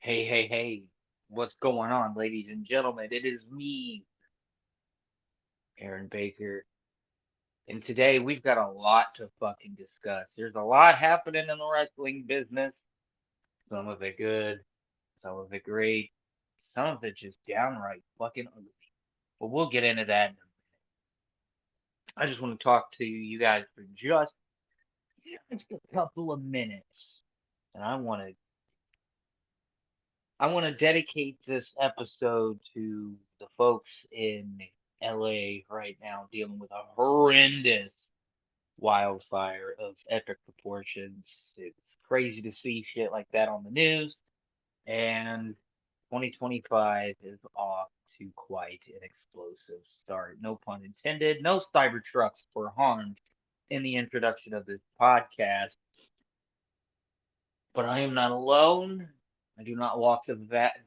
Hey, hey, hey, what's going on, ladies and gentlemen? It is me, Aaron Baker, and today we've got a lot to fucking discuss. There's a lot happening in the wrestling business, some of it good, some of it great, some of it just downright fucking ugly. But we'll get into that. I just want to talk to you guys for just a couple of minutes, and I want to dedicate this episode to the folks in LA right now dealing with a horrendous wildfire of epic proportions. It's crazy to see shit like that on the news, and 2025 is off to quite an explosive start. No pun intended. No Cybertrucks were harmed in the introduction of this podcast, but I am not alone. I do not walk the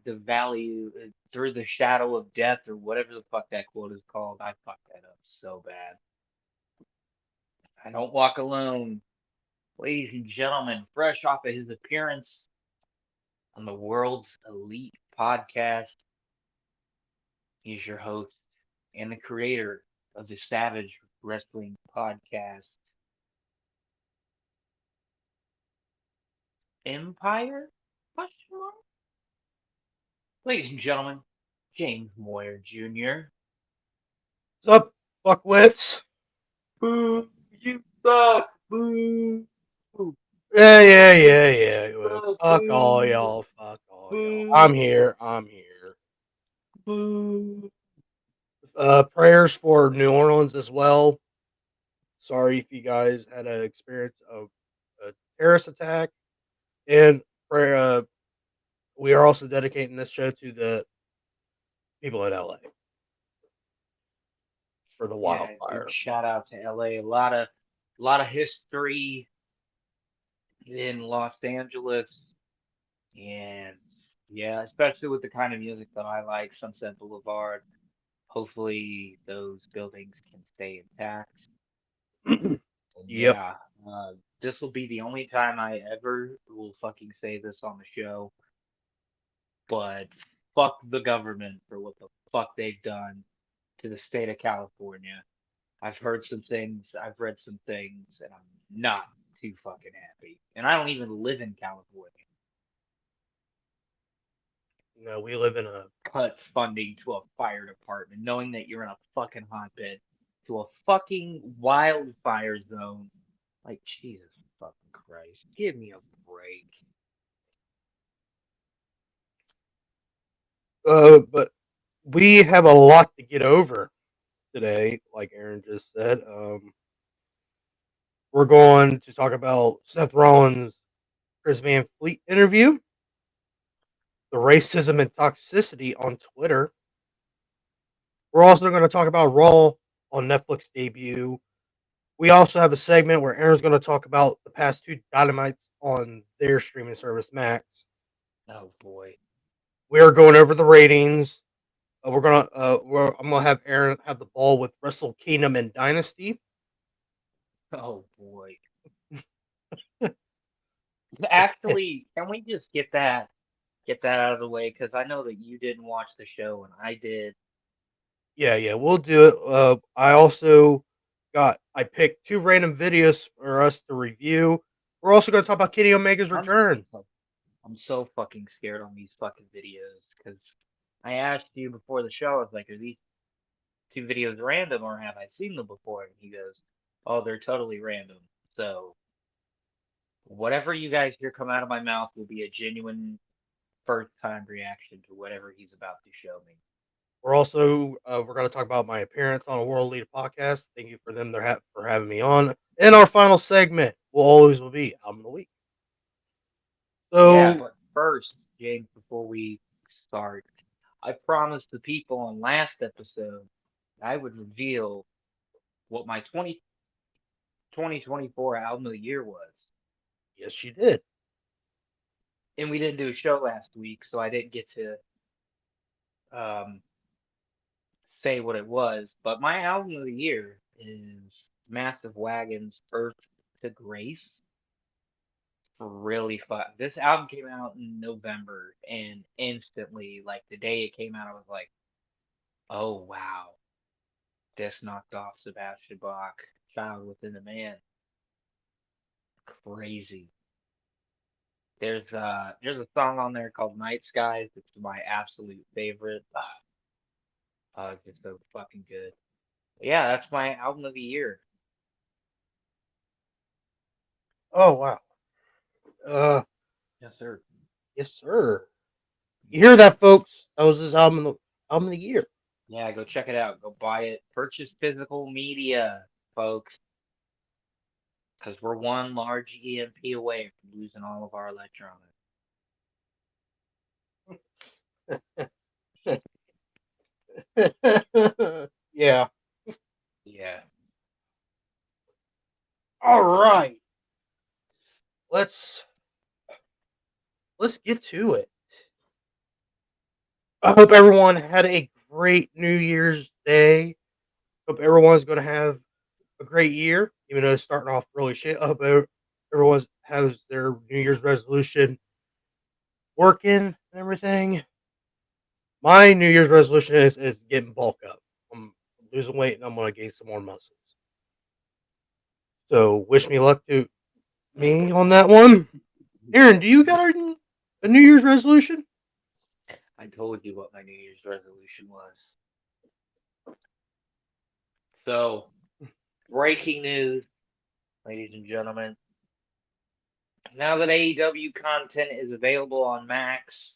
valley through the shadow of death or whatever the fuck that quote is called. I fucked that up so bad. I don't walk alone. Ladies and gentlemen, fresh off of his appearance on the world's elite podcast, he's your host and the creator of the Savage Wrestling Podcast, Empire? Question mark? Ladies and gentlemen, James Moyer Jr. What's up, fuckwits? Boo! You suck! Boo! Boo! Yeah. Well, Suck! fuck all Boo! y'all. Fuck all y'all. Boo! I'm here. I'm here. Boo! Prayers for New Orleans as well. Sorry if you guys had an experience of a terrorist attack. And prayer, we are also dedicating this show to the people in LA for the Yeah, big wildfire. shout out to LA. A lot of history in Los Angeles, and yeah, especially with the kind of music that I like, Sunset Boulevard. Hopefully, those buildings can stay intact. And Yep. yeah, this will be the only time I ever will fucking say this on the show, but fuck the government for what the fuck they've done to the state of California. I've heard some things, I've read some things, and I'm not too fucking happy. And I don't even live in California. We live in a. Cut funding to a fire department, knowing that you're in a fucking hotbed, to a fucking wildfire zone. Like, Jesus fucking Christ. Give me a break. But we have a lot to get over today, like Aaron just said. We're going to talk about Seth Rollins' Chris Van Fleet interview, the racism and toxicity on Twitter. We're also going to talk about Raw on Netflix debut. We also have a segment where Aaron's going to talk about the past two Dynamites on their streaming service, Max. Oh boy. We are going over the ratings. I'm gonna have Aaron have the ball with Wrestle Kingdom and Dynasty. Oh boy. Actually, can we just get that out of the way? Because I know that you didn't watch the show and I did. Yeah, we'll do it. I picked two random videos for us to review. We're also going to talk about Kenny Omega's I'm return. I'm so fucking scared on these fucking videos because I asked you before the show. I was like, "Are these two videos random or have I seen them before?" And he goes, "Oh, they're totally random." So whatever you guys hear come out of my mouth will be a genuine first time reaction to whatever he's about to show me. We're going to talk about my appearance on a World Leader podcast. Thank you for for having me on. And our final segment will be album of the week. Yeah, So but first, James, before we start, I promised the people on last episode I would reveal what my 2024 album of the year was. yes, she did. And we didn't do a show last week, so I didn't get to um, say what it was. But my album of the year is Massive Wagon's Earth to Grace really fun. This album came out in November, and instantly, like the day it came out, I was like, "Oh wow, this knocked off Sebastian Bach, Child Within a Man, crazy." There's a song on there called Night Skies. It's my absolute favorite. It's just so fucking good. Yeah, that's my album of the year. Oh wow. Uh, Yes, sir. yes, sir. You hear that, folks? That was his album of the year. Yeah, go check it out. Go buy it. Purchase physical media, folks, because we're one large EMP away from losing all of our electronics. Yeah. Yeah. All right. Let's let's get to it. I hope everyone had a great New Year's Day. Hope everyone's going to have a great year, even though it's starting off really shit. I hope everyone has their New Year's resolution working and everything. My New Year's resolution is getting bulk up. I'm losing weight and I'm going to gain some more muscles. So wish me luck to me on that one. Aaron, do you got a New Year's resolution? I told you what my New Year's resolution was. So, breaking news, ladies and gentlemen. Now that AEW content is available on Max,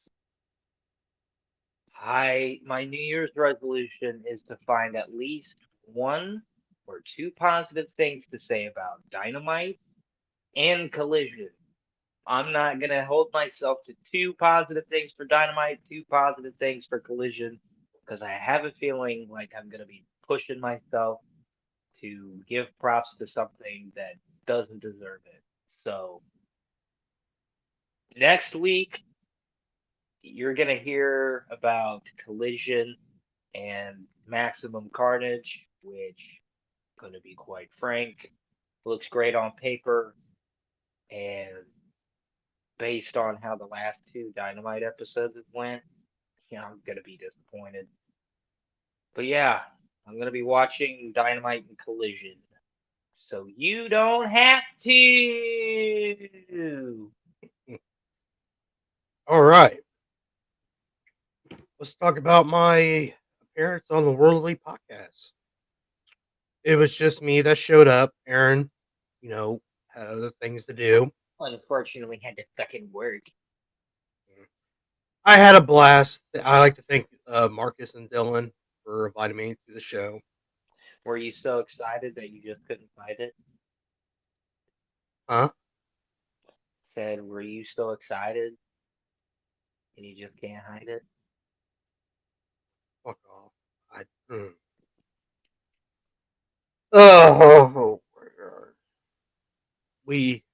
my New Year's resolution is to find at least one or two positive things to say about Dynamite and Collision. I'm not gonna hold myself to two positive things for Dynamite, two positive things for Collision, because I have a feeling like I'm gonna be pushing myself to give props to something that doesn't deserve it. So next week you're gonna hear about Collision and Maximum Carnage, which, gonna be quite frank, looks great on paper, and based on how the last two Dynamite episodes have went, I'm gonna be disappointed. But yeah, I'm gonna be watching Dynamite and Collision, so you don't have to. All right. Let's talk about my appearance on the Worldly podcast. It was just me that showed up. Aaron, had other things to do. Unfortunately, had to fucking work. I had a blast. I like to thank Marcus and Dylan for inviting me to the show. Were you so excited that you just couldn't fight it? Huh? Said, were you so excited and you just can't hide it? Fuck off. Oh my god. We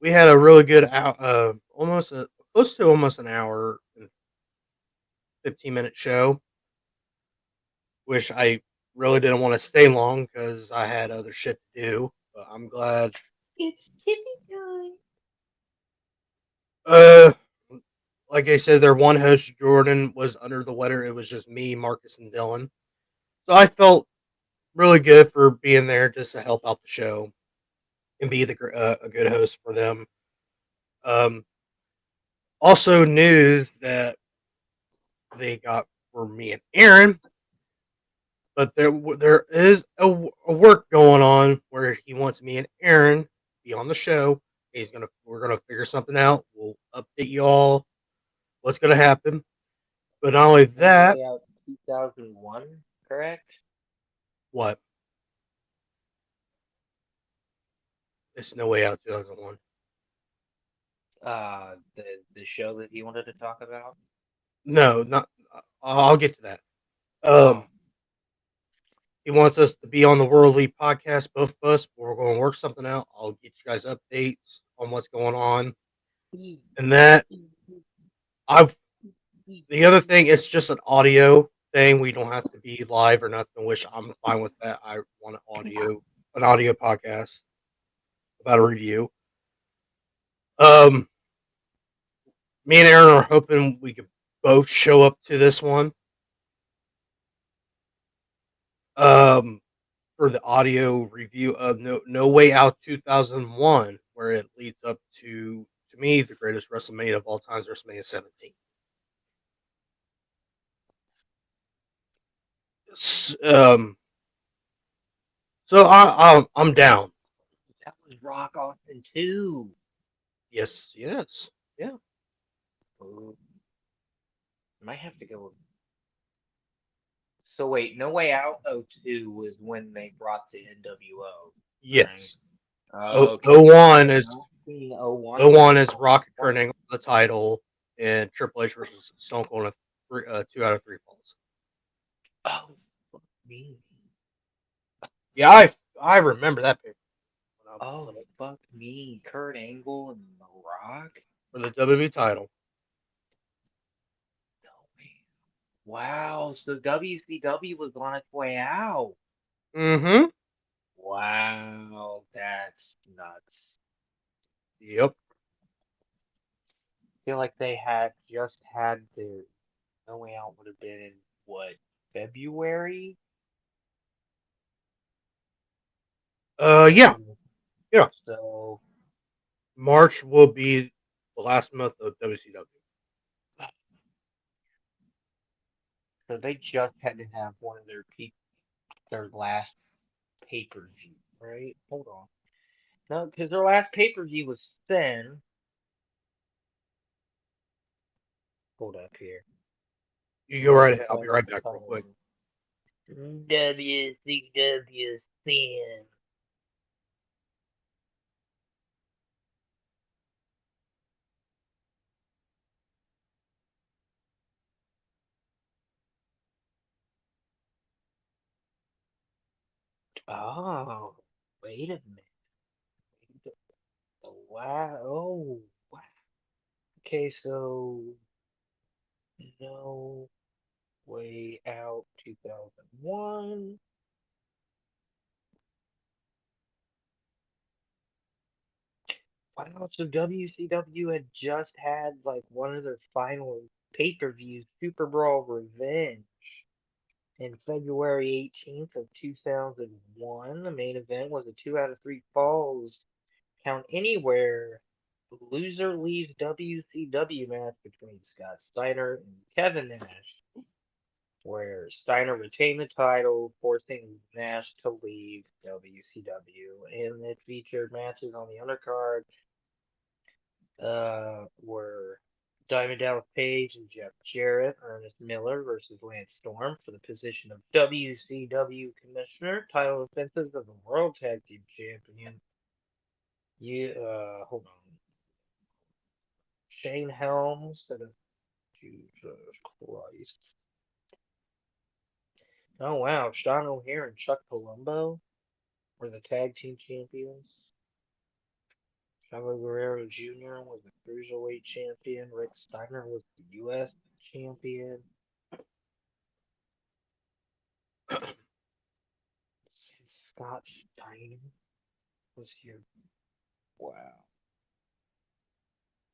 we had a really good close to almost an hour and 15-minute show, which I really didn't want to stay long because I had other shit to do. But I'm glad. It's tippy time. Uh, like I said, their one host Jordan was under the weather. It was just me, Marcus, and Dylan. So I felt really good for being there just to help out the show and be a good host for them. Um, Also, news that they got for me and Aaron, but there is a work going on where he wants me and Aaron to be on the show. We're gonna figure something out. We'll update you all what's gonna happen. But not only No that, Way Out 2001, correct? what? It's No Way Out 2001. The show that you wanted to talk about. No, not. I'll get to that. Oh, He wants us to be on the World League podcast, both of us. We're going to work something out. I'll get you guys updates on what's going on. And that I've the other thing, it's just an audio thing. We don't have to be live or nothing, which I'm fine with that. I want an audio podcast about a review. Um, Me and Aaron are hoping we could both show up to this one. Um, for the audio review of No Way Out 2001, where it leads up to me the greatest WrestleMania of all time, WrestleMania 17. Um, so I'm down. That was Rock Austin too. Yes, yeah. Ooh, might have to go. So wait, No Way Out 02 was when they brought the NWO, right? Yes. Oh, O okay. O I one have is not seen 01. O I've one seen is Rocket 01. Kurt Angle for the title, and Triple H versus Stone Cold in a 2 out of 3 falls. Oh, fuck me. Yeah, I remember that paper when I was Oh, little fuck me. Kurt Angle and The Rock? for the WWE title. No way. Wow, so WCW was on its way out. Mm-hmm. Wow, that's nuts. Yep. Feel like they had just had their No Way Out would have been in what, February? Yeah, Um, yeah. so March will be the last month of WCW. so they just had to have one of their last pay-per-view, right? Hold on. No, because their last pay-per-view was Sin. Hold up here. You go Let me right just ahead. I'll be find out right the back real quick. title. WCW Sin. Oh, wait a minute. Wow. Oh, wow. Okay, so No Way Out 2001. Wow, so WCW had just had like one of their final pay-per-views, Super Brawl Revenge, in February 18th of 2001. The main event was a 2 out of 3 falls count anywhere. Loser leaves WCW match between Scott Steiner and Kevin Nash, where Steiner retained the title, forcing Nash to leave WCW. And it featured matches on the undercard were Diamond Dallas Page and Jeff Jarrett, Ernest Miller versus Lance Storm for the position of WCW Commissioner, title defenses of the World Tag Team Champion. Hold on. Shane Helms, Jesus Christ. Oh wow, Sean O'Haire and Chuck Palumbo were the tag team champions. Chavo Guerrero Jr. was the cruiserweight champion. Rick Steiner was the U.S. champion. Scott Steiner was here. Wow,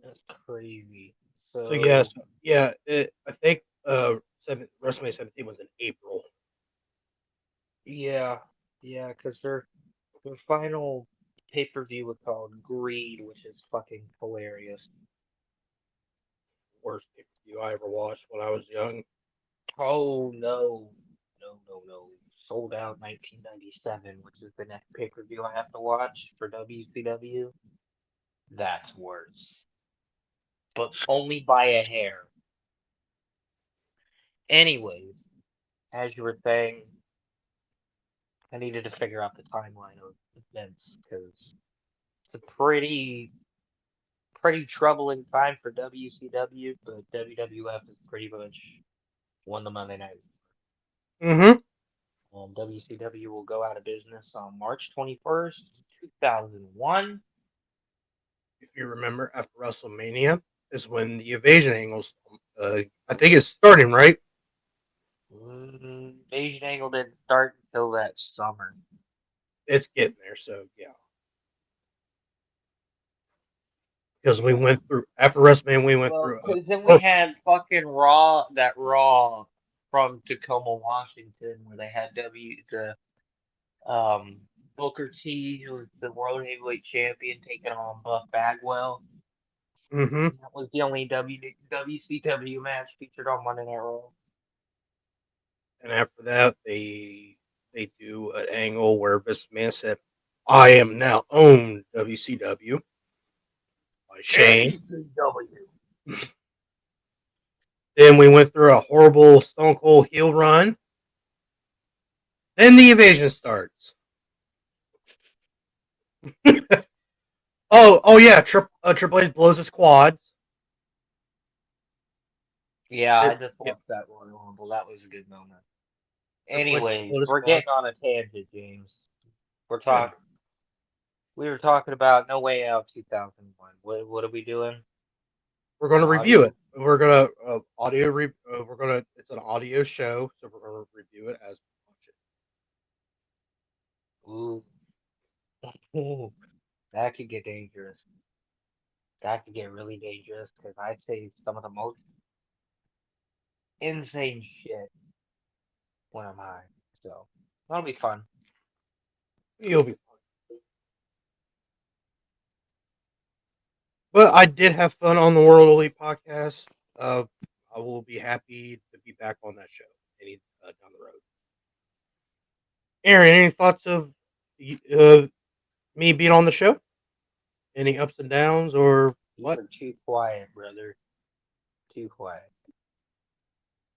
that's crazy. So yes, So yeah. I think WrestleMania 17 was in April. yeah, yeah, because their final pay-per-view was called Greed, which is fucking hilarious. Worst pay per view I ever watched when I was young. Oh no, no. Sold out 1997, which is the next pay-per-view I have to watch for WCW. That's worse, but only by a hair. Anyways, as you were saying, I needed to figure out the timeline of events because it's a pretty troubling time for WCW, but WWF has pretty much won the Monday Night. Mm-hmm. WCW will go out of business on March 21st, 2001. If you remember, after WrestleMania is when the Evasion angles. I think it's starting right. Asian Angle didn't start until that summer. It's getting there. So yeah, because we went through after WrestleMania. We went Well, through. because then we had fucking Raw from Tacoma, Washington, where they had the um Booker T, who was the World Heavyweight Champion, taking on Buff Bagwell. Mm-hmm. That was the only WCW match featured on Monday Night Raw. And after that, they do an angle where Vince McMahon said, "I am now owned WCW" by Shane. WCW. Then we went through a horrible Stone Cold heel run. Then the invasion starts. Oh yeah, Triple H blows his quads. Yeah, I just Yeah, watched that Royal Rumble. That was a good moment. Triple H Anyways, blows his we're quad. getting on a tangent, James. We're Yeah, talking. We were talking about No Way Out 2001. What are we doing? we're gonna review it. Audio. We're gonna audio. We're gonna. It's an audio show, so we're gonna review it as we watch Ooh, ooh, that could get dangerous. That could get really dangerous because I say some of the most insane shit when I'm high. So that'll be fun. it. You'll be. But I did have fun on the World Elite podcast. Uh, I will be happy to be back on that show down the road. Aaron, any thoughts of uh, me being on the show? Any ups and downs or You what? were too quiet, brother. Too quiet.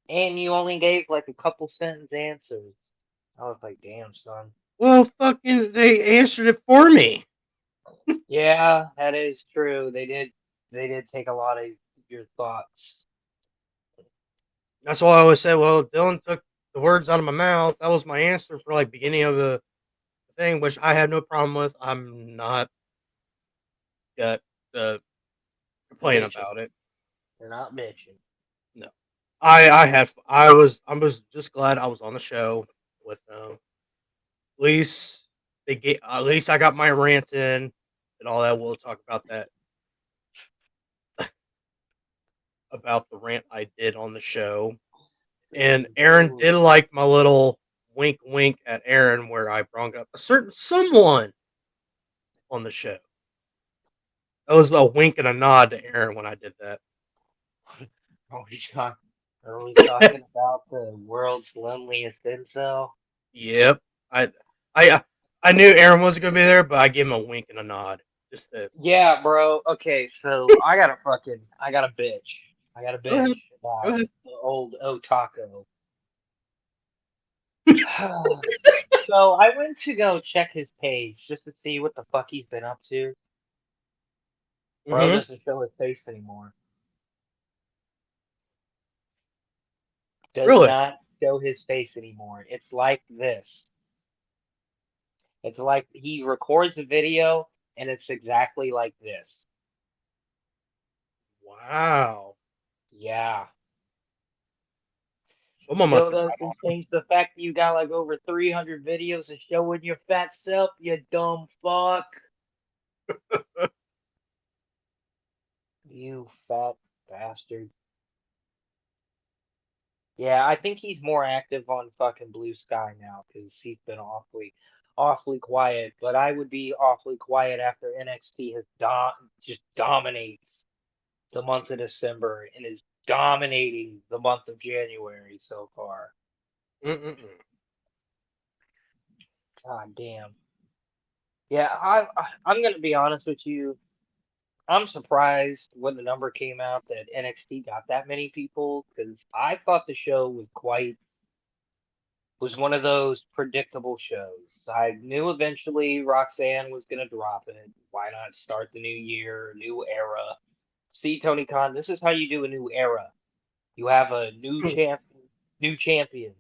And you only gave like a couple sentence answers. I was like, damn, son. Well, fucking, they answered it for me. Yeah, that is true. They did take a lot of your thoughts. That's why I always say, well, Dylan took the words out of my mouth. That was my answer for like beginning of the thing, which I have no problem with. I'm not got complaining Bitching. about it. They're not bitching. No, I was just glad I was on the show with them. At least at least I got my rant in and all that. We'll talk about that about the rant I did on the show. And Aaron Ooh. did like my little wink wink at Aaron where I brought up a certain someone on the show. That was a wink and a nod to Aaron when I did that. Are we talk, are we talking about the world's loneliest incel? Yep. I I I knew Aaron wasn't gonna be there, but I gave him a wink and a nod. Just to Yeah, bro. Okay, so I got a bitch. I got a go bitch ahead. Go about ahead. the old Otaco. So I went to go check his page just to see what the fuck he's been up to. Bro Mm-hmm. doesn't show his face anymore. Does Really? not show his face anymore. It's like this. It's like he records a video and it's exactly like this. Wow. Yeah. Someone must Still have got doesn't change the fact that you got like over 300 videos of showing your fat self, you dumb fuck. You fat bastard. Yeah, I think he's more active on fucking Blue Sky now because he's been awfully quiet. But I would be awfully quiet after NXT has just dominates the month of December and is dominating the month of January so far. Mm-mm-mm. God damn. Yeah, I'm gonna be honest with you. I'm surprised when the number came out that NXT got that many people because I thought the show was one of those predictable shows. I knew eventually Roxanne was gonna drop it. Why not start the new year, new era? See, Tony Khan, this is how you do a new era. You have a new champions.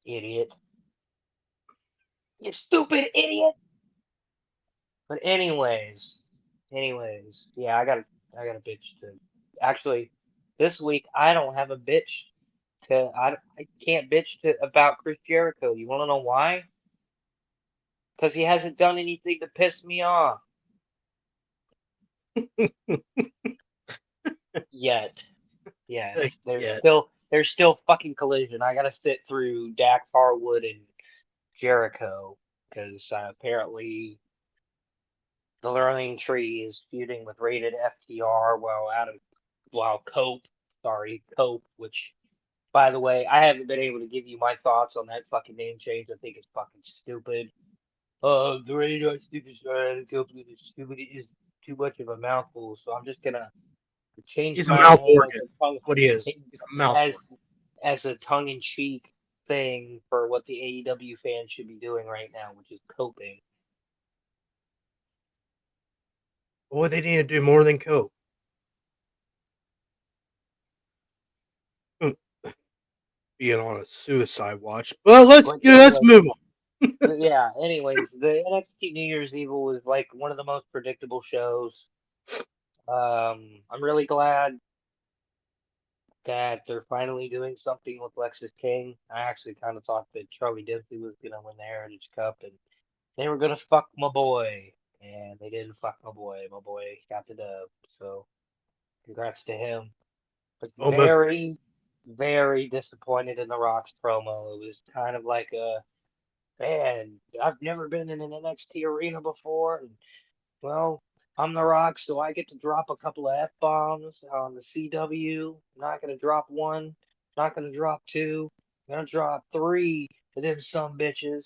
Idiot. You stupid idiot. But anyways, yeah, I got a bitch to. Actually, this week I don't have a bitch to. I can't bitch to about Chris Jericho. You want to know why? Because he hasn't done anything to piss me off. Yet. Yes. There's Yet. still there's still fucking collision. I gotta sit through Dax Harwood and Jericho because apparently the Learning Tree is feuding with Rated FTR while Cope, which by the way, I haven't been able to give you my thoughts on that fucking name change. I think it's fucking stupid. The Rated stupid Cope is stupid is too much of a mouthful, so I'm just gonna change He's a my mouth name as organ. a tongue What he is. He's a mouth as organ. as a tongue in cheek thing for what the AEW fans should be doing right now, which is coping. Boy, they need to do more than cope. Being on a suicide watch. But let's Anyway, move on. yeah. Anyways, the NXT New Year's Evil was like one of the most predictable shows. I'm really glad that they're finally doing something with Lexus King. I actually kind of thought that Charlie Dempsey was gonna win the Heritage Cup and they were gonna fuck my boy, and they didn't fuck my boy. My boy got the dub, so congrats to him. But Oh, but very, very disappointed in the Rock's promo. It was kind of like a man. I've never been in an NXT arena before, and well, I'm the Rock, so I get to drop a couple of F bombs on the CW. I'm not gonna drop one. Not gonna drop two. I'm gonna drop three to them some bitches.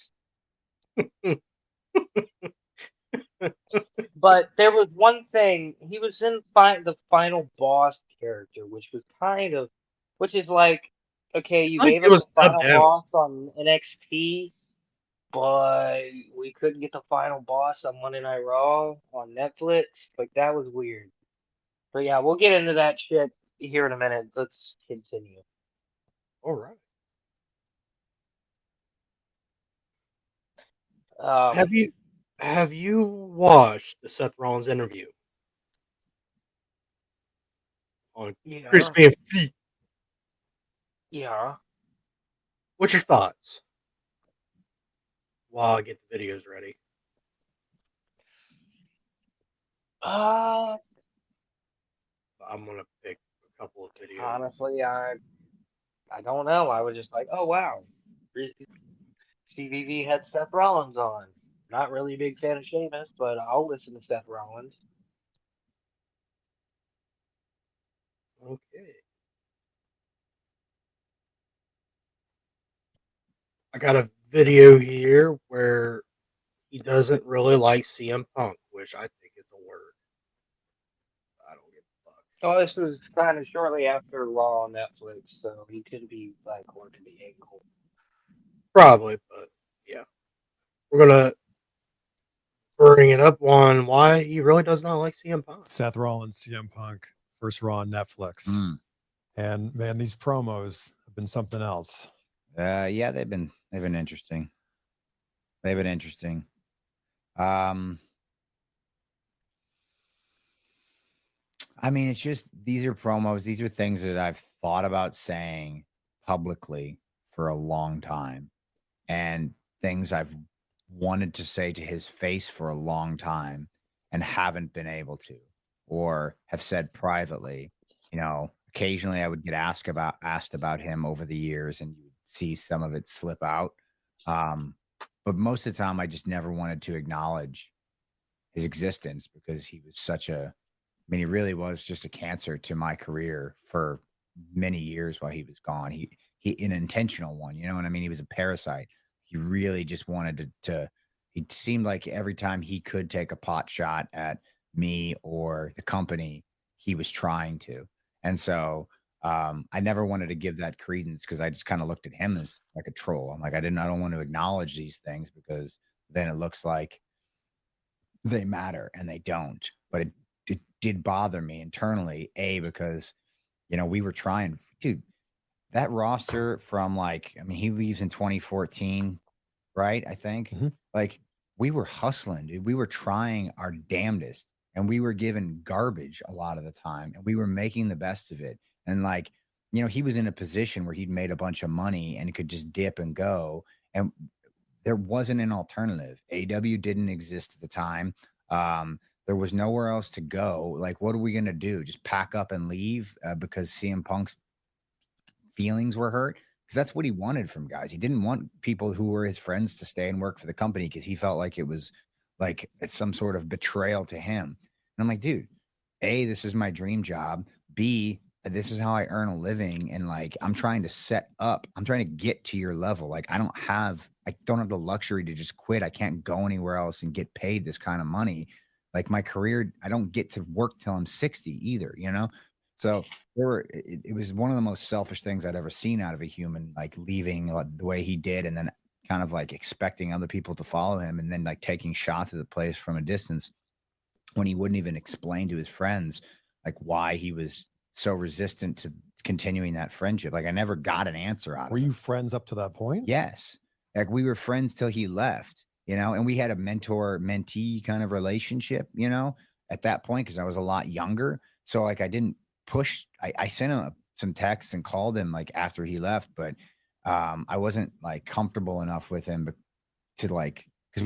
But there was one thing. He was in the final boss character, which is like, okay, it's you like gave it us was the dubbed final down. boss on NXT, but we couldn't get the final boss on Monday Night Raw on Netflix. Like that was weird. But yeah, we'll get into that shit here in a minute. Let's continue. All right. Um, Have you watched the Seth Rollins interview on Chris yeah, Van Fleet? yeah. What's your thoughts? While I get the videos ready. Uh, I'm gonna pick a couple of videos. honestly, I don't know. I was just like, oh wow, CVV had Seth Rollins on. Not really a big fan of Sheamus, but I'll listen to Seth Rollins. Okay. I got a video here where he doesn't really like CM Punk, which I think is a word. I don't give a fuck. Oh, this was kind of shortly after Raw on Netflix, so he could be like working the angle. Probably, but yeah. We're gonna bring it up on why he really does not like CM Punk. Seth Rollins, CM Punk, first Raw on Netflix. And man, these promos have been something else. Yeah, they've been interesting. They've been interesting. I mean, it's just these are promos. These are things that I've thought about saying publicly for a long time, and things I've wanted to say to his face for a long time and haven't been able to, or have said privately. You know, occasionally I would get asked about him over the years, and you would see some of it slip out. But most of the time, I just never wanted to acknowledge his existence because he was such a. I mean, he really was just a cancer to my career for many years while he was gone. He an intentional one, you know what I mean? He was a parasite. He really just wanted to he seemed like every time he could take a pot shot at me or the company, he was trying to. And so I never wanted to give that credence because I just kind of looked at him as like a troll. I'm like, I don't want to acknowledge these things because then it looks like they matter and they don't. But it did bother me internally, because we were trying, dude, that roster from like, I mean, he leaves in 2014, right? I think like we were hustling, dude. We were trying our damnedest and we were given garbage a lot of the time and we were making the best of it. And like, he was in a position where he'd made a bunch of money and could just dip and go. And there wasn't an alternative. AW didn't exist at the time. There was nowhere else to go. Like, what are we gonna do? Just pack up and leave because CM Punk's feelings were hurt? Because that's what he wanted from guys. He didn't want people who were his friends to stay and work for the company because he felt like it was like it's some sort of betrayal to him. And I'm like, dude, A, this is my dream job. B, this is how I earn a living. And like, I'm trying to get to your level. Like, I don't have the luxury to just quit. I can't go anywhere else and get paid this kind of money. Like my career, I don't get to work till I'm 60 either, you know? So it was one of the most selfish things I'd ever seen out of a human, like leaving the way he did, and then kind of like expecting other people to follow him, and then like taking shots at the place from a distance when he wouldn't even explain to his friends like why he was so resistant to continuing that friendship. Like I never got an answer out of Were him. you friends up to that point? Yes. Like we were friends till he left, you know, and we had a mentor mentee kind of relationship, you know, at that point, because I was a lot younger. So like I didn't push. I sent him some texts and called him like after he left, but I wasn't like comfortable enough with him to like, because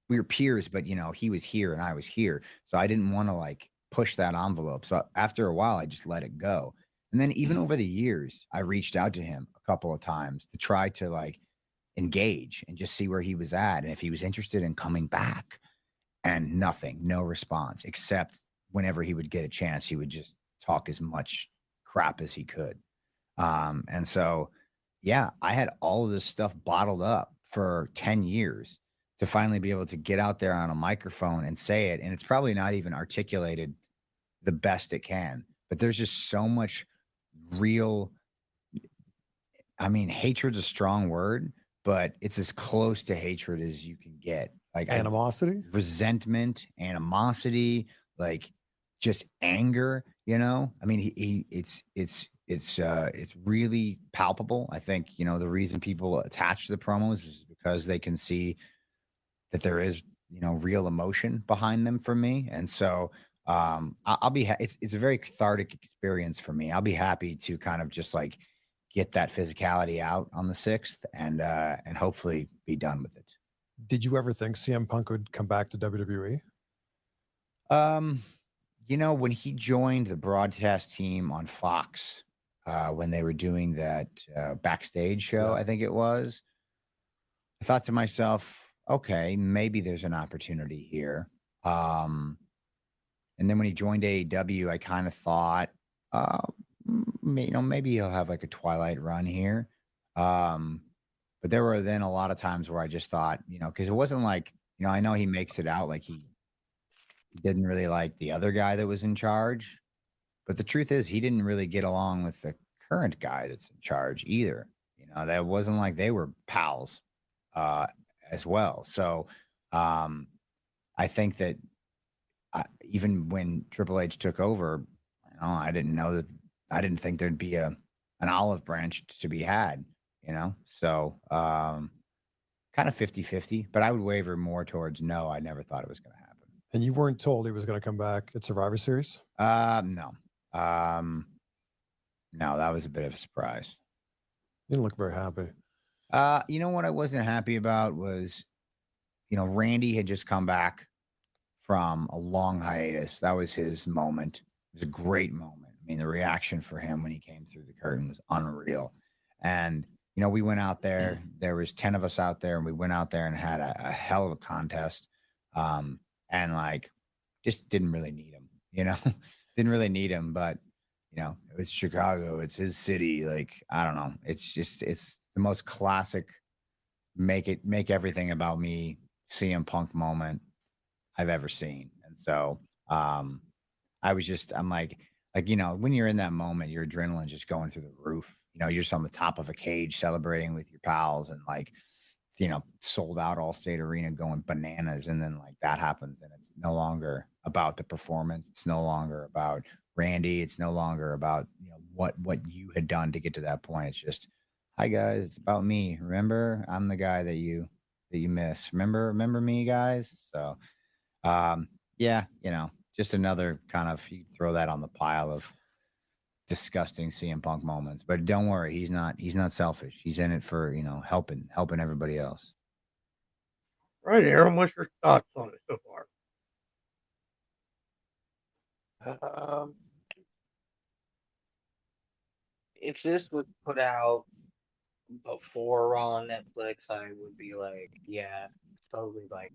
we were peers, but you know, he was here and I was here. So I didn't want to like push that envelope. So after a while, I just let it go. And then even over the years, I reached out to him a couple of times to try to like engage and just see where he was at and if he was interested in coming back. And nothing, no response, except whenever he would get a chance, he would just talk as much crap as he could. And so, yeah, I had all of this stuff bottled up for 10 years to finally be able to get out there on a microphone and say it. And it's probably not even articulated the best it can, but there's just so much real, I mean, hatred's a strong word, but it's as close to hatred as you can get. Like Animosity? resentment, animosity, like just anger, you know? I mean, it's really palpable. I think, you know, the reason people attach to the promos is because they can see that there is, you know, real emotion behind them for me. And so I'll be it's a very cathartic experience for me. I'll be happy to kind of just like get that physicality out on the 6th and hopefully be done with it. Did you ever think CM Punk would come back to WWE? You know, when he joined the broadcast team on Fox, when they were doing that backstage show, Yeah. I think it was, I thought to myself, okay, maybe there's an opportunity here. And then when he joined AEW, I kind of thought, you know, maybe he'll have like a Twilight run here. But there were then a lot of times where I just thought, you know, because it wasn't like, you know, I know he makes it out like he didn't really like the other guy that was in charge. But the truth is, he didn't really get along with the current guy that's in charge either. You know, that wasn't like they were pals as well. So I think that even when Triple H took over, you know, I didn't think there'd be an olive branch to be had. You know, so kind of 50-50, but I would waver more towards no, I never thought it was going to happen. And you weren't told he was going to come back at Survivor Series? No. No, that was a bit of a surprise. You didn't look very happy. You know what I wasn't happy about was, you know, Randy had just come back from a long hiatus. That was his moment. It was a great moment. I mean, the reaction for him when he came through the curtain was unreal. And you know, we went out there, there was 10 of us out there, and we went out there and had a hell of a contest. And like, just didn't really need him, you know, didn't really need him, but you know, it's Chicago, it's his city. Like, I don't know. It's the most classic, make everything about me CM Punk moment I've ever seen. And so, I'm like, you know, when you're in that moment, your adrenaline just going through the roof. You know, you're just on the top of a cage celebrating with your pals and like, you know, sold out Allstate Arena going bananas. And then like that happens and it's no longer about the performance. It's no longer about Randy. It's no longer about, you know, what you had done to get to that point. It's just, hi guys, it's about me. Remember, I'm the guy that you miss. Remember me, guys? So yeah, you know, just another kind of, you throw that on the pile of disgusting CM Punk moments, but don't worry, he's not selfish. He's in it for, you know, helping everybody else. Right, Aaron, what's your thoughts on it so far? Um, if this was put out before Raw on Netflix, I would be like, yeah, totally like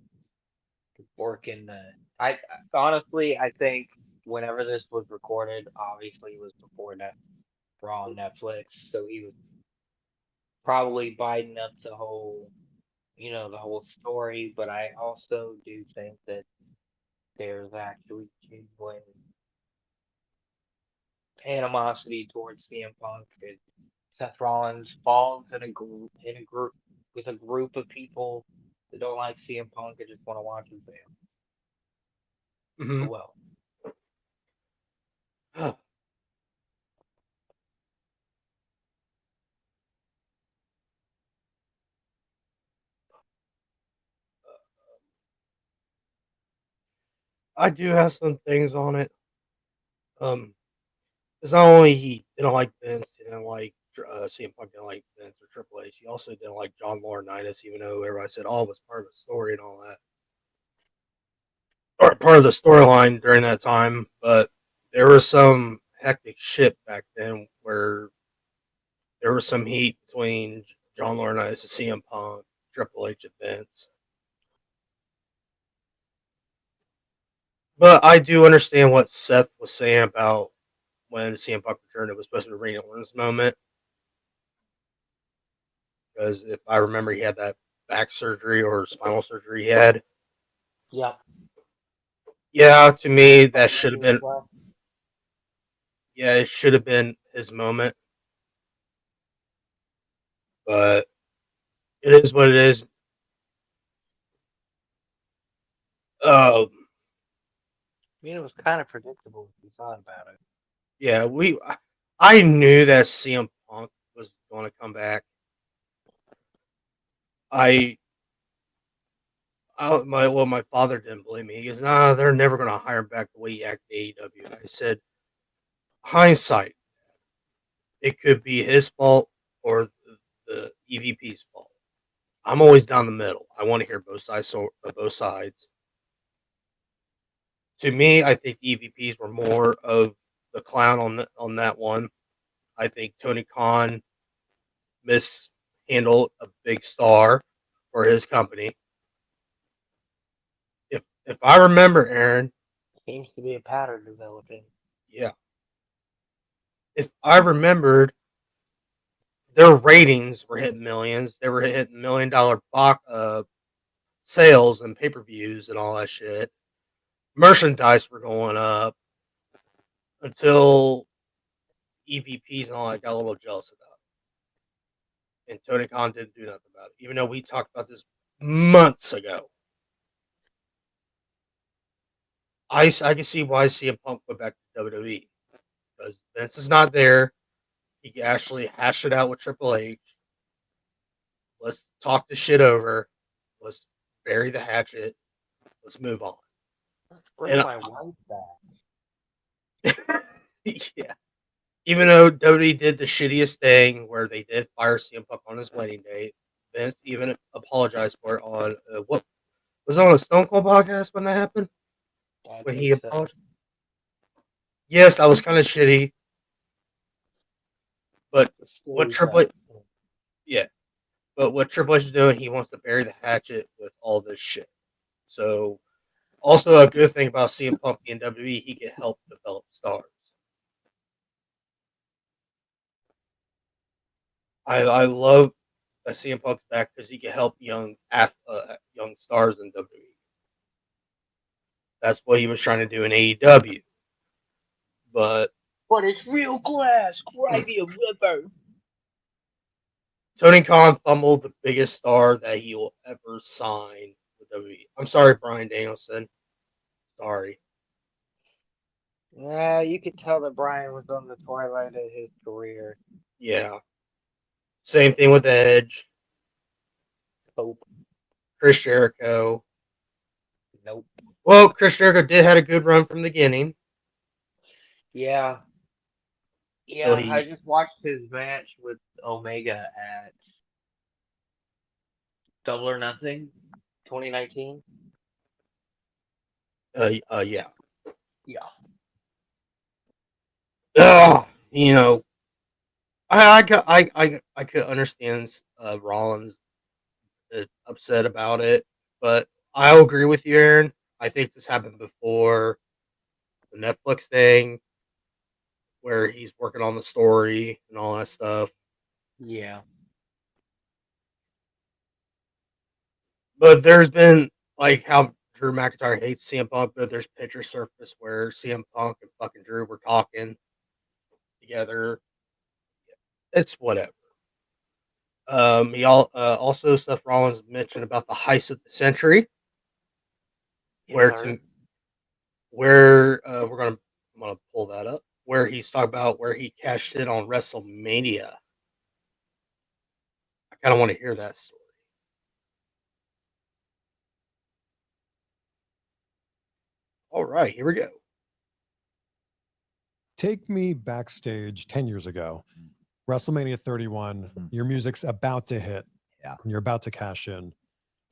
working the. I honestly, I think whenever this was recorded, obviously it was before that Raw on Netflix, so he was probably biding up the whole, the whole story. But I also do think that there's actually genuine animosity towards CM Punk. Seth Rollins falls in a group with a group of people that don't like CM Punk and just want to watch him fail. Mhm. Well, I do have some things on it. It's not only he didn't like Vince, he didn't like CM Punk, didn't like Vince or Triple H. He also didn't like John Laurinaitis, even though everybody said all was part of the story and all that, or part of the storyline during that time. But there was some hectic shit back then where there was some heat between John Laurinaitis and CM Punk, Triple H and Vince. But I do understand what Seth was saying about when CM Punk returned. It was supposed to be Randy Orton's moment because if I remember, he had that back surgery or spinal surgery he had. yeah. Yeah, to me, that Probably should have do as been. well. Yeah, it should have been his moment, but it is what it is. Uh, I mean, it was kind of predictable if you thought about it. yeah, I knew that CM Punk was going to come back. I my father didn't believe me. He goes, "Nah, they're never going to hire him back the way he acted in AEW." I said, "Hindsight, it could be his fault or the EVP's fault. I'm always down the middle. I want to hear both sides. So both sides. To me, I think EVPs were more of the clown on that one. I think Tony Khan mishandled a big star for his company. If I remember, Aaron, Seems to be a pattern developing. yeah, if I remembered, their ratings were hitting millions. They were hitting $1 million box sales and pay per views and all that shit. Merchandise were going up until EVPs and all that got a little jealous about it. And Tony Khan didn't do nothing about it, even though we talked about this months ago. I can see why CM Punk went back to WWE because Vince is not there. He can actually hash it out with Triple H. Let's talk the shit over. Let's bury the hatchet. Let's move on. Bring And my wife back. yeah, even though WWE did the shittiest thing where they did fire CM Punk on his wedding day, Vince even apologized for it on what was it on a Stone Cold podcast when that happened. I When think he so. apologized, yes, that was kind of shitty. But The what story's Triple out. H, yeah, but what Triple H is doing, he wants to bury the hatchet with all this shit. So, also a good thing about CM Punk in WWE, he can help develop stars. I love that CM Punk's back because he can help young stars in WWE. That's what he was trying to do in AEW. But But it's real glass, gravy and rubber. Tony Khan fumbled the biggest star that he will ever sign with WWE. I'm sorry, Brian Danielson. Sorry. Yeah, you could tell that Brian was on the twilight of his career. Yeah. Same thing with Edge, Hope. Chris Jericho. Nope. Well, Chris Jericho did had a good run from the beginning. Yeah. Till Yeah, I he, just watched his match with Omega at Double or Nothing 2019. yeah. Yeah. You know, I could understand Rollins upset about it, but I'll agree with you, Aaron. I think this happened before the Netflix thing, where he's working on the story and all that stuff. Yeah. But there's been like how Drew McIntyre hates CM Punk, but there's pictures surfaced where CM Punk and fucking Drew were talking together. It's whatever. Also Seth Rollins mentioned about the heist of the century, where Yeah. to where I'm gonna pull that up, where he's talking about where he cashed in on WrestleMania. I kind of want to hear that story. All right, here we go. Take me backstage 10 years ago, WrestleMania 31. Your music's about to hit. Yeah. And you're about to cash in.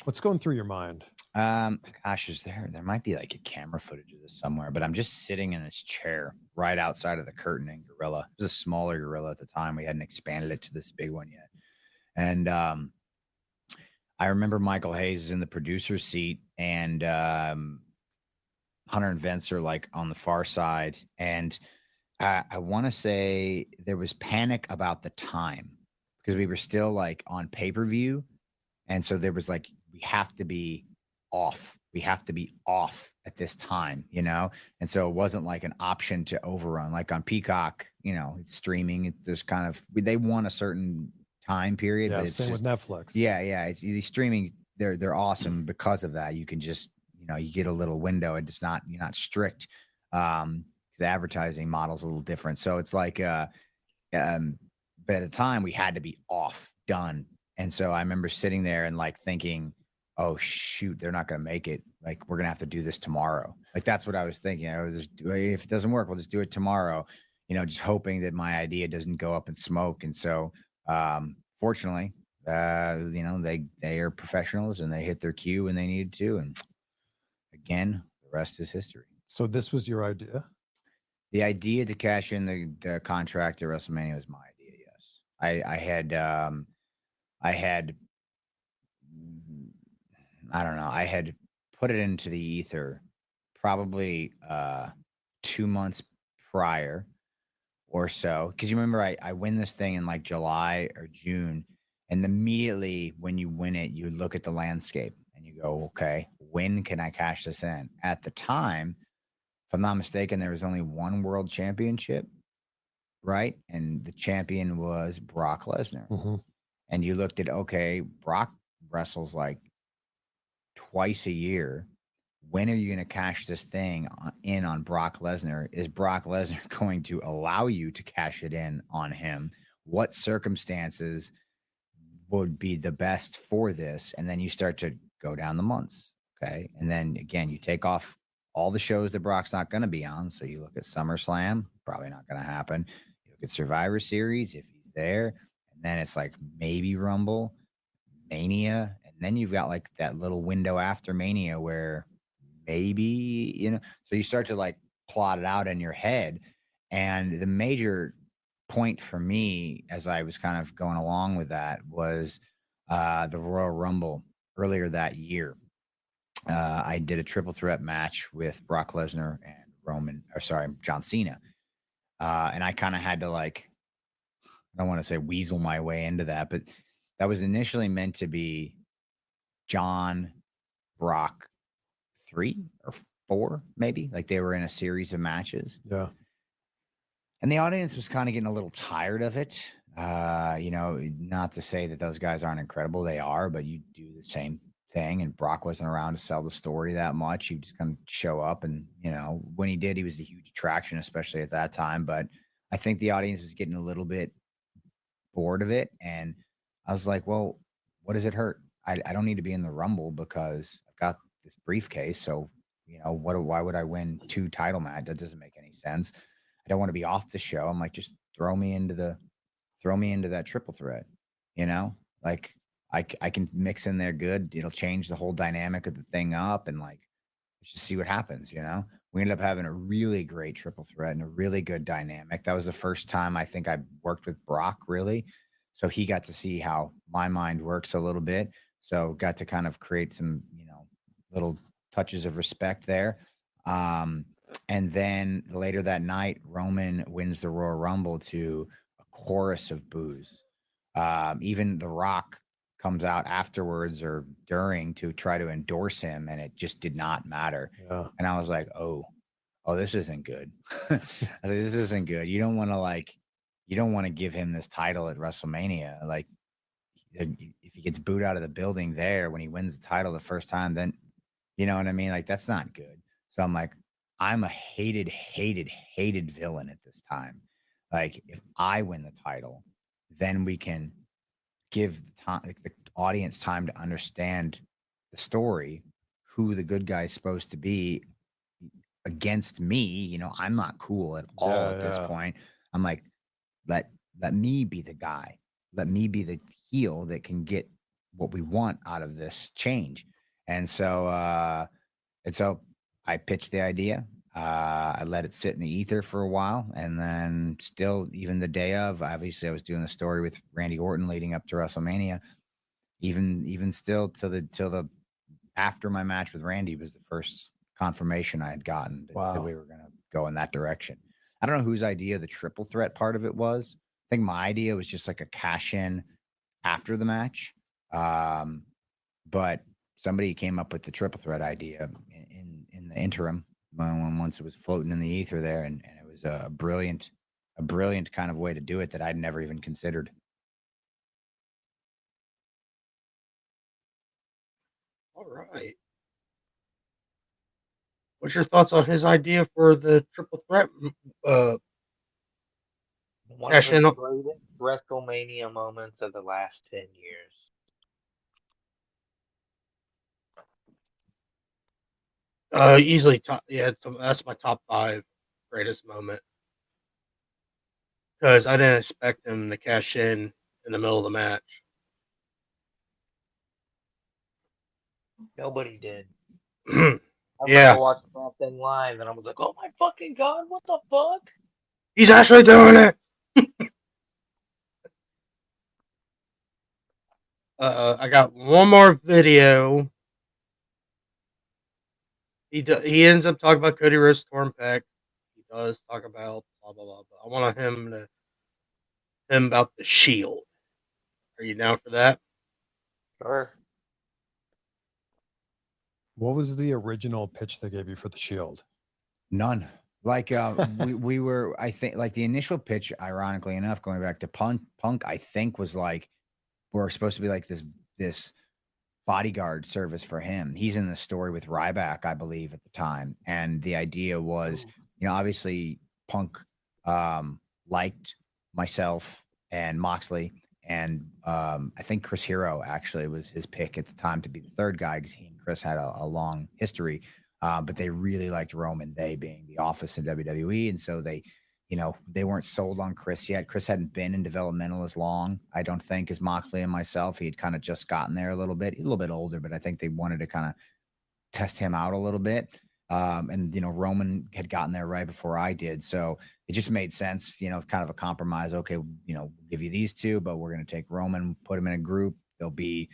What's going through your mind? Gosh, there might be like a camera footage of this somewhere, but I'm just sitting in this chair right outside of the curtain in Gorilla. It was a smaller Gorilla at the time. We hadn't expanded it to this big one yet. And I remember Michael Hayes is in the producer's seat, and Hunter and Vince are like on the far side. And I want to say there was panic about the time because we were still like on pay-per-view. And so there was like, we have to be off. We have to be off at this time, you know? And so it wasn't like an option to overrun. Like on Peacock, you know, it's streaming. There's kind of, they want a certain time period. Yeah, but it's same just, with Netflix. yeah. It's these streaming. They're awesome because of that. You can just, you know, you get a little window and you're not strict. The advertising model's a little different. So it's like, but at the time we had to be off, done. And so I remember sitting there and like thinking, oh shoot, they're not going to make it. Like we're going to have to do this tomorrow. Like that's what I was thinking. I was just, if it doesn't work, we'll just do it tomorrow. You know, just hoping that my idea doesn't go up in smoke. And so, fortunately, you know, they are professionals and they hit their cue when they needed to. And again, the rest is history. So this was your idea? The idea to cash in the contract at WrestleMania was my idea. Yes, I had, I don't know, I had put it into the ether probably 2 months prior or so. Because you remember, I win this thing in like July or June, and immediately when you win it, you look at the landscape and you go, okay, when can I cash this in? At the time, if I'm not mistaken, there was only one world championship, right? And the champion was Brock Lesnar. Mm-hmm. And you looked at, okay, Brock wrestles like twice a year. When are you going to cash this thing in on Brock Lesnar? Is Brock Lesnar going to allow you to cash it in on him? What circumstances would be the best for this? And then you start to go down the months. Okay. And then again, you take off all the shows that Brock's not going to be on. So you look at SummerSlam, probably not going to happen. You look at Survivor Series if he's there. And then it's like maybe Rumble, Mania. And then you've got like that little window after Mania where maybe, you know, so you start to like plot it out in your head. And the major point for me as I was kind of going along with that was the Royal Rumble earlier that year. I did a triple threat match with Brock Lesnar and John Cena. And I kind of had to like, I don't want to say weasel my way into that, but that was initially meant to be John, Brock 3 or 4, maybe. Like they were in a series of matches. Yeah. And the audience was kind of getting a little tired of it. You know, not to say that those guys aren't incredible. They are, but you do the same thing. And Brock wasn't around to sell the story that much. He just kind of show up. And, you know, when he did, he was a huge attraction, especially at that time. But I think the audience was getting a little bit bored of it. And I was like, well, what does it hurt? I don't need to be in the Rumble because I've got this briefcase. So, you know, why would I win 2 title matches? That doesn't make any sense. I don't want to be off the show. I'm like, just throw me into that triple threat, you know, like I can mix in there good. It'll change the whole dynamic of the thing up. And like, let's just see what happens. We ended up having a really great triple threat and a really good dynamic. That was the first time I think I worked with Brock, really. So he got to see how my mind works a little bit. So got to kind of create some, little touches of respect there. And then later that night, Roman wins the Royal Rumble to a chorus of boos. Even The Rock comes out afterwards or during to try to endorse him, and it just did not matter. Yeah. And I was like, oh, this isn't good. This isn't good. You don't want to give him this title at WrestleMania. Like, if he gets booed out of the building there when he wins the title the first time, then you know what I mean? Like, that's not good. So I'm like, I'm a hated, hated, hated villain at this time. Like, if I win the title, then we can give the audience time to understand the story, who the good guy's supposed to be against me. I'm not cool at all at this point. I'm like, let me be the guy. Let me be the heel that can get what we want out of this change. And so I pitched the idea. I let it sit in the ether for a while, and then still, even the day of, obviously, I was doing the story with Randy Orton leading up to WrestleMania. Even still, till the after my match with Randy was the first confirmation I had gotten that we were going to go in that direction. I don't know whose idea the triple threat part of it was. I think my idea was just like a cash in after the match, but somebody came up with the triple threat idea in the interim once it was floating in the ether there, and it was a brilliant kind of way to do it that I'd never even considered. All right. What's your thoughts on his idea for the triple threat? One of the greatest WrestleMania moments of the last 10 years. Easily top. Yeah, that's my top 5 greatest moment. Because I didn't expect him to cash in the middle of the match. Nobody did. Yeah. I watched that thing live, and I was like, "Oh my fucking god, what the fuck?" He's actually doing it. I got one more video. He ends up talking about Cody Rhodes Stormpack. He does talk about blah blah blah. But I want him about the Shield. Are you down for that? Sure. What was the original pitch they gave you for the Shield? None. Like we were, I think, like the initial pitch, ironically enough, going back to Punk, I think was like, we're supposed to be like this bodyguard service for him. He's in the story with Ryback, I believe, at the time. And the idea was, obviously Punk liked myself and Moxley. And I think Chris Hero actually was his pick at the time to be the third guy, because he and Chris had a long history. But they really liked Roman, they being the office in WWE. And so they weren't sold on Chris yet. Chris hadn't been in developmental as long, I don't think, as Moxley and myself. He had kind of just gotten there a little bit. He's a little bit older, but I think they wanted to kind of test him out a little bit. And Roman had gotten there right before I did. So it just made sense, kind of a compromise. Okay, we'll give you these two, but we're going to take Roman, put him in a group. They'll be,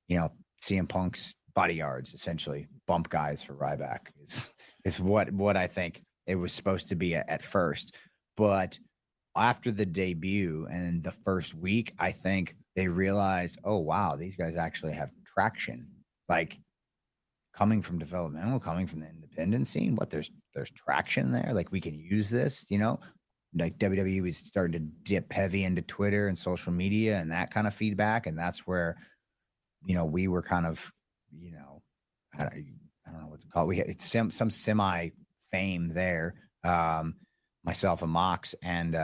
CM Punk's bodyguards, essentially bump guys for Ryback is what I think it was supposed to be at first. But after the debut and the first week, I think they realized, oh, wow, these guys actually have traction. Like, coming from developmental, coming from the independent scene, there's traction there. Like, we can use this, like WWE was starting to dip heavy into Twitter and social media and that kind of feedback. And that's where, we were kind of, I don't know what to call it. We had some semi fame there, myself and Mox. And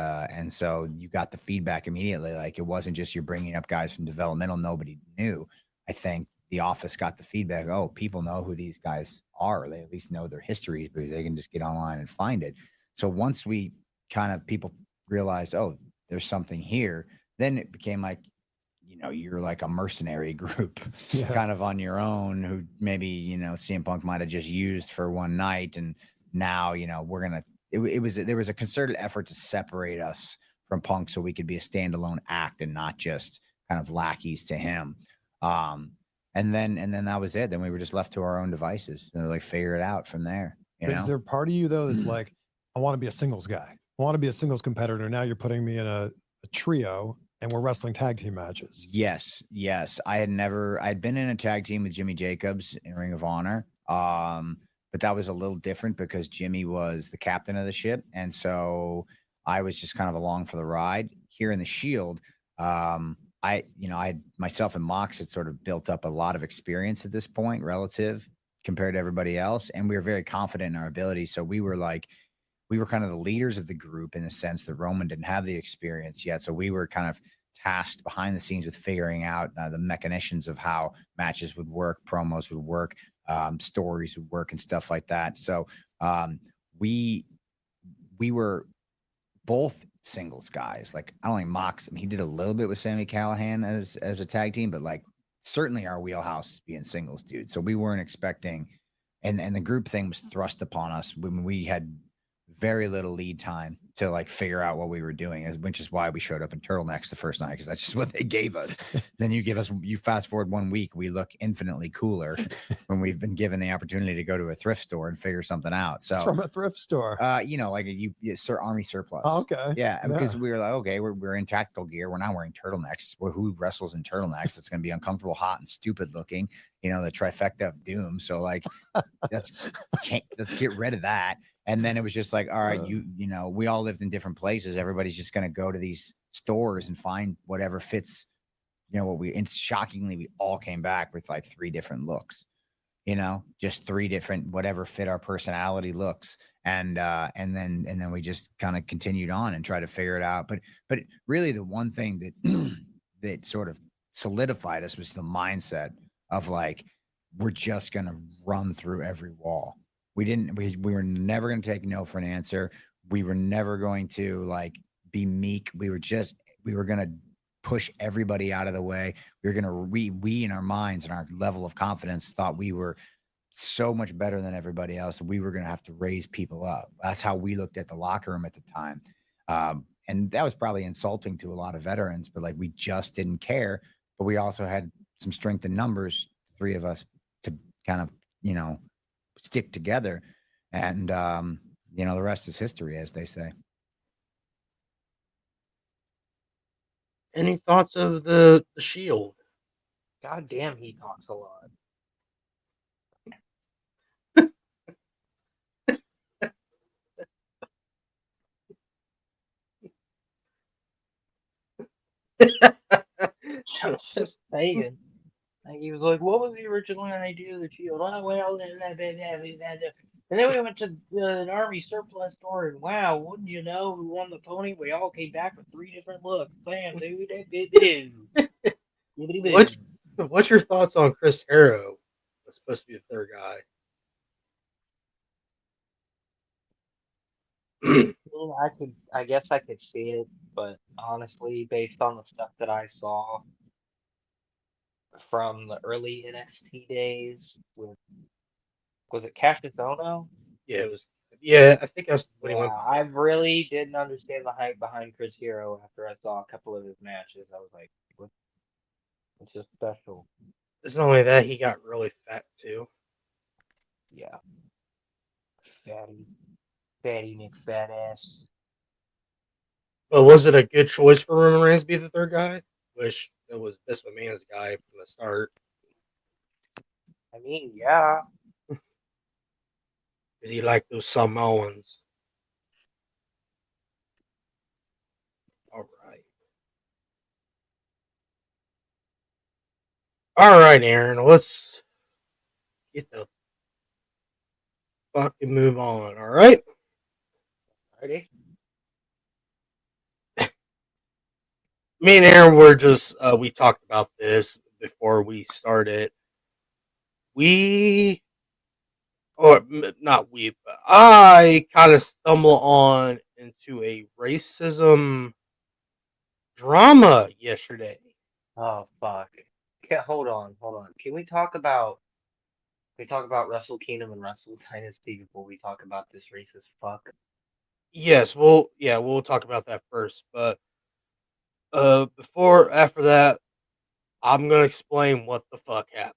so you got the feedback immediately. Like, it wasn't just you're bringing up guys from developmental nobody knew. I think the office got the feedback. Oh, people know who these guys are. They at least know their histories, because they can just get online and find it. So once we kind of people realized, oh, there's something here, then it became like, you're like a mercenary group Yeah. kind of on your own who maybe, CM Punk might have just used for one night. And now, there was a concerted effort to separate us from Punk so we could be a standalone act and not just kind of lackeys to him. And then that was it. Then we were just left to our own devices and like figure it out from there. Is there part of you though that's like, I want to be a singles guy. I want to be a singles competitor. Now you're putting me in a trio and we're wrestling tag team matches. Yes. I'd been in a tag team with Jimmy Jacobs in Ring of Honor. But that was a little different because Jimmy was the captain of the ship. And so I was just kind of along for the ride. Here in the Shield, I myself and Mox had sort of built up a lot of experience at this point relative compared to everybody else. And we were very confident in our ability. So we were kind of the leaders of the group in the sense that Roman didn't have the experience yet. So we were kind of tasked behind the scenes with figuring out the machinations of how matches would work, promos would work, stories would work and stuff like that. So we were both singles guys. Like, I don't think Mox, he did a little bit with Sami Callihan as a tag team, but like certainly our wheelhouse is being singles, dude. So we weren't expecting, and the group thing was thrust upon us when we had very little lead time to like figure out what we were doing, which is why we showed up in turtlenecks the first night, because that's just what they gave us. Then you fast forward 1 week, we look infinitely cooler when we've been given the opportunity to go to a thrift store and figure something out. So it's from a thrift store, like Army surplus. Oh, okay. Yeah, because we were like, okay, we're in tactical gear. We're not wearing turtlenecks. Who wrestles in turtlenecks? It's going to be uncomfortable, hot, and stupid looking. The trifecta of doom. So like, let's get rid of that. And then it was just like, all right, we all lived in different places. Everybody's just going to go to these stores and find whatever fits, and shockingly, we all came back with like 3 different looks, just 3 different, whatever fit our personality looks. And then we just kind of continued on and tried to figure it out. But really the one thing that, that sort of solidified us was the mindset of like, we're just going to run through every wall. We were never going to take no for an answer. We were never going to like be meek. We were going to push everybody out of the way. We were going to, we in our minds and our level of confidence thought we were so much better than everybody else. We were going to have to raise people up. That's how we looked at the locker room at the time. And that was probably insulting to a lot of veterans, but like, we just didn't care, but we also had some strength in numbers, 3 of us, to kind of, stick together. And, the rest is history, as they say. Any thoughts of the Shield? God damn, he talks a lot. I'm just saying. Like, he was like, "What was the original idea of the Shield?" Oh, well, and then we went to an Army surplus store, and wow, wouldn't you know, who won the pony? We all came back with 3 different looks. Bam, What's your thoughts on Chris Hero? Was supposed to be the 3rd guy. I guess I could see it, but honestly, based on the stuff that I saw from the early NXT days was it Cassius Ohno? Yeah, it was. Yeah, I think that's what he went. I really didn't understand the hype behind Chris Hero after I saw a couple of his matches. I was like, what's so special? It's not only that, he got really fat too. Yeah. Fatty McFat ass. But was it a good choice for Roman Reigns to be the 3rd guy? Wish it was Vince McMahon's guy from the start. I mean, yeah. Because he liked those Samoans. All right, Aaron. Let's get the fucking move on. All right. Ready? Me and Aaron were just we talked about this before we started. I kind of stumbled on into a racism drama yesterday. Oh fuck. Okay, hold on. Can we talk about Wrestle Kingdom and Wrestle Dynasty before we talk about this racist fuck? Yes, we'll talk about that first. But after that, I'm gonna explain what the fuck happened.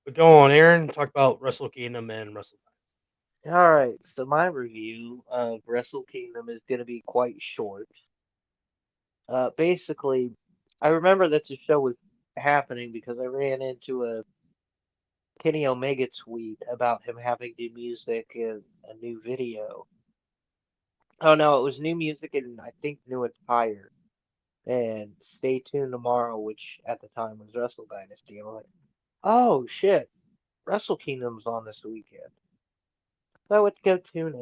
But go on, Aaron. Talk about Wrestle Kingdom and Wrestle. Alright, so my review of Wrestle Kingdom is gonna be quite short. Basically, I remember that the show was happening because I ran into a Kenny Omega tweet about him having new music and a new video. Oh no, it was new music and I think new attire. And Stay Tuned Tomorrow, which at the time was Wrestle Dynasty. I'm like, oh shit, Wrestle Kingdom's on this weekend. So I went to go tune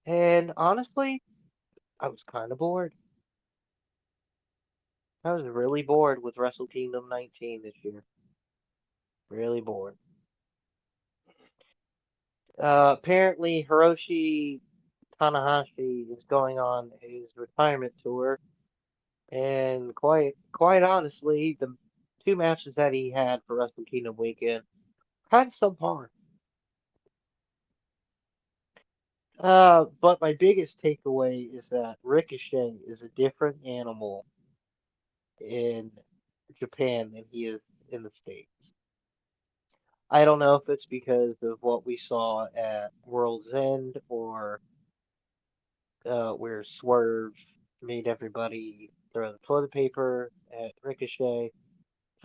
in. And honestly, I was kind of bored. I was really bored with Wrestle Kingdom 19 this year. Really bored. Apparently, Hiroshi Tanahashi is going on his retirement tour, and quite honestly, the two matches that he had for Wrestle Kingdom weekend kind of subpar. But my biggest takeaway is that Ricochet is a different animal in Japan than he is in the States. I don't know if it's because of what we saw at World's End or where Swerve made everybody throw the toilet paper at Ricochet.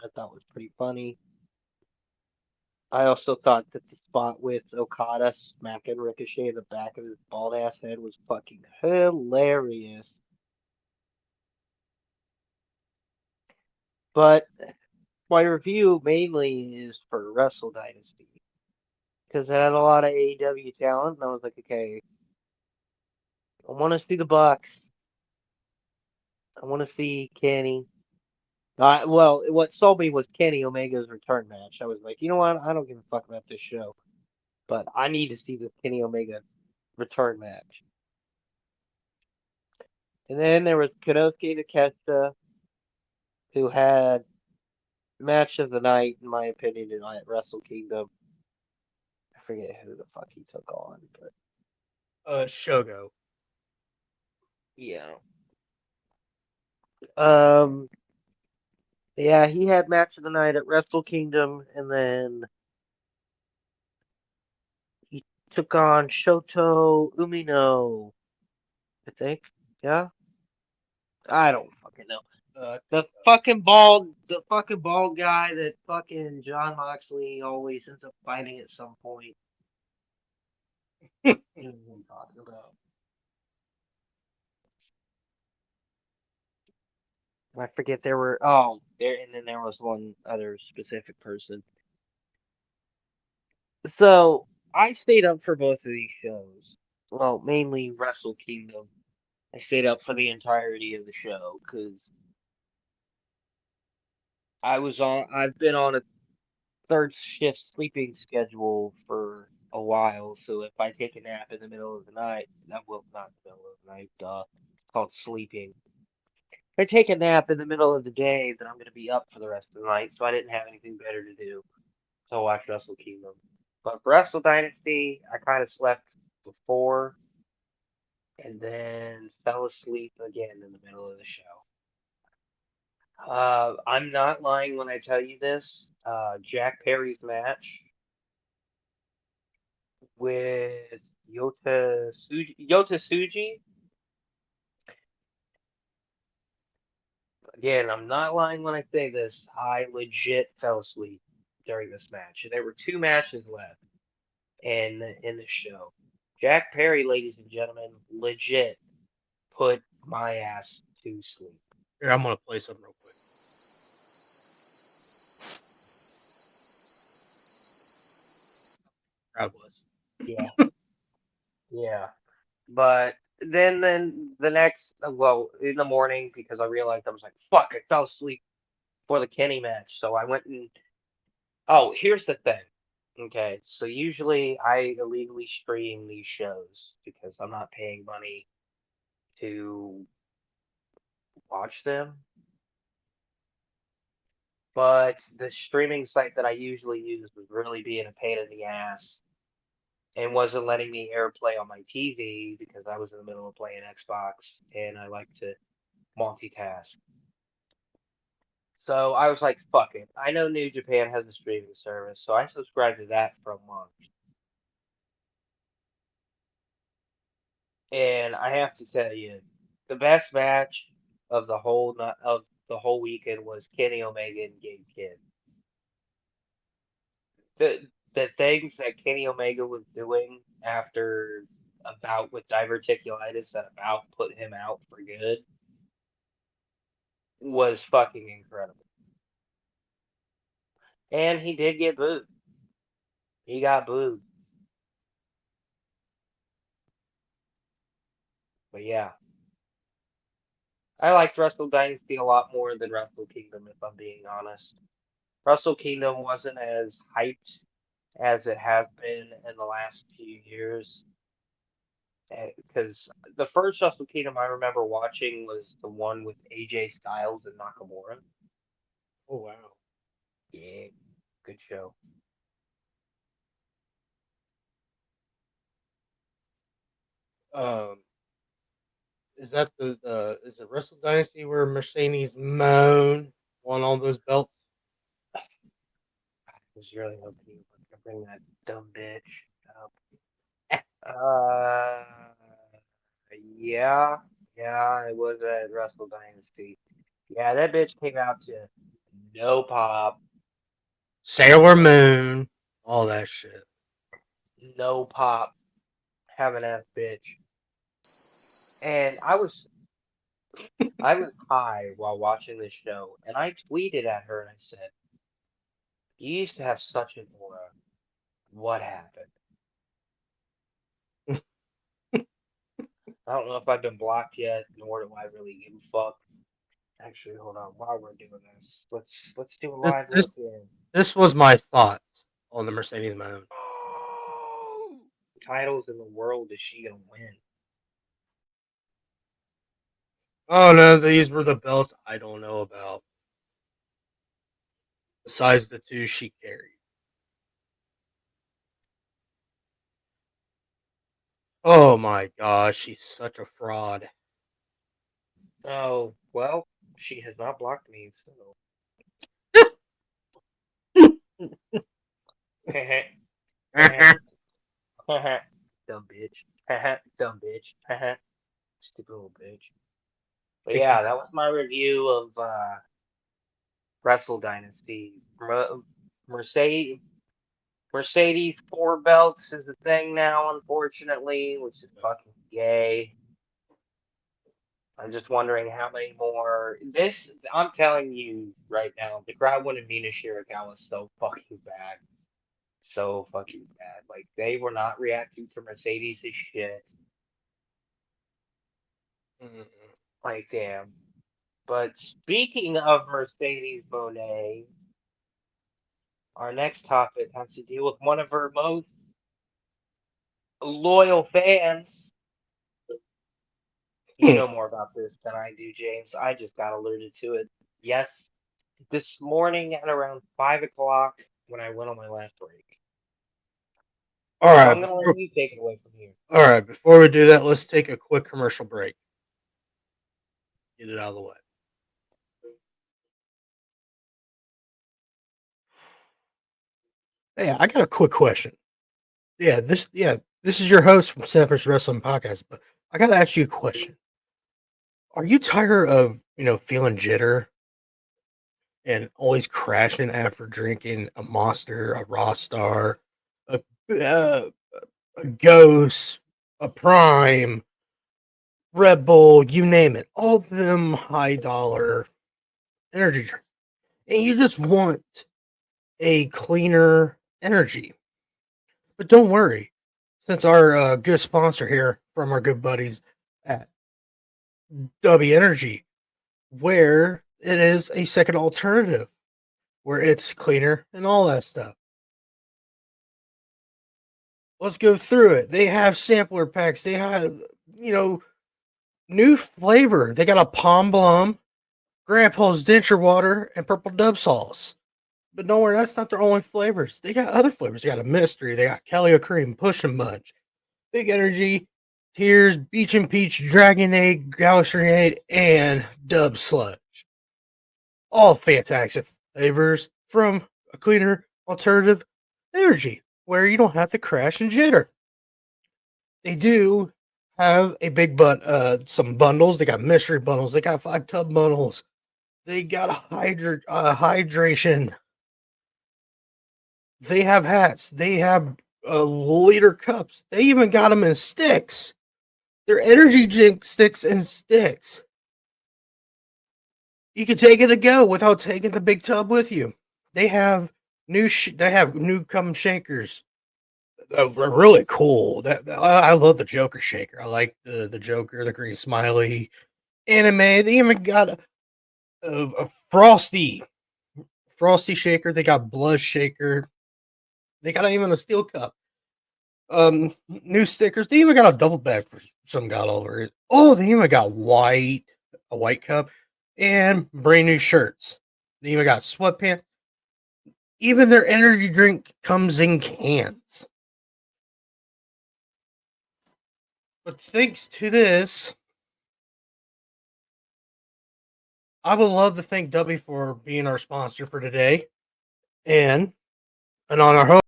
I thought was pretty funny. I also thought that the spot with Okada smacking Ricochet in the back of his bald ass head was fucking hilarious. But my review mainly is for Wrestle Dynasty because it had a lot of AEW talent, and I was like, okay, I want to see the Bucks. I want to see Kenny. Well, what sold me was Kenny Omega's return match. I was like, you know what? I don't give a fuck about this show, but I need to see this Kenny Omega return match. And then there was Konosuke Takeshita, who had match of the night, in my opinion, at Wrestle Kingdom. I forget who the fuck he took on, but Shogo. yeah. Um, yeah, he had match of the night at Wrestle Kingdom, and then he took on Shoto Umino, I think. Yeah, I don't fucking know. The fucking bald guy that fucking John Moxley always ends up fighting at some point. You know what I'm talking about. I forget there were there and then there was one other specific person. So I stayed up for both of these shows. Well, mainly Wrestle Kingdom. I stayed up for the entirety of the show because I've been on a third shift sleeping schedule for a while. So if I take a nap in the middle of the night, not the middle of the night, it's called sleeping. If I take a nap in the middle of the day, then I'm gonna be up for the rest of the night. So I didn't have anything better to do. So I watched Wrestle Kingdom. But for Wrestle Dynasty, I kind of slept before and then fell asleep again in the middle of the show. I'm not lying when I tell you this. Jack Perry's match with Yota Tsuji. Again, I'm not lying when I say this. I legit fell asleep during this match. There were two matches left in the show. Jack Perry, ladies and gentlemen, legit put my ass to sleep. Here, I'm gonna play something real quick. God bless. Yeah, yeah. But then the next, well, in the morning, because I realized I was like, fuck, I fell asleep for the Kenny match. So I went and, oh, here's the thing. Okay, so usually I illegally stream these shows because I'm not paying money to watch them. but the streaming site that I usually use was really being a pain in the ass and wasn't letting me AirPlay on my TV because I was in the middle of playing Xbox and I like to multitask. So I was like, fuck it. I know New Japan has a streaming service, so I subscribed to that for a month. And I have to tell you, the best match of the whole weekend was Kenny Omega and Gabe Kidd. The things that Kenny Omega was doing after a bout with diverticulitis that about put him out for good was fucking incredible. And he did get booed. He got booed. But yeah. I liked Wrestle Dynasty a lot more than Wrestle Kingdom, if I'm being honest. Wrestle Kingdom wasn't as hyped as it has been in the last few years. Because the first Wrestle Kingdom I remember watching was the one with AJ Styles and Nakamura. Oh wow. Yeah, good show. Is that is it Wrestle Dynasty where Mercedes Moan won all those belts? I was really hoping you were gonna bring that dumb bitch up. Uh, yeah, it was at Wrestle Dynasty. Yeah, that bitch came out to no pop, Sailor Moon, all that shit. no pop, having ass bitch. And I was high while watching this show, and I tweeted at her and I said, "You used to have such an aura. What happened?" I don't know if I've been blocked yet, nor do I really give a fuck. Actually, hold on. While we're doing this, let's do a This live this look here. this was my thoughts on the Mercedes Moon. Titles in the world is she gonna win? Oh no, these were the belts I don't know about. Besides the two she carried. Oh my gosh, she's such a fraud. Oh well, she has not blocked me, so. Dumb bitch. Dumb bitch. Stupid little bitch. But yeah, that was my review of Wrestle Dynasty. Mercedes Mercedes 4 belts is a thing now, unfortunately, which is fucking gay. I'm just wondering how many more. I'm telling you right now, the crowd wanted Mina Shirakawa so fucking bad. So fucking bad. Like, they were not reacting to Mercedes' shit. Like, damn. But speaking of Mercedes Monet, our next topic has to deal with one of her most loyal fans. You know more about this than I do, James. I just got alerted to it. Yes, this morning at around 5 o'clock when I went on my last break. All So right, I'm gonna let you take it away from here. all right. Before we do that, let's take a quick commercial break. Get it out of the way. Hey, I got a quick question. This is your host from Seth Wrestling Podcast, but I gotta ask you a question. Are you tired of feeling jitter and always crashing after drinking a Monster, a Raw Star, a, uh, a Ghost, a Prime, Red Bull, you name it, all of them high dollar energy drinks, and you just want a cleaner energy? But don't worry, since our good sponsor here from our good buddies at W Energy, where it is a second alternative, where it's cleaner and all that stuff. Let's go through it. They have sampler packs. They have, new flavor. They got a Palm Blum. Grandpa's denture water, and purple dub sauce. But don't worry, that's not their only flavors. They got other flavors. They got a mystery. They got Kelly Cream, Push and Bunch, Big Energy, Tears, Beach and Peach, Dragon Egg, Galaxy and Dub Sludge. All fantastic flavors from a cleaner alternative energy where you don't have to crash and jitter. They do have a some bundles. They got mystery bundles. They got 5 tub bundles. They got hydration. They have hats. They have liter cups. They even got them in sticks. They're energy drink sticks and sticks. You can take it to go without taking the big tub with you. They have new cum shakers. Really cool. I love the Joker shaker. I like the Joker, the green smiley anime. They even got a frosty shaker. They got blood shaker. They got even a steel cup. New stickers. They even got a double bag for some god over it. Oh, they even got a white cup, and brand new shirts. They even got sweatpants. Even their energy drink comes in cans. But thanks to this, I would love to thank Dubby for being our sponsor for today. And on our host,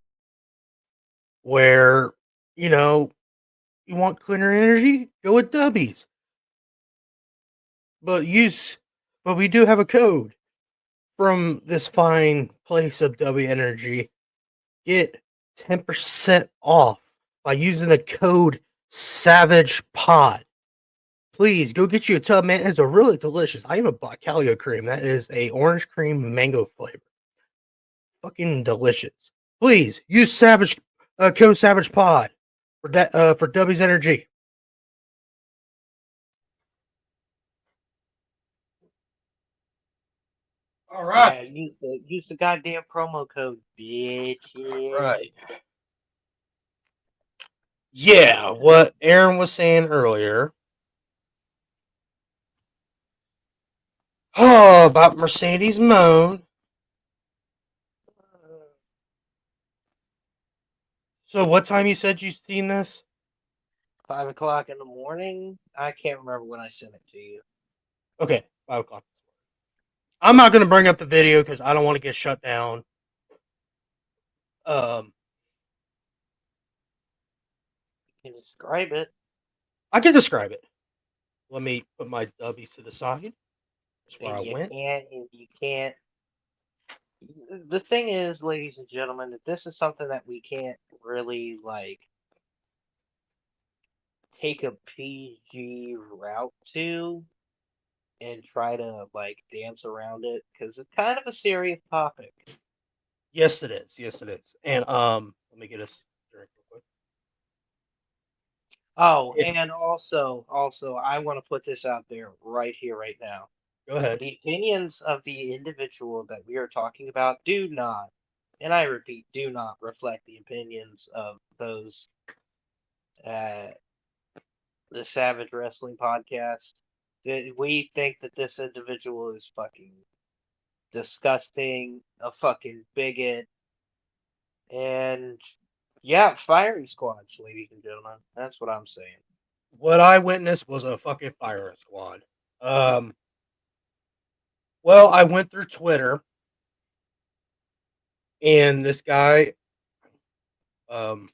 where, you want cleaner energy, go with Dubbies. But we do have a code from this fine place of W Energy. Get 10% off by using the code Savage Pod. Please go get you a tub, man. It's a really delicious. I even bought Calio cream. That is a orange cream mango flavor. Fucking delicious. Please use code Savage Pod for W's Energy. All right. Yeah, use the goddamn promo code, bitch. Right. Yeah, what Aaron was saying earlier. Oh, about Mercedes Moan. So, what time you said you seen this? 5 o'clock in the morning. I can't remember when I sent it to you. Okay, 5 o'clock. I'm not going to bring up the video because I don't want to get shut down. You can describe it. I can describe it. Let me put my W's to the side. That's where I went. You can't. The thing is, ladies and gentlemen, that this is something that we can't really take a PG route to and try to dance around it because it's kind of a serious topic. Yes, it is. Yes, it is. And let me get us drink real quick. Oh, and also, I want to put this out there right here, right now. Go ahead. The opinions of the individual that we are talking about do not, and I repeat, do not reflect the opinions of those the Savage Wrestling Podcast. We think that this individual is fucking disgusting, a fucking bigot, and yeah, firing squads, ladies and gentlemen. That's what I'm saying. What I witnessed was a fucking firing squad. Well, I went through Twitter, and this guy, well,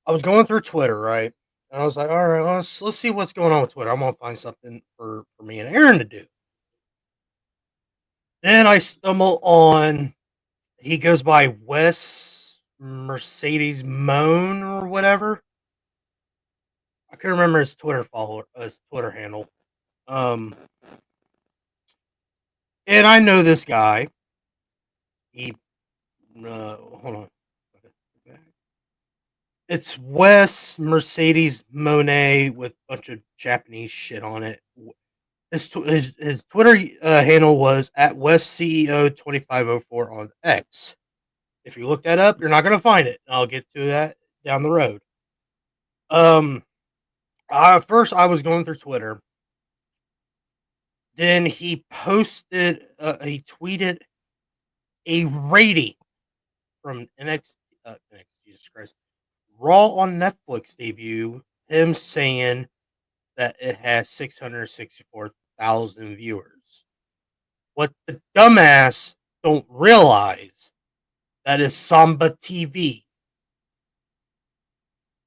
I was going through Twitter, right? And I was like, all right, let's see what's going on with Twitter. I'm going to find something for me and Aaron to do. Then I stumble on, he goes by Wes Mercedes Moan or whatever. I couldn't remember his Twitter handle. And I know this guy. He, hold on. It's Wes Mercedes Monet with a bunch of Japanese shit on it. His Twitter handle was at WestCEO2504 on X. If you look that up, you're not going to find it. I'll get to that down the road. First, I was going through Twitter, Then he tweeted a rating from Jesus Christ, Raw on Netflix debut, him saying that it has 664,000 viewers. What the dumbass don't realize, that is Samba TV.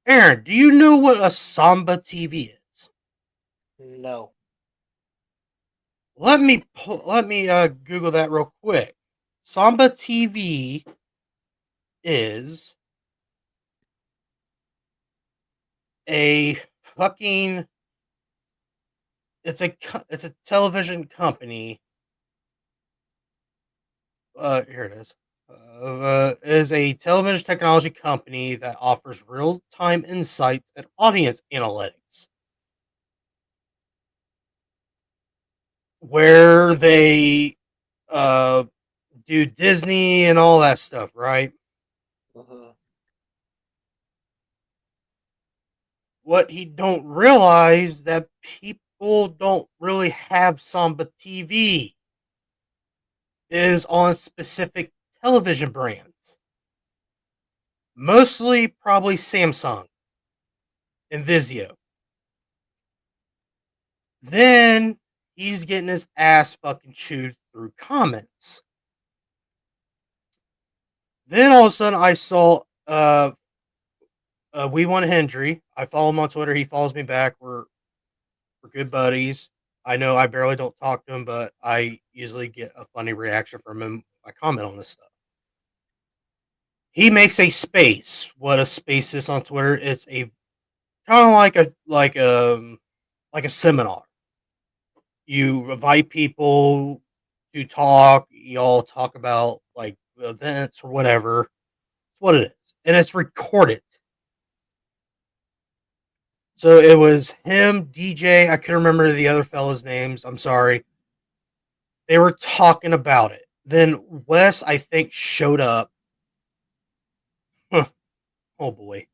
Aaron, do you know what a Samba TV is? No. Let me Google that real quick. Samba TV is a fucking it's a television company. Here it is. Is a television technology company that offers real-time insights and audience analytics, where they do Disney and all that stuff, right? Uh-huh. What he don't realize, that people don't really have Samba TV is on specific television brands. Mostly probably Samsung and Vizio. Then he's getting his ass fucking chewed through comments. Then all of a sudden I saw We Want Hendry. I follow him on Twitter. He follows me back. We're good buddies. I know I barely don't talk to him, but I usually get a funny reaction from him. I comment on this stuff. He makes a space. What a space is on Twitter. It's a kind of like a seminar. You invite people to talk. You all talk about like events or whatever. It's what it is, and it's recorded. So it was him, DJ. I couldn't remember the other fellas' names. I'm sorry. They were talking about it. Then Wes, I think, showed up. Oh boy.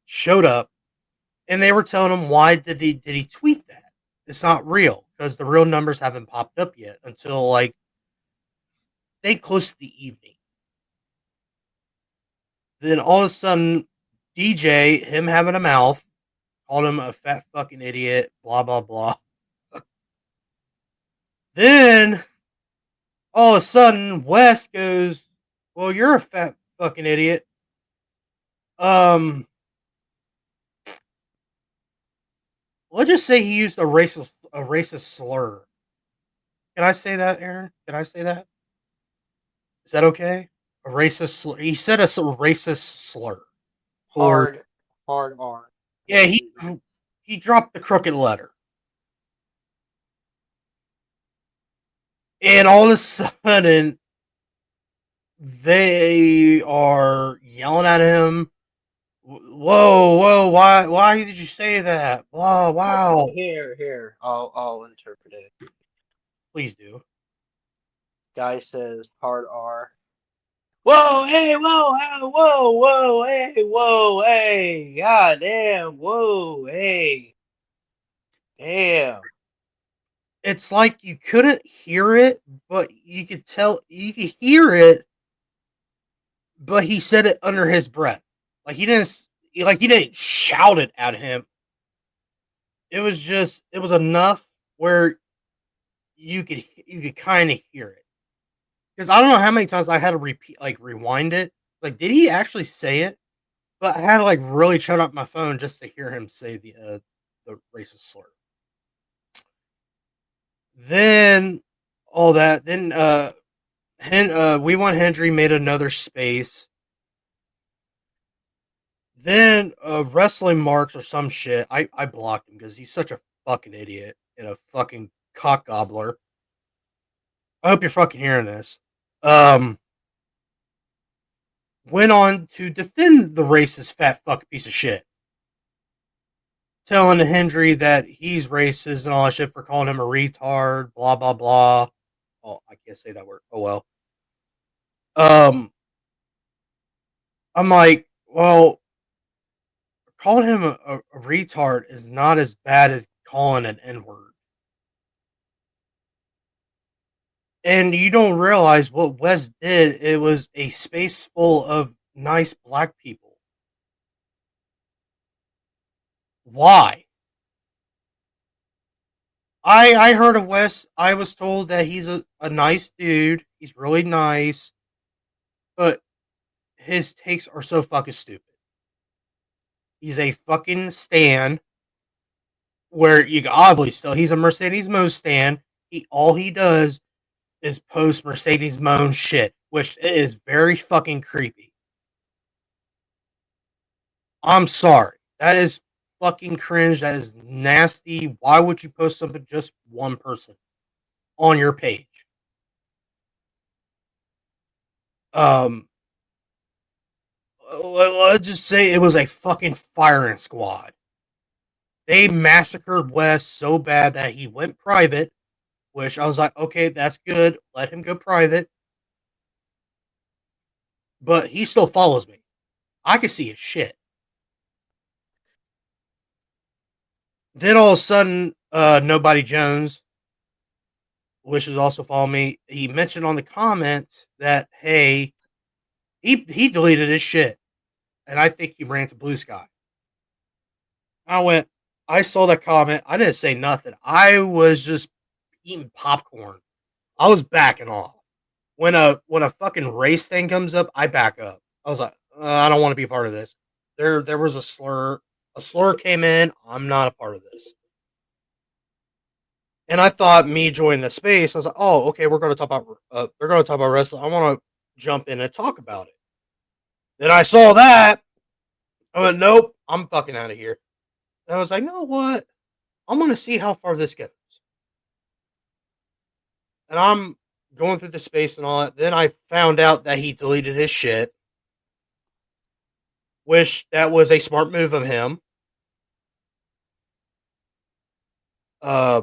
Showed up, and they were telling him, why did he tweet that? It's not real, because the real numbers haven't popped up yet until like they close to the evening. Then all of a sudden, DJ, him having a mouth, called him a fat fucking idiot, blah blah blah. Then all of a sudden, Wes goes, "Well, you're a fat fucking idiot." Let's just say he used a racist slur. Can I say that, Aaron? Can I say that? Is that okay? A racist slur. He said a racist slur. Or Hard R. yeah, he dropped the crooked letter. And all of a sudden, they are yelling at him. Whoa! Why did you say that? Blah! Wow! Here. I'll interpret it. Please do. Guy says hard R. Whoa! Hey! Whoa! Hey! Whoa! Hey! God damn! Whoa! Hey! Damn! It's like you couldn't hear it, but you could tell you could hear it, but he said it under his breath. Like he didn't shout it at him. It was enough where you could kind of hear it. Because I don't know how many times I had to rewind it. Like, did he actually say it? But I had to really shut up my phone just to hear him say the racist slur. Then all that. Then We Want Hendry made another space. Then Wrestling Marks or some shit. I blocked him because he's such a fucking idiot and a fucking cock gobbler. I hope you're fucking hearing this. Went on to defend the racist fat fuck piece of shit. Telling Hendry that he's racist and all that shit for calling him a retard, blah blah blah. Oh, I can't say that word. Oh well. I'm like, well, calling him a retard is not as bad as calling an N-word. And you don't realize what Wes did. It was a space full of nice black people. Why? I heard of Wes. I was told that he's a nice dude. He's really nice, but his takes are so fucking stupid. He's a fucking stan. Where you obviously still he's a Mercedes Mo stan. All he does is post Mercedes Mo shit, which is very fucking creepy. I'm sorry. That is fucking cringe. That is nasty. Why would you post something just one person on your page? Um, let's just say it was a fucking firing squad. They massacred Wes so bad that he went private, which I was like, okay, that's good. Let him go private. But he still follows me. I can see his shit. Then all of a sudden, Nobody Jones, which is also following me, he mentioned on the comments that, hey, he deleted his shit. And I think he ran to Blue Sky. I saw that comment. I didn't say nothing. I was just eating popcorn. I was backing off. When a fucking race thing comes up, I back up. I was like, I don't want to be a part of this. There was a slur. A slur came in. I'm not a part of this. And I thought me joining the space, I was like, oh, okay, we're going to talk about they're going to talk about wrestling. I want to jump in and talk about it. Then I saw that. I went, nope, I'm fucking out of here. And I was like, no, what? I'm going to see how far this goes. And I'm going through the space and all that. Then I found out that he deleted his shit, which that was a smart move of him. Uh,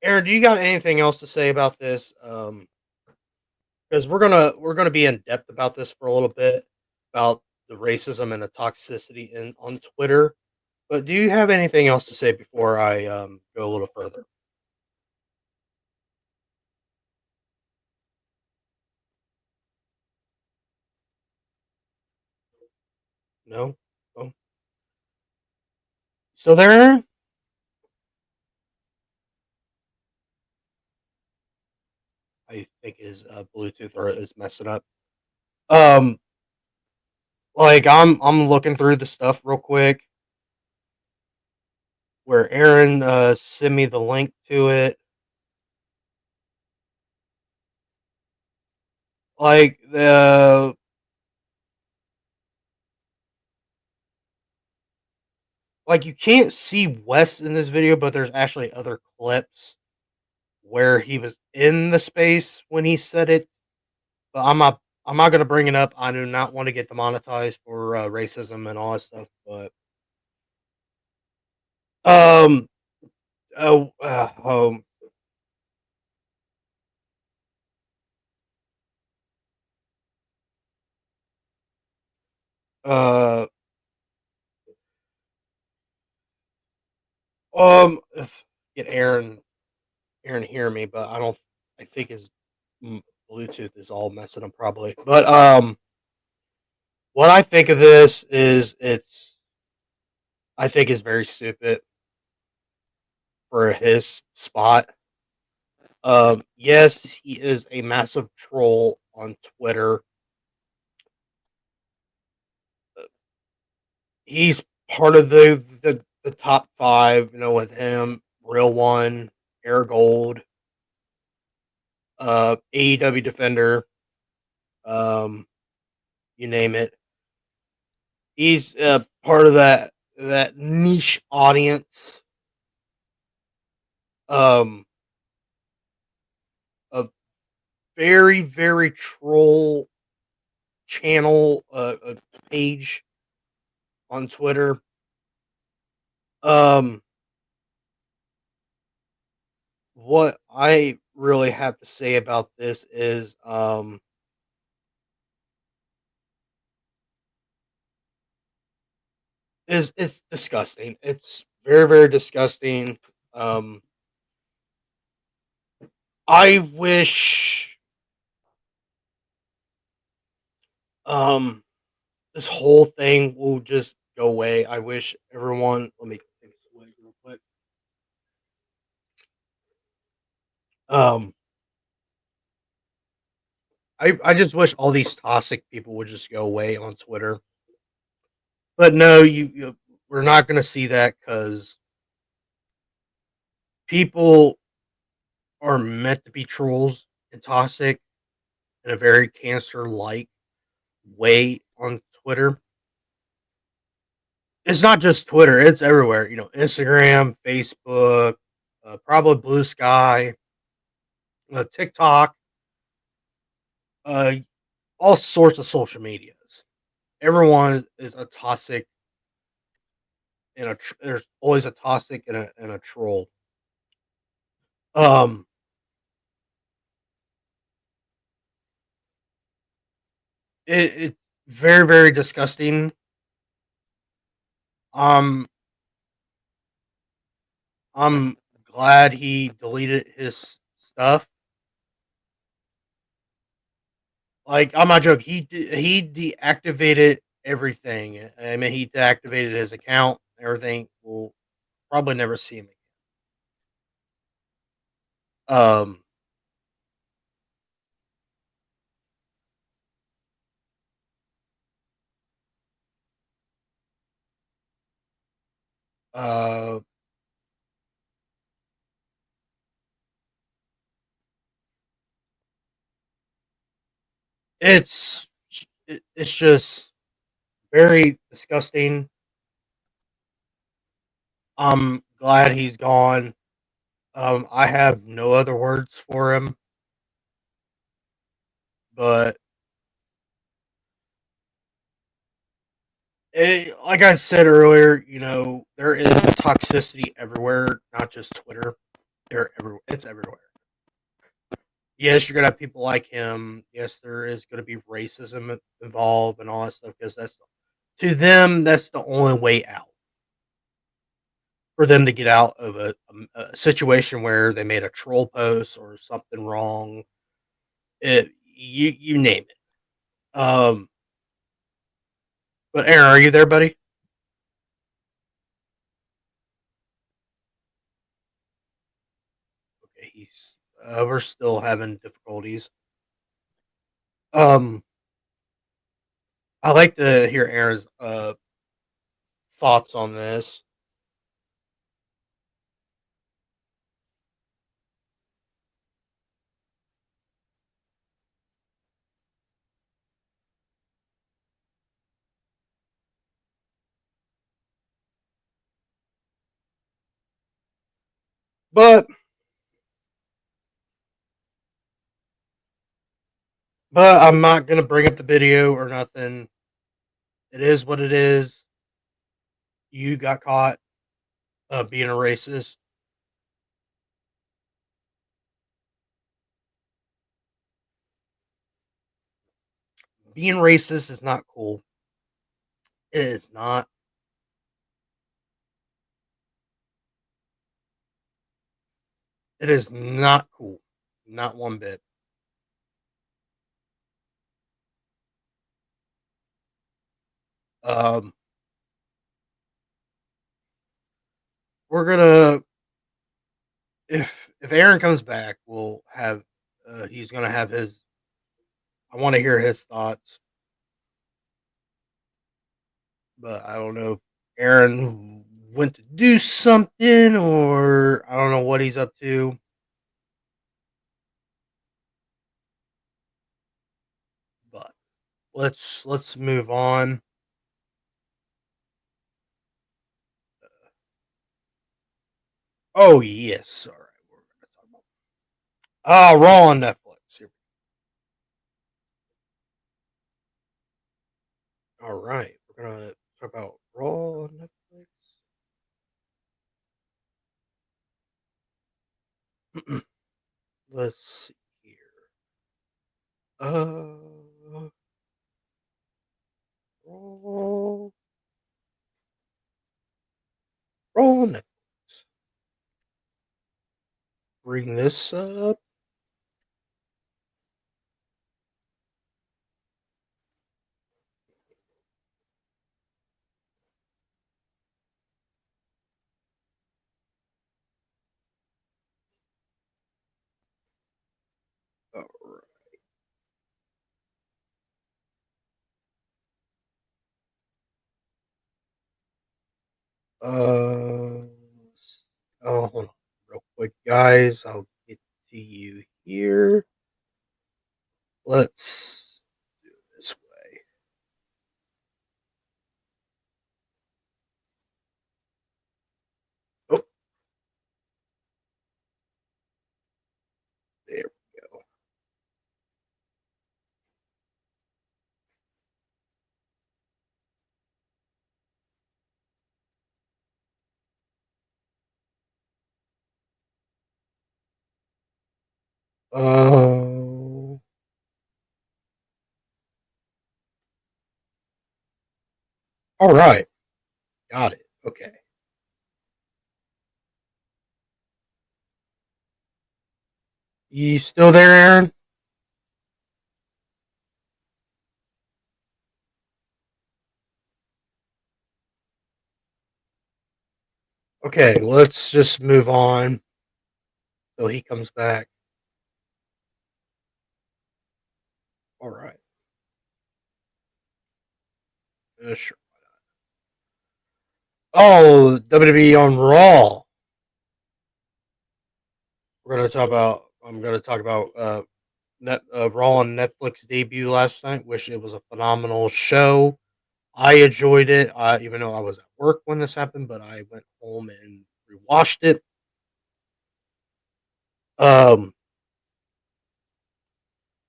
Aaron, do you got anything else to say about this? Because we're gonna be in depth about this for a little bit about the racism and the toxicity on Twitter. But do you have anything else to say before I go a little further? No. Oh. So there, I think his Bluetooth is messing up. Um, like I'm looking through the stuff real quick where Aaron sent me the link to it. Like you can't see Wes in this video, but there's actually other clips where he was in the space when he said it. But I'm not gonna bring it up. I do not want to get demonetized for racism and all that stuff. But um oh uh get Aaron hear me, but I don't. I think his Bluetooth is all messing up probably. But what I think of this is I think is very stupid for his spot. Yes, he is a massive troll on Twitter. He's part of the top five, with him, Real One, Air Gold, AEW Defender, um, you name it. He's part of that niche audience, um, a very very troll channel, a page on Twitter. Um, what I really have to say about this is, it's disgusting. It's very very disgusting. Um, I wish this whole thing will just go away. I wish everyone. Let me take this away real quick. Um, I just wish all these toxic people would just go away on Twitter. But no, we're not going to see that because people are meant to be trolls and toxic in a very cancer-like way on Twitter. It's not just Twitter; it's everywhere. Instagram, Facebook, probably Blue Sky, TikTok, uh, all sorts of social medias. Everyone is a toxic and there's always a toxic and a troll. Um, it's very very disgusting. Um, I'm glad he deleted his stuff. Like I'm not joking. He deactivated everything. I mean, he deactivated his account. Everything. We'll probably never see him again. Uh, it's it's just very disgusting. I'm glad he's gone. I have no other words for him, but like I said earlier, there is toxicity everywhere, not just Twitter. They're everywhere. It's everywhere. Yes, you're gonna have people like him. Yes, there is gonna be racism involved and all that stuff because to them that's the only way out for them to get out of a situation where they made a troll post or something wrong. You name it. But Aaron, are you there, buddy? Okay, we're still having difficulties. Um, I like to hear Aaron's thoughts on this. But I'm not gonna bring up the video or nothing. It is what it is. You got caught being a racist. Being racist is not cool. It is not. It is not cool. Not one bit. Um, we're gonna if Aaron comes back, we'll have he's gonna have his. I want to hear his thoughts, but I don't know if Aaron went to do something or I don't know what he's up to. But let's move on. Oh yes, all right. We're gonna talk about Raw on Netflix. All right, we're gonna talk about Raw on Netflix. Let's see here. Uh, Raw, Raw on Netflix. Bring this up. Uh, hold on, real quick, guys. I'll get to you here. Let's do it this way. Oh, there we go. Oh, all right, got it. Okay. You still there, Aaron? Okay, let's just move on till he comes back. All right. Sure. Oh, WWE on Raw. We're gonna talk about. I'm gonna talk about Raw on Netflix debut last night. Which it was a phenomenal show. I enjoyed it, even though I was at work when this happened. But I went home and rewatched it. Um,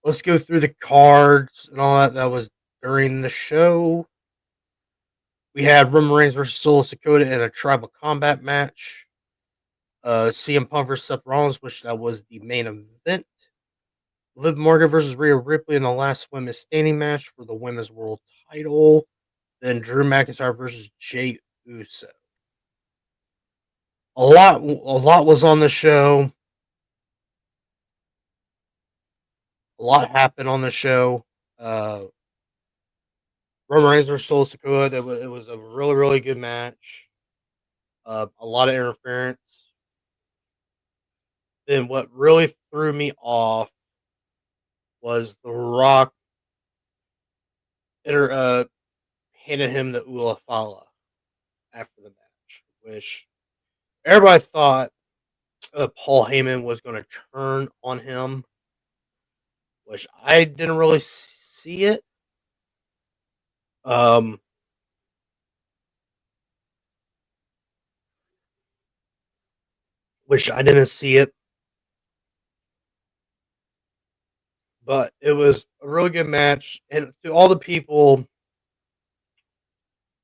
let's go through the cards and all that. That was during the show. We had Roman Reigns versus Solo Sikoa in a tribal combat match. CM Punk versus Seth Rollins, which that was the main event. Liv Morgan versus Rhea Ripley in the last women's standing match for the women's world title. Then Drew McIntyre versus Jey Uso. A lot was on the show. A lot happened on the show. Uh, Roman Reigns versus Solo Sikoa. It was a really, really good match. A lot of interference. Then what really threw me off was The Rock handed him the Ula Fala after the match, which everybody thought Paul Heyman was going to turn on him, which I didn't really see it. Um, which I didn't see it, but it was a really good match. And to all the people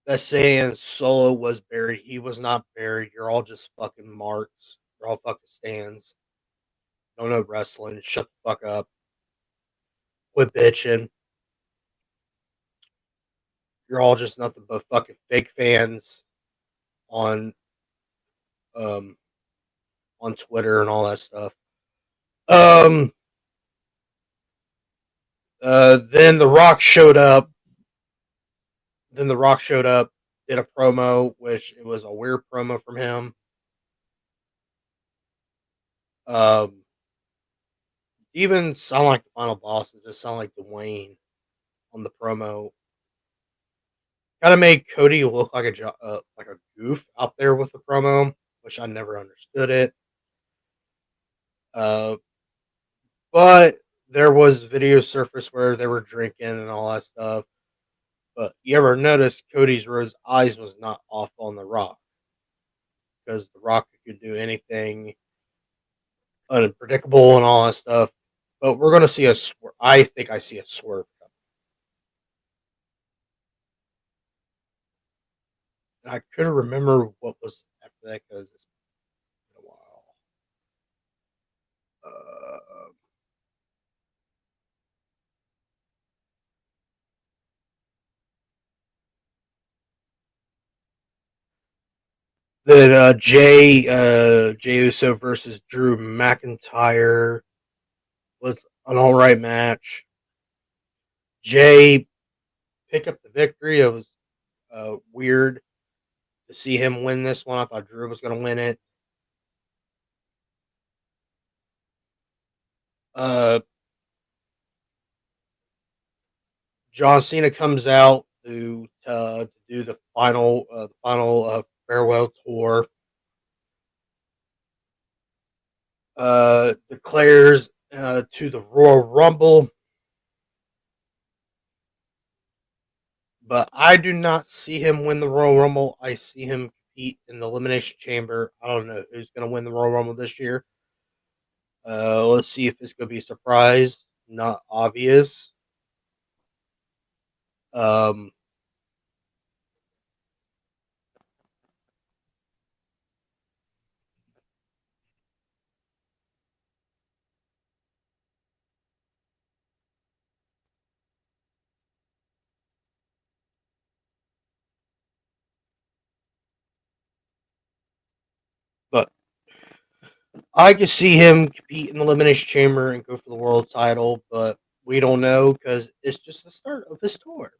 that saying Solo was buried, he was not buried. You're all just fucking marks. You're all fucking stands. Don't know wrestling. Shut the fuck up. Quit bitching. You're all just nothing but fucking fake fans on um on Twitter and all that stuff. Um then The Rock showed up. Then The Rock showed up, did a promo, which it was a weird promo from him. Um even sound like the final boss. It just sound like Dwayne on the promo. Kind of made Cody look like like a goof out there with the promo, which I never understood it. Uh, but there was video surface where they were drinking and all that stuff. But you ever notice Cody's Rose eyes was not off on the Rock because the Rock could do anything unpredictable and all that stuff. But we're gonna see a swerve. I think I see a swerve. And I couldn't remember what was after that because it's been a while. Uh, then Jey Uso versus Drew McIntyre was an all right match. Jay picked up the victory. It was weird to see him win this one. I thought Drew was going to win it. Uh, John Cena comes out to do the final farewell tour. Declares to the Royal Rumble. But I do not see him win the Royal Rumble. I see him compete in the Elimination Chamber. I don't know who's going to win the Royal Rumble this year. Let's see if it's going to be a surprise. Not obvious. Um, but I can see him compete in the Elimination Chamber and go for the world title, but we don't know because it's just the start of his tour.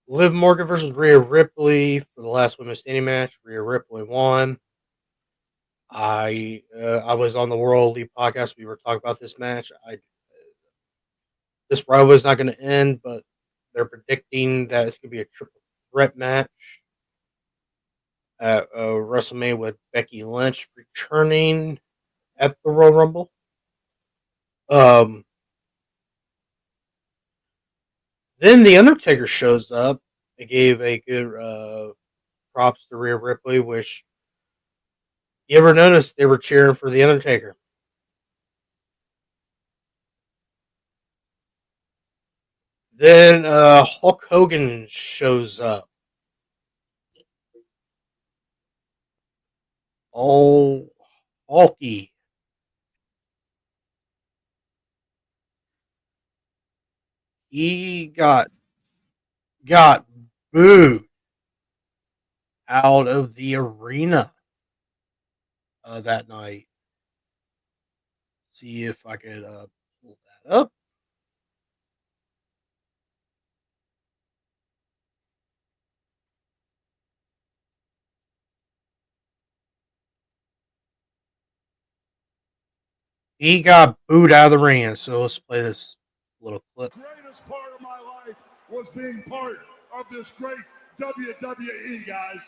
Liv Morgan versus Rhea Ripley for the last women's standing match. Rhea Ripley won. I was on the World Elite podcast. We were talking about this match. This probably was not going to end, but they're predicting that it's going to be a triple threat match at WrestleMania with Becky Lynch returning at the Royal Rumble. Then the Undertaker shows up. They gave a good props to Rhea Ripley, which you ever noticed they were cheering for the Undertaker. Then Hulk Hogan shows up. Oh, Hulky. He got booed out of the arena that night. See if I could pull that up. He got booed out of the ring. So let's play this little clip. The greatest part of my life was being part of this great WWE, guys.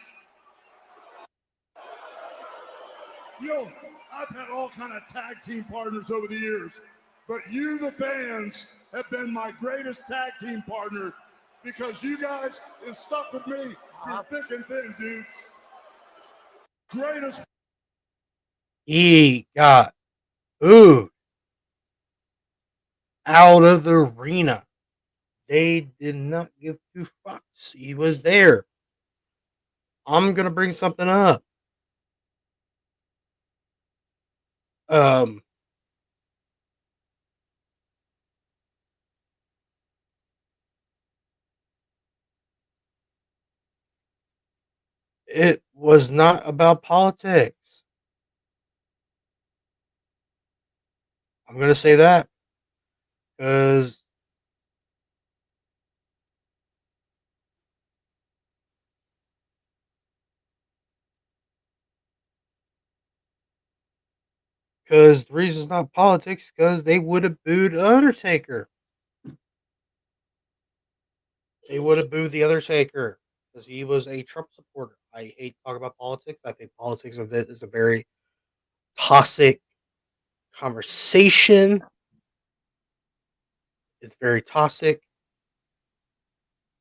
You know, I've had all kind of tag team partners over the years, but you, the fans, have been my greatest tag team partner because you guys have stuck with me through thick and thin, dudes. Greatest. He got booed out of the arena. They did not give two fucks. He was there. I'm gonna bring something up. It was not about politics. I'm gonna say that because the reason it's not politics because they would have booed Undertaker. They would have booed the Undertaker because he was a Trump supporter. I hate talking about politics. I think politics is a very toxic conversation. It's very toxic.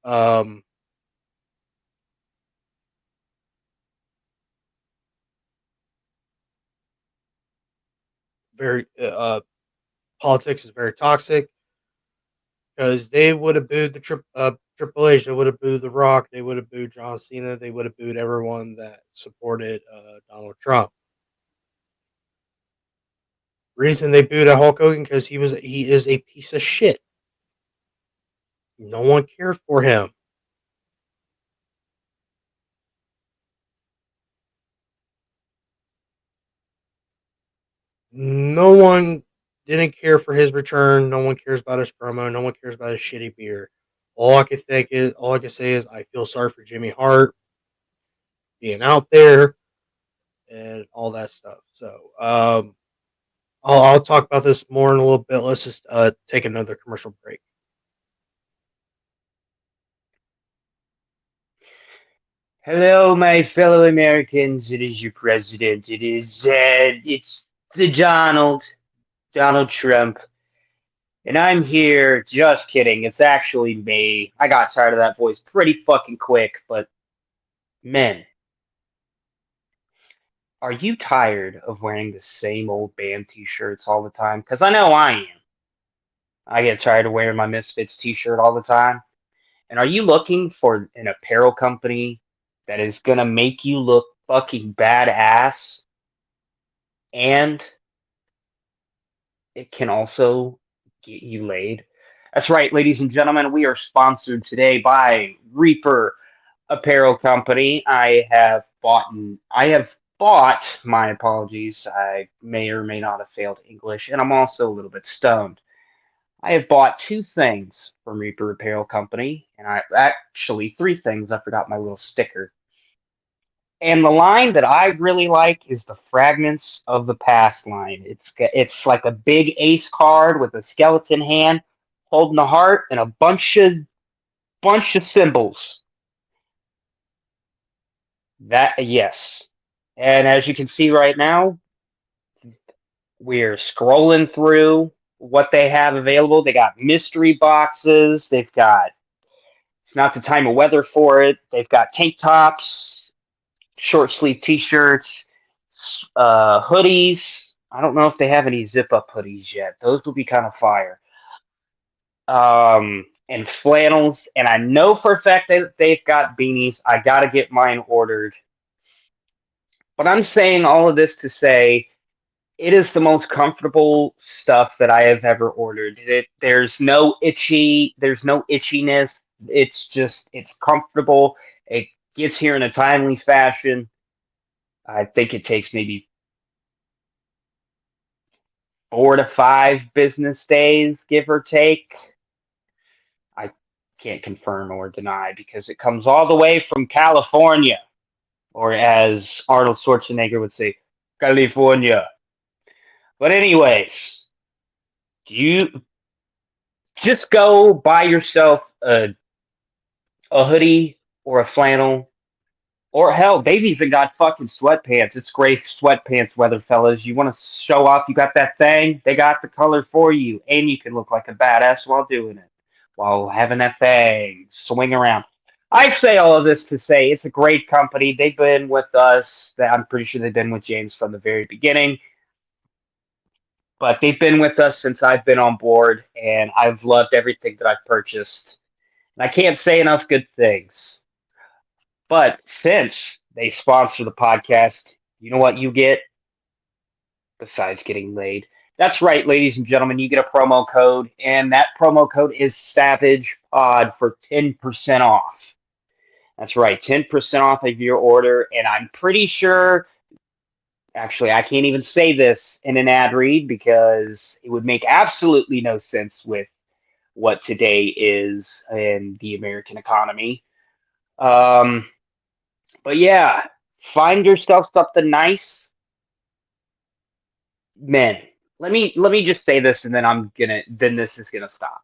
Um, very politics is very toxic because they would have booed the Triple H. They would have booed The Rock. They would have booed John Cena. They would have booed everyone that supported Donald Trump. Reason they booed at Hulk Hogan because he is a piece of shit. No one cared for him. No one didn't care for his return. No one cares about his promo. No one cares about his shitty beer. All I can say is I feel sorry for Jimmy Hart being out there and all that stuff. So I'll talk about this more in a little bit. Let's just take another commercial break. Hello, my fellow Americans. It is your president. It's the Donald Trump. And I'm here, just kidding. It's actually me. I got tired of that voice pretty fucking quick, but men, are you tired of wearing the same old band t-shirts all the time? Because I know I am. I get tired of wearing my Misfits t-shirt all the time. And are you looking for an apparel company that is gonna make you look fucking badass and it can also get you laid? That's right, ladies and gentlemen. We are sponsored today by Reaper Apparel Company. I have bought, my apologies. I may or may not have failed English, and I'm also a little bit stoned. I have bought two things from Reaper Apparel Company, and I actually three things. I forgot my little sticker. And the line that I really like is the Fragments of the Past line. It's like a big ace card with a skeleton hand holding a heart and a bunch of symbols. That yes. And as you can see right now, we're scrolling through what they have available. They got mystery boxes. They've got it's not the time of weather for it. They've got tank tops, short sleeve t-shirts, hoodies. I don't know if they have any zip up hoodies yet. Those would be kind of fire. And flannels. And I know for a fact that they've got beanies. I gotta get mine ordered. But I'm saying all of this to say it is the most comfortable stuff that I have ever ordered. There's no itchiness. It's comfortable. It gets here in a timely fashion. I think it takes maybe 4 to 5 business days, give or take. I can't confirm or deny because it comes all the way from California, or as Arnold Schwarzenegger would say, California. But anyways, you just go buy yourself a hoodie or a flannel. Or hell, they've even got fucking sweatpants. It's gray sweatpants weather, fellas. You want to show off you got that thing? They got the color for you. And you can look like a badass while doing it. While having that thing swing around. I say all of this to say it's a great company. They've been with us. I'm pretty sure they've been with James from the very beginning. But they've been with us since I've been on board. And I've loved everything that I've purchased. And I can't say enough good things. But since they sponsor the podcast, you know what you get besides getting laid? That's right, ladies and gentlemen. You get a promo code, and that promo code is Savage Pod for 10% off. That's right, 10% off of your order. And I'm pretty sure, actually, I can't even say this in an ad read because it would make absolutely no sense with what today is in the American economy. But yeah, find yourself something nice, men. Let me just say this, and then this is gonna stop.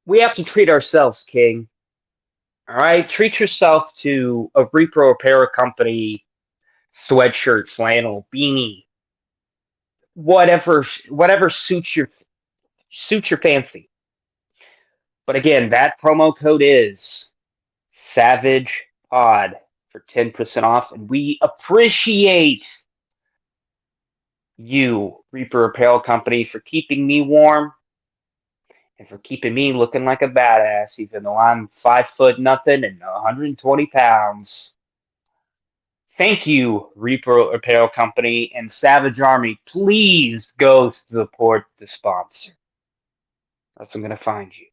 We have to treat ourselves, King. All right, treat yourself to a Repro Apparel Company sweatshirt, flannel, beanie, whatever suits your fancy. But again, that promo code is Savage Pod for 10% off, and we appreciate you, Reaper Apparel Company, for keeping me warm and for keeping me looking like a badass, even though I'm 5 foot nothing and 120 pounds. Thank you, Reaper Apparel Company and Savage Army. Please go support the sponsor. That's where I'm going to find you.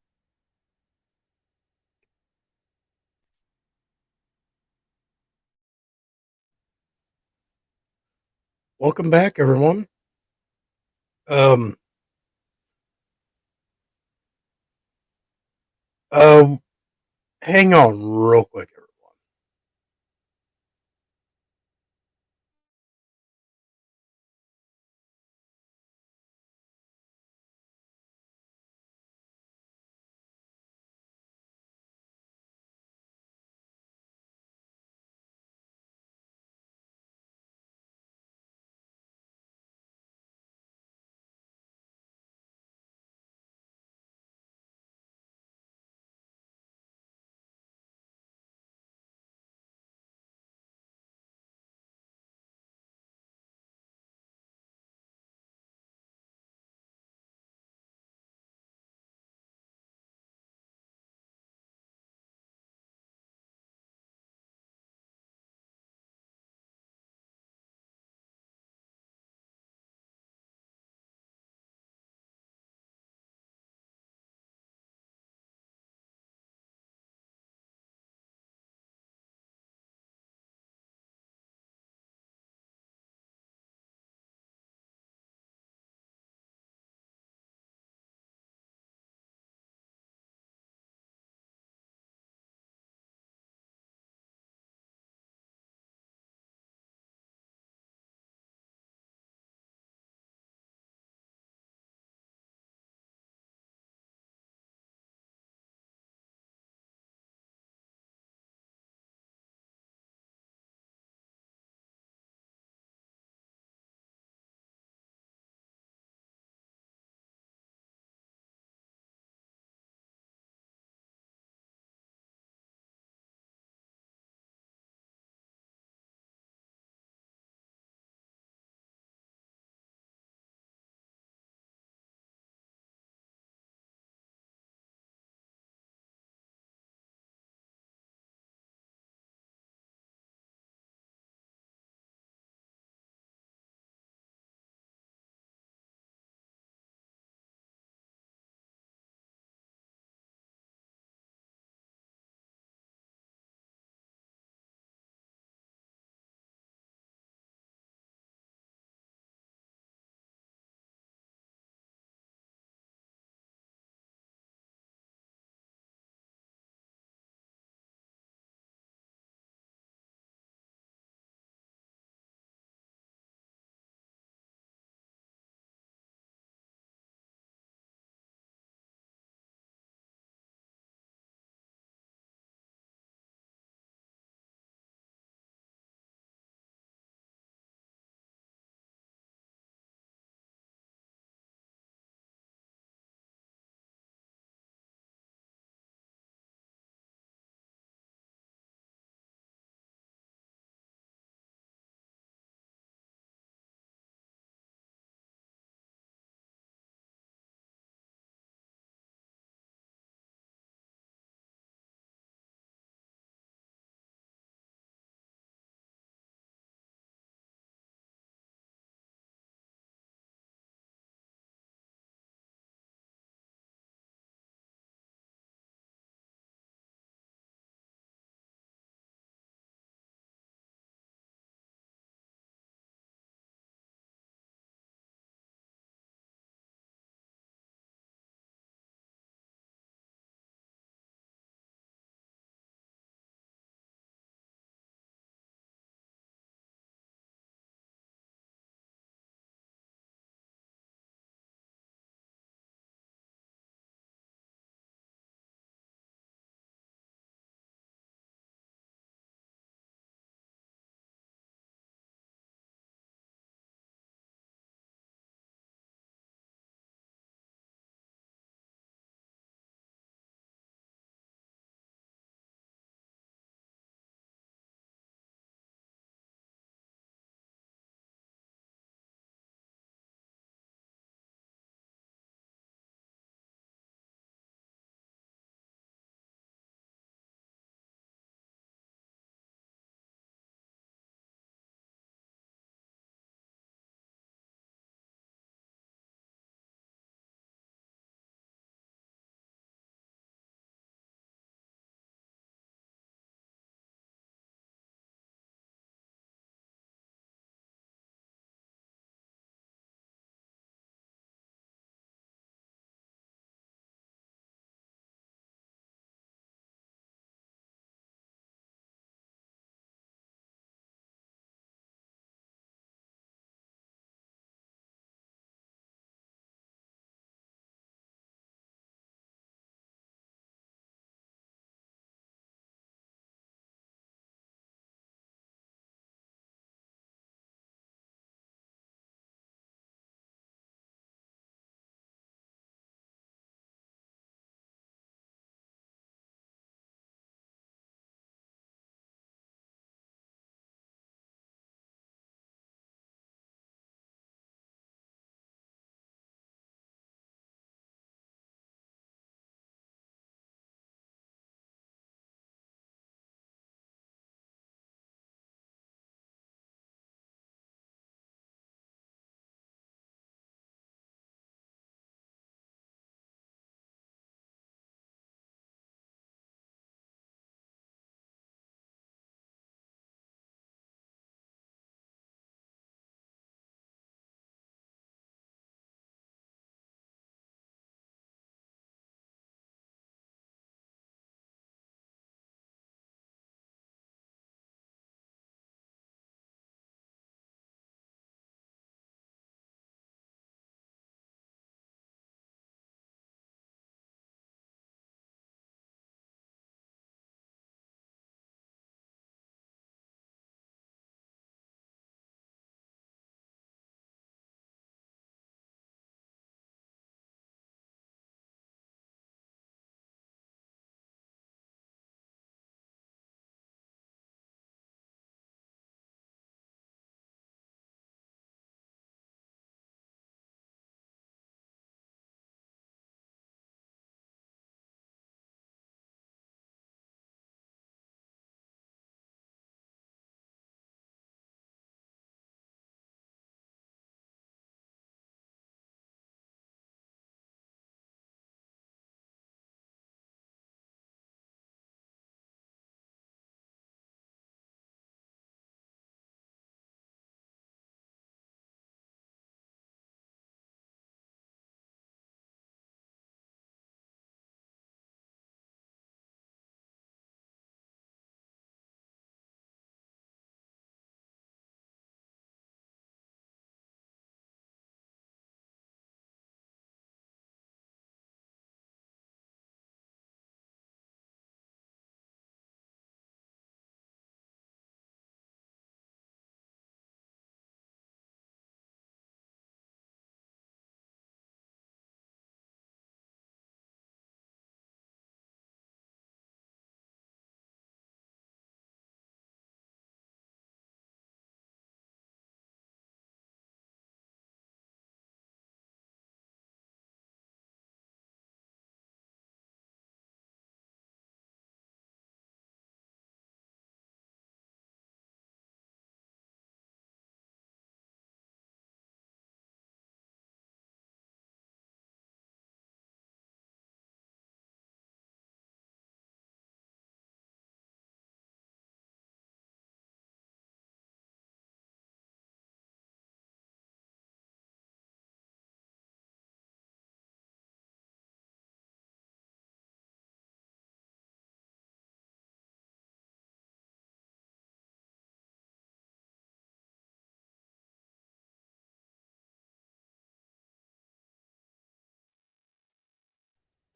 Welcome back, everyone. Um, uh, Hang on real quick, everyone.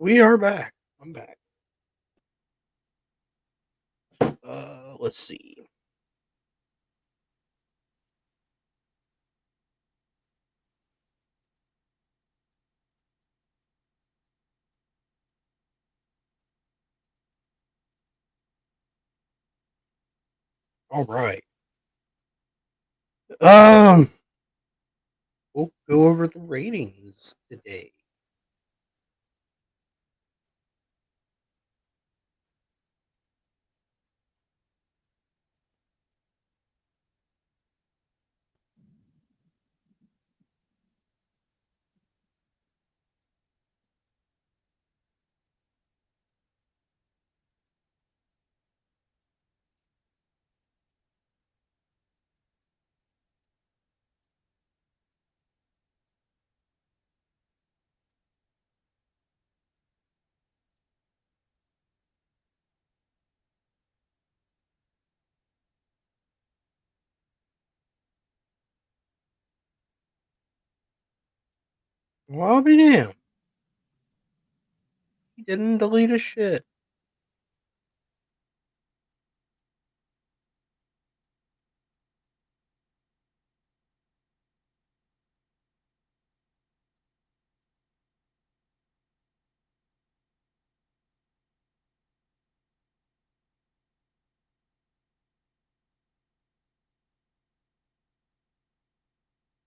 We are back. I'm back. Let's see. All right. We'll go over the ratings today. Well, I'll be damned. He didn't delete his shit.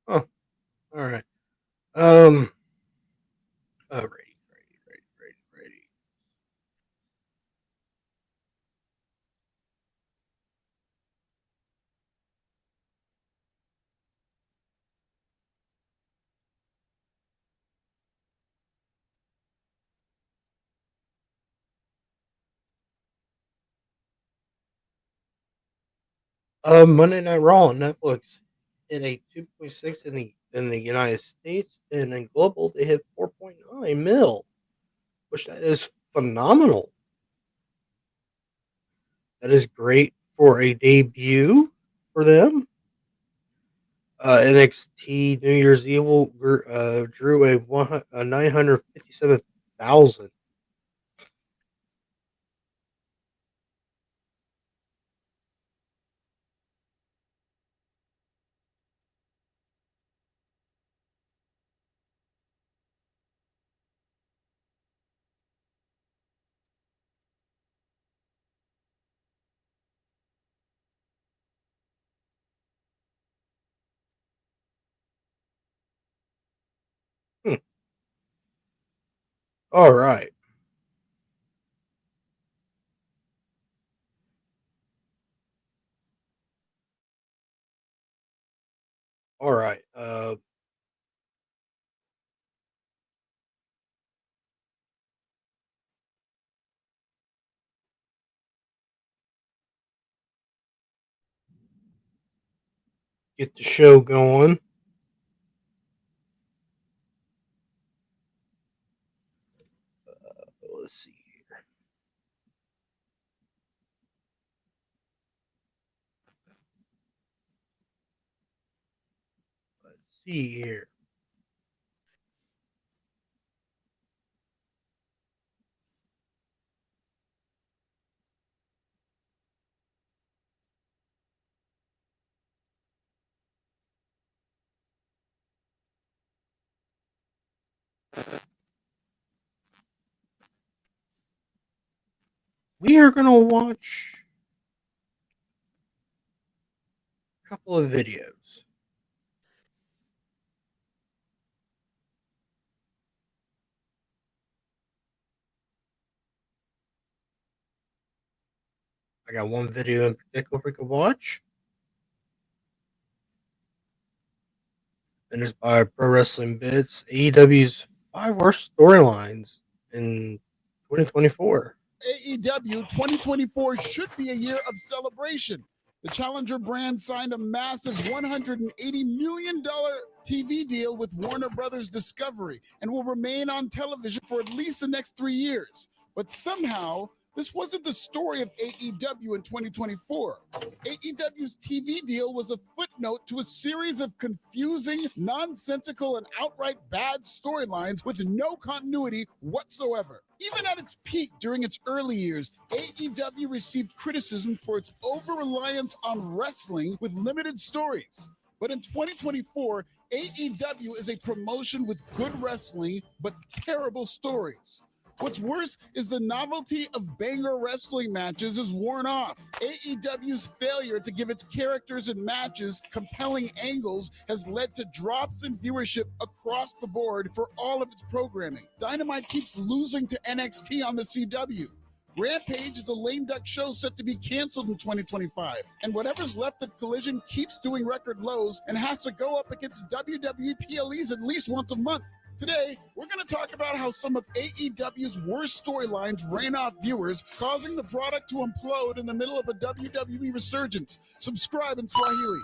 Oh, all right. Ready. Monday Night Raw on Netflix hit a 2.6 in the United States, and in global they hit 4.9 mil, which that is phenomenal. That is great for a debut for them. NXT New Year's Evil drew a 957,000. All right. All right. Get the show going. Let's see here. Let's see here. We are going to watch a couple of videos. I got one video in particular we can watch. And it's by Pro Wrestling Bits. AEW's 5 worst storylines in 2024. AEW 2024 should be a year of celebration. The Challenger brand signed a massive $180 million TV deal with Warner Brothers Discovery and will remain on television for at least the next 3 years. But somehow, This wasn't the story of AEW in 2024. AEW's TV deal was a footnote to a series of confusing, nonsensical, and outright bad storylines with no continuity whatsoever. Even at its peak during its early years, AEW received criticism for its over-reliance on wrestling with limited stories. But in 2024, AEW is a promotion with good wrestling but terrible stories. What's worse is the novelty of banger wrestling matches is worn off. AEW's failure to give its characters and matches compelling angles has led to drops in viewership across the board for all of its programming. Dynamite keeps losing to NXT on the CW. Rampage is a lame duck show set to be canceled in 2025. And whatever's left of Collision keeps doing record lows and has to go up against WWE PLEs at least once a month. Today, we're going to talk about how some of AEW's worst storylines ran off viewers, causing the product to implode in the middle of a WWE resurgence. Subscribe in Swahili.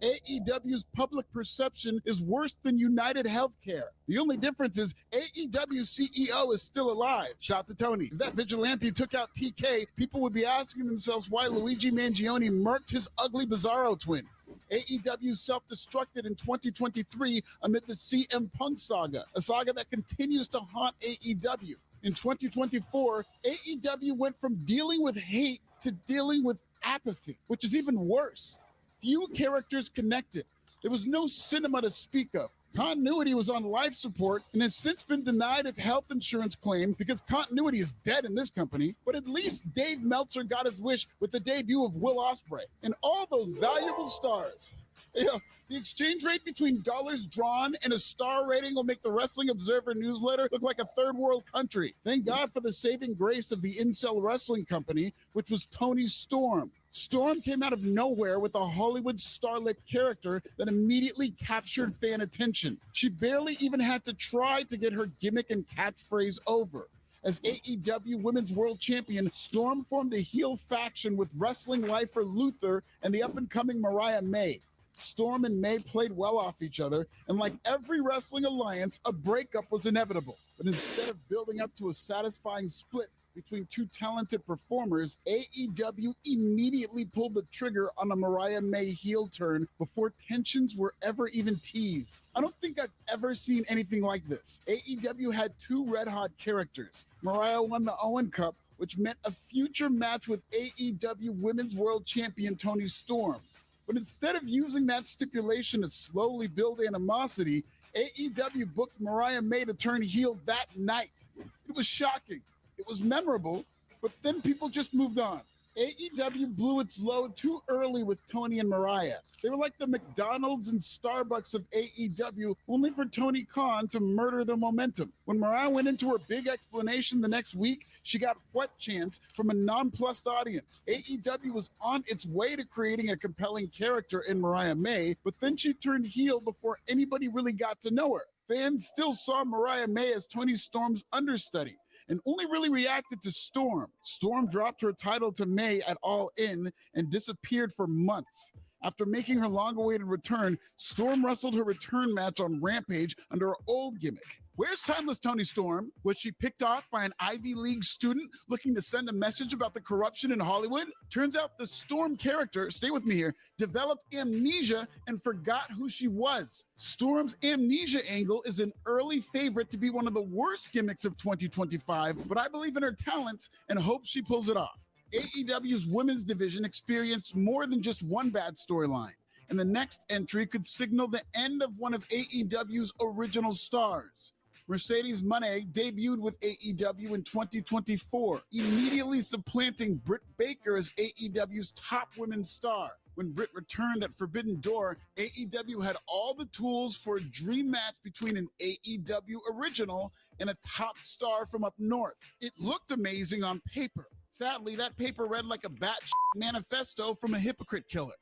AEW's public perception is worse than United Healthcare. The only difference is AEW's CEO is still alive. Shout to Tony. If that vigilante took out TK, people would be asking themselves why Luigi Mangione murked his ugly Bizarro twin. AEW self-destructed in 2023 amid the CM Punk saga, a saga that continues to haunt AEW. In 2024, AEW went from dealing with hate to dealing with apathy, which is even worse. Few characters connected. There was no cinema to speak of. Continuity was on life support and has since been denied its health insurance claim because continuity is dead in this company. But at least Dave Meltzer got his wish with the debut of Will Ospreay and all those valuable stars. Yeah, the exchange rate between dollars drawn and a star rating will make the Wrestling Observer newsletter look like a third world country. Thank God for the saving grace of the incel wrestling company, which was Tony Storm. Storm came out of nowhere with a Hollywood starlet character that immediately captured fan attention. She barely even had to try to get her gimmick and catchphrase over. As AEW Women's World Champion, Storm formed a heel faction with wrestling lifer Luther and the up-and-coming Mariah May. Storm and May played well off each other, and like every wrestling alliance, a breakup was inevitable. But instead of building up to a satisfying split between two talented performers, AEW immediately pulled the trigger on a Mariah May heel turn before tensions were ever even teased. I don't think I've ever seen anything like this. AEW had two red-hot characters. Mariah won the Owen Cup, which meant a future match with AEW Women's World Champion Toni Storm. But instead of using that stipulation to slowly build animosity, AEW booked Mariah May to turn heel that night. It was shocking. It was memorable, but then people just moved on. AEW blew its load too early with Tony and Mariah. They were like the McDonald's and Starbucks of AEW, only for Tony Khan to murder the momentum. When Mariah went into her big explanation the next week, she got what chance from a nonplussed audience. AEW was on its way to creating a compelling character in Mariah May, but then she turned heel before anybody really got to know her. Fans still saw Mariah May as Toni Storm's understudy and only really reacted to Storm. Storm dropped her title to May at All In and disappeared for months. After making her long-awaited return, Storm wrestled her return match on Rampage under her old gimmick. Where's timeless Toni Storm? Was she picked off by an Ivy League student looking to send a message about the corruption in Hollywood? Turns out the Storm character, stay with me here, developed amnesia and forgot who she was. Storm's amnesia angle is an early favorite to be one of the worst gimmicks of 2025, but I believe in her talents and hope she pulls it off. AEW's women's division experienced more than just one bad storyline, and the next entry could signal the end of one of AEW's original stars. Mercedes Moné debuted with AEW in 2024, immediately supplanting Britt Baker as AEW's top women's star. When Britt returned at Forbidden Door, AEW had all the tools for a dream match between an AEW original and a top star from up north. It looked amazing on paper. Sadly, that paper read like a batshit manifesto from a hypocrite killer.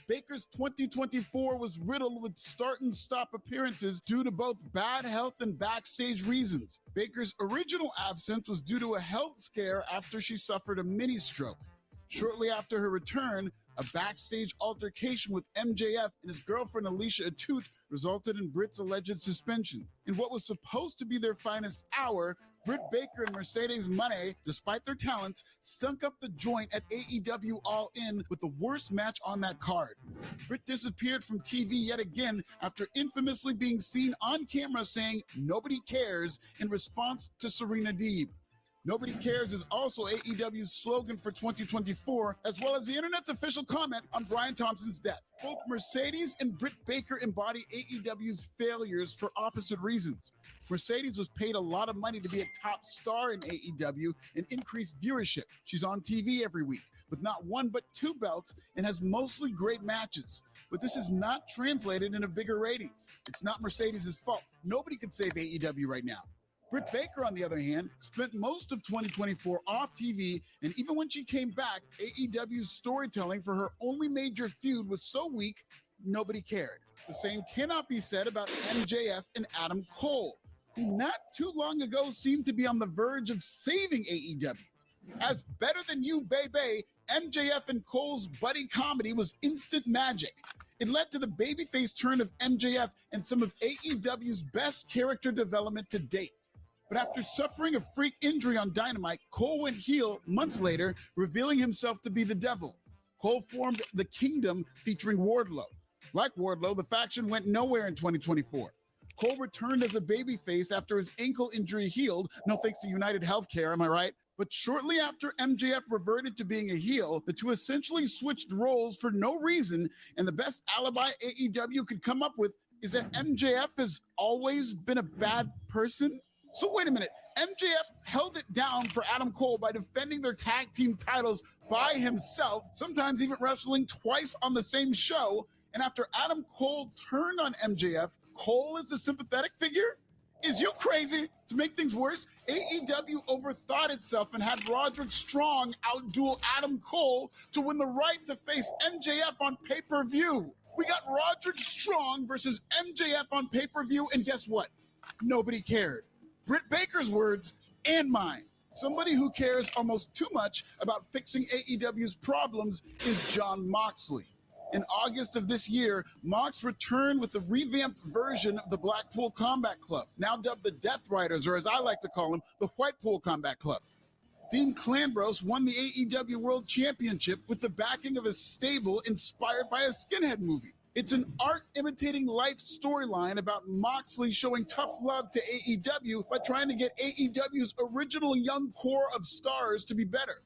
Baker's 2024 was riddled with start and stop appearances due to both bad health and backstage reasons. Baker's original absence was due to a health scare after she suffered a mini stroke. Shortly after her return, A backstage altercation with MJF and his girlfriend Alicia Atout resulted in Britt's alleged suspension. In what was supposed to be their finest hour, Britt Baker and Mercedes Moné, despite their talents, stunk up the joint at AEW All In with the worst match on that card. Britt disappeared from TV yet again after infamously being seen on camera saying "nobody cares" in response to Serena Deeb. Nobody cares is also AEW's slogan for 2024, as well as the internet's official comment on Brian Thompson's death. Both Mercedes and Britt Baker embody AEW's failures for opposite reasons. Mercedes was paid a lot of money to be a top star in AEW and increase viewership. She's on TV every week with not one but two belts and has mostly great matches. But this is not translated into bigger ratings. It's not Mercedes' fault. Nobody could save AEW right now. Britt Baker, on the other hand, spent most of 2024 off TV, and even when she came back, AEW's storytelling for her only major feud was so weak, nobody cared. The same cannot be said about MJF and Adam Cole, who not too long ago seemed to be on the verge of saving AEW. As Better Than You, Baby, MJF and Cole's buddy comedy was instant magic. It led to the babyface turn of MJF and some of AEW's best character development to date. But after suffering a freak injury on Dynamite, Cole went heel months later, revealing himself to be the devil. Cole formed the Kingdom featuring Wardlow. Like Wardlow, the faction went nowhere in 2024. Cole returned as a babyface after his ankle injury healed, no thanks to United Healthcare, am I right? But shortly after MJF reverted to being a heel, the two essentially switched roles for no reason, and the best alibi AEW could come up with is that MJF has always been a bad person. So wait a minute, MJF held it down for Adam Cole by defending their tag team titles by himself, sometimes even wrestling twice on the same show. And after Adam Cole turned on MJF, Cole is the sympathetic figure? Is you crazy? To make things worse, AEW overthought itself and had Roderick Strong outduel Adam Cole to win the right to face MJF on pay-per-view. We got Roderick Strong versus MJF on pay-per-view, and guess what? Nobody cared. Britt Baker's words and mine. Somebody who cares almost too much about fixing AEW's problems is Jon Moxley. In August of this year, Mox returned with the revamped version of the Blackpool Combat Club, now dubbed the Death Riders, or as I like to call them, the Whitepool Combat Club. Dean Clanbrose won the AEW World Championship with the backing of a stable inspired by a skinhead movie. It's an art-imitating life storyline about Moxley showing tough love to AEW by trying to get AEW's original young core of stars to be better.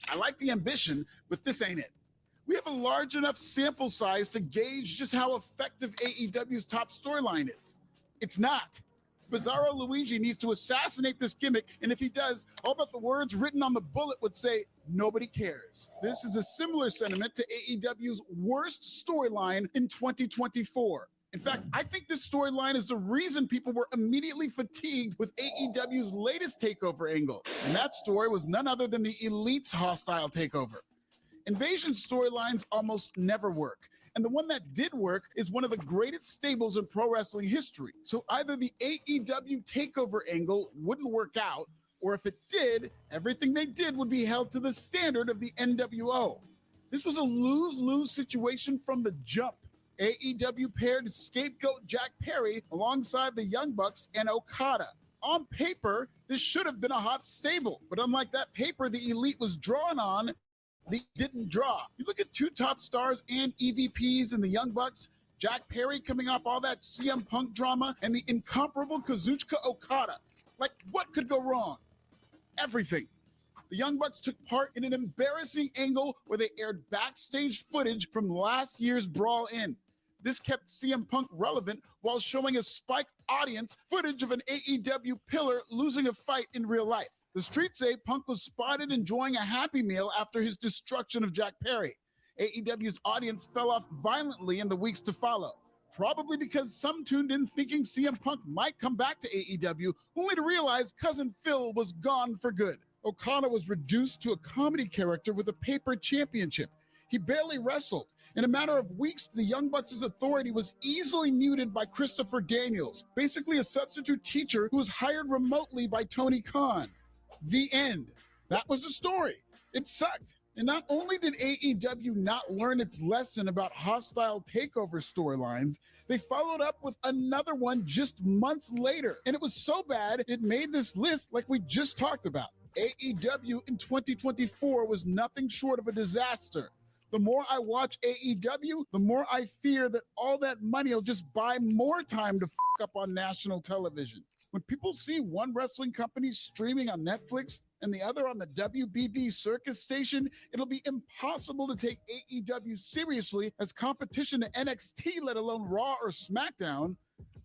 I like the ambition, but this ain't it. We have a large enough sample size to gauge just how effective AEW's top storyline is. It's not. Bizarro Luigi needs to assassinate this gimmick, and if he does, all but the words written on the bullet would say, "Nobody cares." This is a similar sentiment to AEW's worst storyline in 2024. In fact, I think this storyline is the reason people were immediately fatigued with AEW's latest takeover angle, and that story was none other than the Elite's hostile takeover. Invasion storylines almost never work. And the one that did work is one of the greatest stables in pro wrestling history. So either the AEW takeover angle wouldn't work out, or if it did, everything they did would be held to the standard of the NWO. This was a lose-lose situation from the jump. AEW paired scapegoat Jack Perry alongside the Young Bucks and Okada. On paper, this should have been a hot stable, but unlike that paper the Elite was drawn on, they didn't draw. You look at two top stars and EVPs in the Young Bucks, Jack Perry coming off all that CM Punk drama, and the incomparable Kazuchika Okada. Like, what could go wrong? Everything. The Young Bucks took part in an embarrassing angle where they aired backstage footage from last year's Brawl In. This kept CM Punk relevant while showing a Spike audience footage of an AEW pillar losing a fight in real life. The streets say Punk was spotted enjoying a Happy Meal after his destruction of Jack Perry. AEW's audience fell off violently in the weeks to follow, probably because some tuned in thinking CM Punk might come back to AEW, only to realize Cousin Phil was gone for good. Okada was reduced to a comedy character with a paper championship. He barely wrestled. In a matter of weeks, the Young Bucks' authority was easily muted by Christopher Daniels, basically a substitute teacher who was hired remotely by Tony Khan. The end. That was the story. It sucked. And not only did AEW not learn its lesson about hostile takeover storylines, they followed up with another one just months later. And it was so bad, it made this list like we just talked about. AEW in 2024 was nothing short of a disaster. The more I watch AEW, the more I fear that all that money will just buy more time to fuck up on national television. When people see one wrestling company streaming on Netflix and the other on the WBD circus station, it'll be impossible to take AEW seriously as competition to NXT, let alone Raw or SmackDown.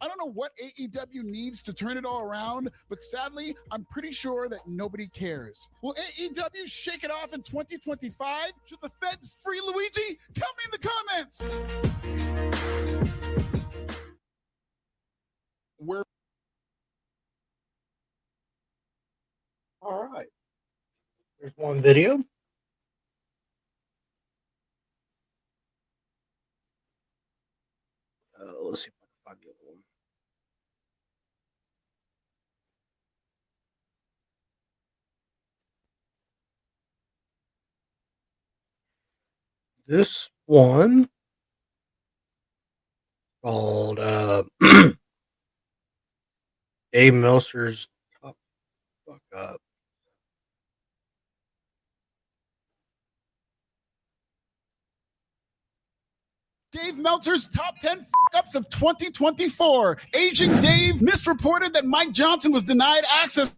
I don't know what AEW needs to turn it all around, but sadly, I'm pretty sure that nobody cares. Will AEW shake it off in 2025? Should the feds free Luigi? Tell me in the comments. Where All right. There's one video. Let's see if I can find the other one. This one called Dave Meltzer's Top Fuck Up. Dave Meltzer's top 10 ups of 2024. Aging Dave misreported that Mike Johnson was denied access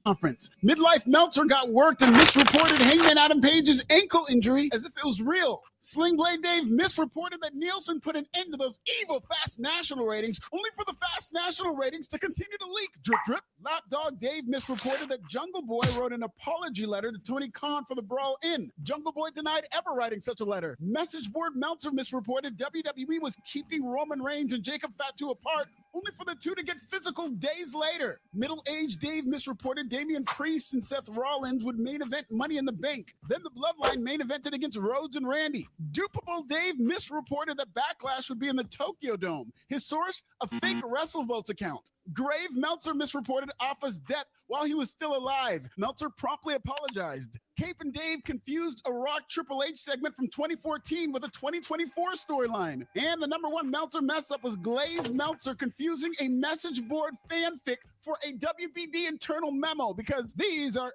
conference. Midlife Meltzer got worked and misreported Hangman Adam Page's ankle injury as if it was real. Sling Blade Dave misreported that Nielsen put an end to those evil Fast National ratings, only for the Fast National ratings to continue to leak. Drip, drip. Lapdog Dave misreported that Jungle Boy wrote an apology letter to Tony Khan for the Brawl In. Jungle Boy denied ever writing such a letter. Message board Meltzer misreported WWE was keeping Roman Reigns and Jacob Fatu apart, only for the two to get physical days later. Middle-aged Dave misreported Damian Priest and Seth Rollins would main event Money in the Bank. Then the Bloodline main evented against Rhodes and Randy. Dupable Dave misreported that Backlash would be in the Tokyo Dome. His source, a fake Wrestle Votes account. Grave Meltzer misreported Alpha's death while he was still alive. Meltzer promptly apologized. Cape and Dave confused a Rock Triple H segment from 2014 with a 2024 storyline. And the number one Meltzer mess up was Glaze Meltzer confusing a message board fanfic for a WBD internal memo, because these are...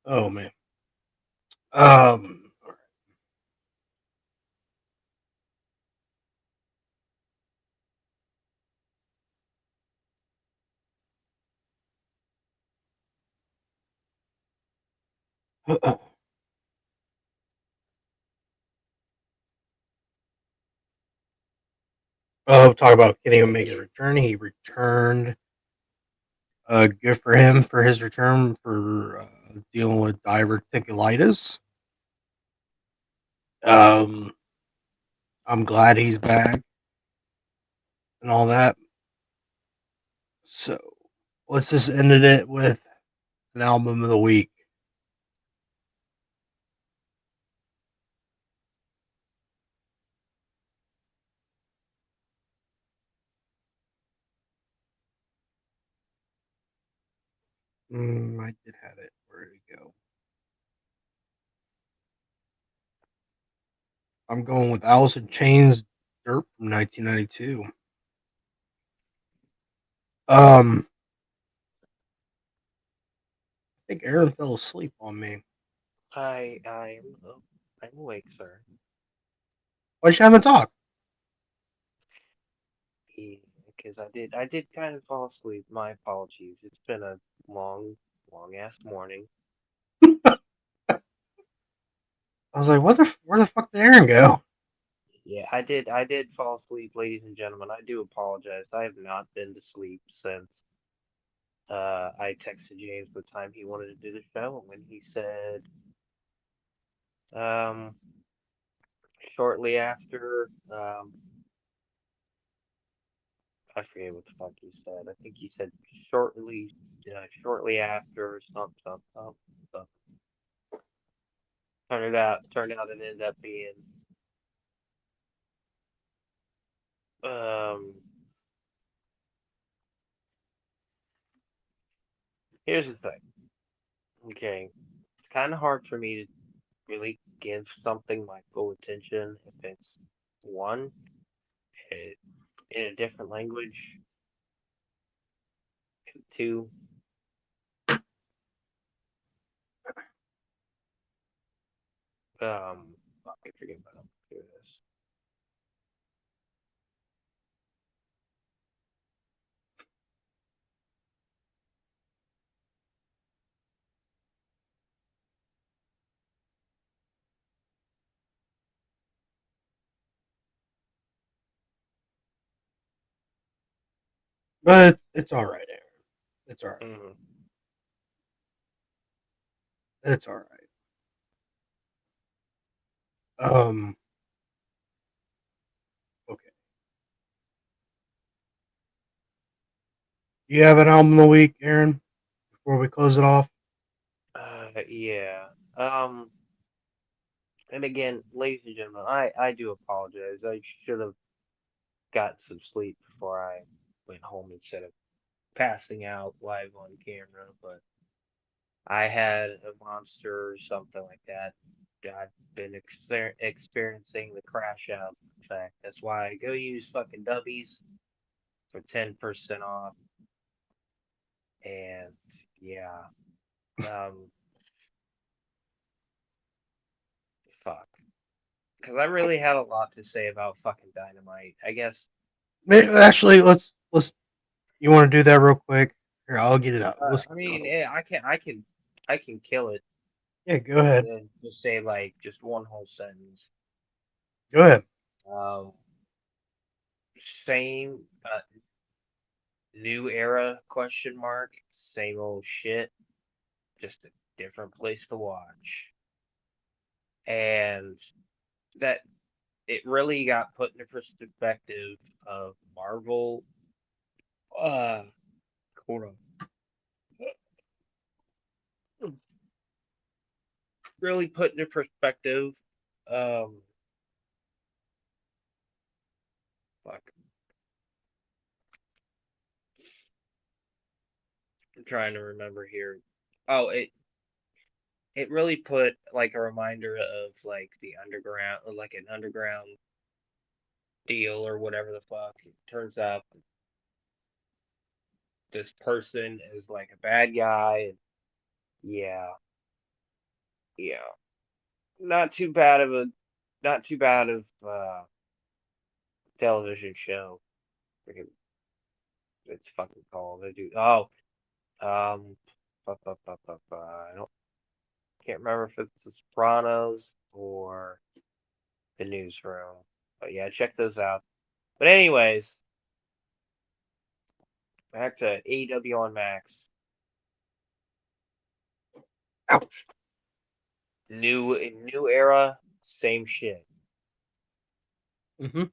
Oh man. Talk about getting him make his return. He returned. Good for him for his return for dealing with diverticulitis. I'm glad he's back and all that. So let's just end it with an album of the week. I did have it. Where did it go? I'm going with Alice in Chains' Dirt from 1992. I think Aaron fell asleep on me. I'm awake, sir. Why you haven't talked? Because I did kind of fall asleep. My apologies. It's been a long ass morning. I was like, where the fuck did Aaron go? Yeah, I did fall asleep, ladies and gentlemen. I do apologize. I have not been to sleep since I texted James the time he wanted to do the show, and when he said shortly after I forget what the fuck he said. I think he said shortly after something. Turned out it ended up being um Here's the thing. Okay, it's kind of hard for me to really give something my full attention if it's one it, in a different language, and two, fuck, I forget what I'm doing this. But it's all right, Aaron. It's all right. Mm-hmm. It's all right. Um. Okay. You have an album of the week, Aaron? Before we close it off. Yeah. And again, ladies and gentlemen, I do apologize. I should have got some sleep before I went home instead of passing out live on camera, but I had a monster or something like that. I've been experiencing the crash out effect. That's why I go use fucking Dubbies for 10% off. And yeah, um, fuck. Because I really had a lot to say about fucking Dynamite. I guess. Actually, let's. You want to do that real quick? Here, I'll get it out. Let's. I mean, yeah, I can kill it Yeah, go and ahead. then just say like just one whole sentence. Go ahead. Um, same, new era question mark, same old shit, just a different place to watch. And that it really got put into perspective of Marvel. Uh, hold on. Really put into perspective. Um, fuck. I'm trying to remember here. Oh, it really put like a reminder of like the underground, like an underground deal or whatever the fuck. It turns out this person is like a bad guy. And yeah, yeah, not too bad of a, not too bad of television show. Freaking, it's fucking called. They do. Oh, um, I don't can't remember if it's The Sopranos or The Newsroom. But yeah, check those out. But anyways, back to AEW on Max. Ouch. New era, same shit. Mm-hmm.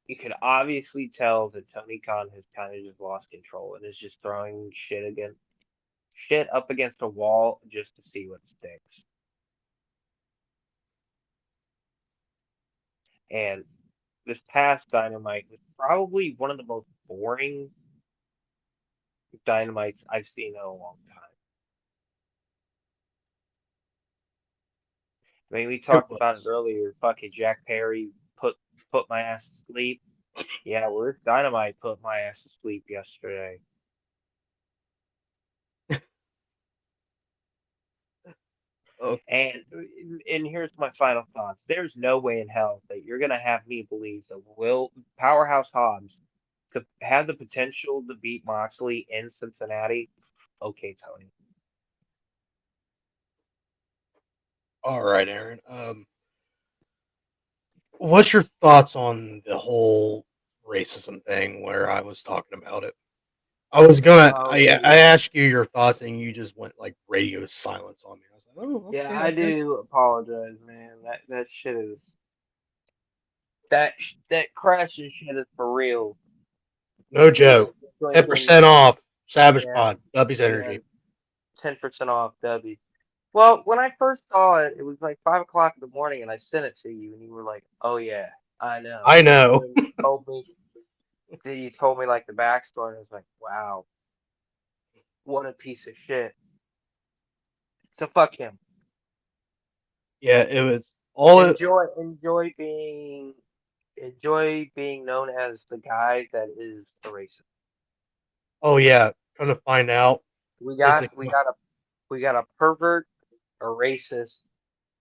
You can obviously tell that Tony Khan has kind of just lost control and is just throwing shit up against a wall just to see what sticks. And this past Dynamite was probably one of the most boring Dynamites I've seen in a long time. I mean, we It talked about it was. earlier. Fucking Jack Perry put my ass to sleep. Yeah, where's Dynamite put my ass to sleep yesterday? Oh, And here's my final thoughts. There's no way in hell that you're gonna have me believe that Will Powerhouse Hobbs could have the potential to beat Moxley in Cincinnati. Okay, Tony. all right, Aaron. What's your thoughts on the whole racism thing where I was talking about it? I was gonna. Oh I asked you your thoughts, and you just went like radio silence on me. I was like, oh, yeah, okay, I okay. do apologize, man. That shit is that crash and shit is for real. No It's joke. like when 10% off. Savage yeah Pod. W's yeah Energy. 10% off W. Well, when I first saw it, it was like 5 o'clock in the morning, and I sent it to you, and you were like, "Oh yeah, I know." I And know. then you told me like the backstory, and I was like, "Wow." what a piece of shit. So fuck him. Yeah, it was all. Enjoy being known as the guy that is a racist. Oh yeah, trying to find out. We Is got the we got a we got a pervert, a racist.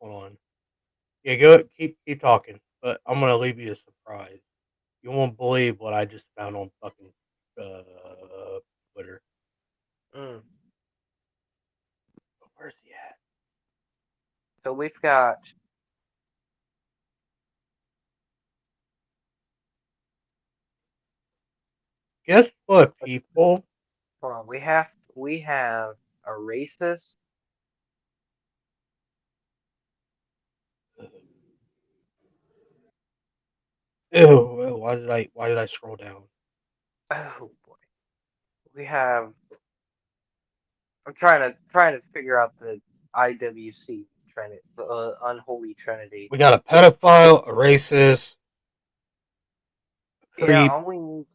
hold on? Yeah, go keep talking, but I'm gonna leave you a surprise. You won't believe what I just found on fucking Twitter. Mm. Where's he at? So we've got Guess what, people? hold on. We have a racist. Ew, why did I scroll down? Oh boy. We have. I'm trying to figure out the IWC Trinity, the unholy trinity. We got a pedophile, a racist, a Yeah, creep, only need.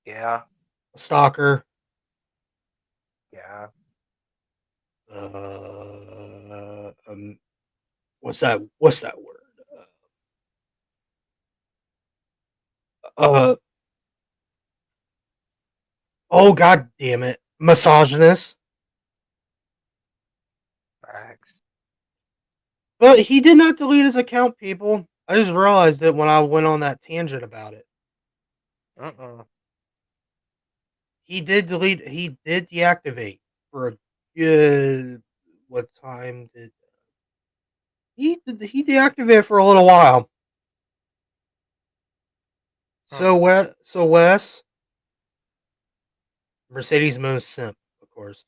Yeah, a stalker. yeah. What's that? What's that word? Uh, oh god damn it, misogynist. Facts. But he did not delete his account, people. I just realized it when I went on that tangent about it. He did delete. He did deactivate for a good. What time did he deactivated for a little while? So Wes, Mercedes most simp, of course.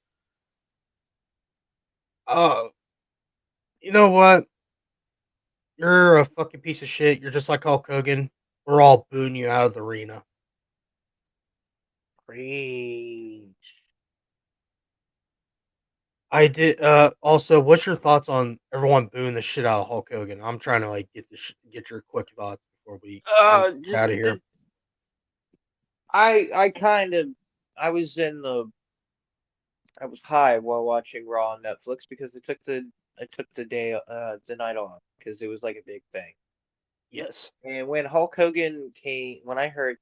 You know what? You're a fucking piece of shit. You're just like Hulk Hogan. We're all booing you out of the arena. Preach. I did. Also, what's your thoughts on everyone booing the shit out of Hulk Hogan? I'm trying to like get your quick thoughts before we get Just out of here. I kind of I was in the I was high while watching Raw on Netflix because I took the night off because it was like a big thing. Yes. And when Hulk Hogan came, when I heard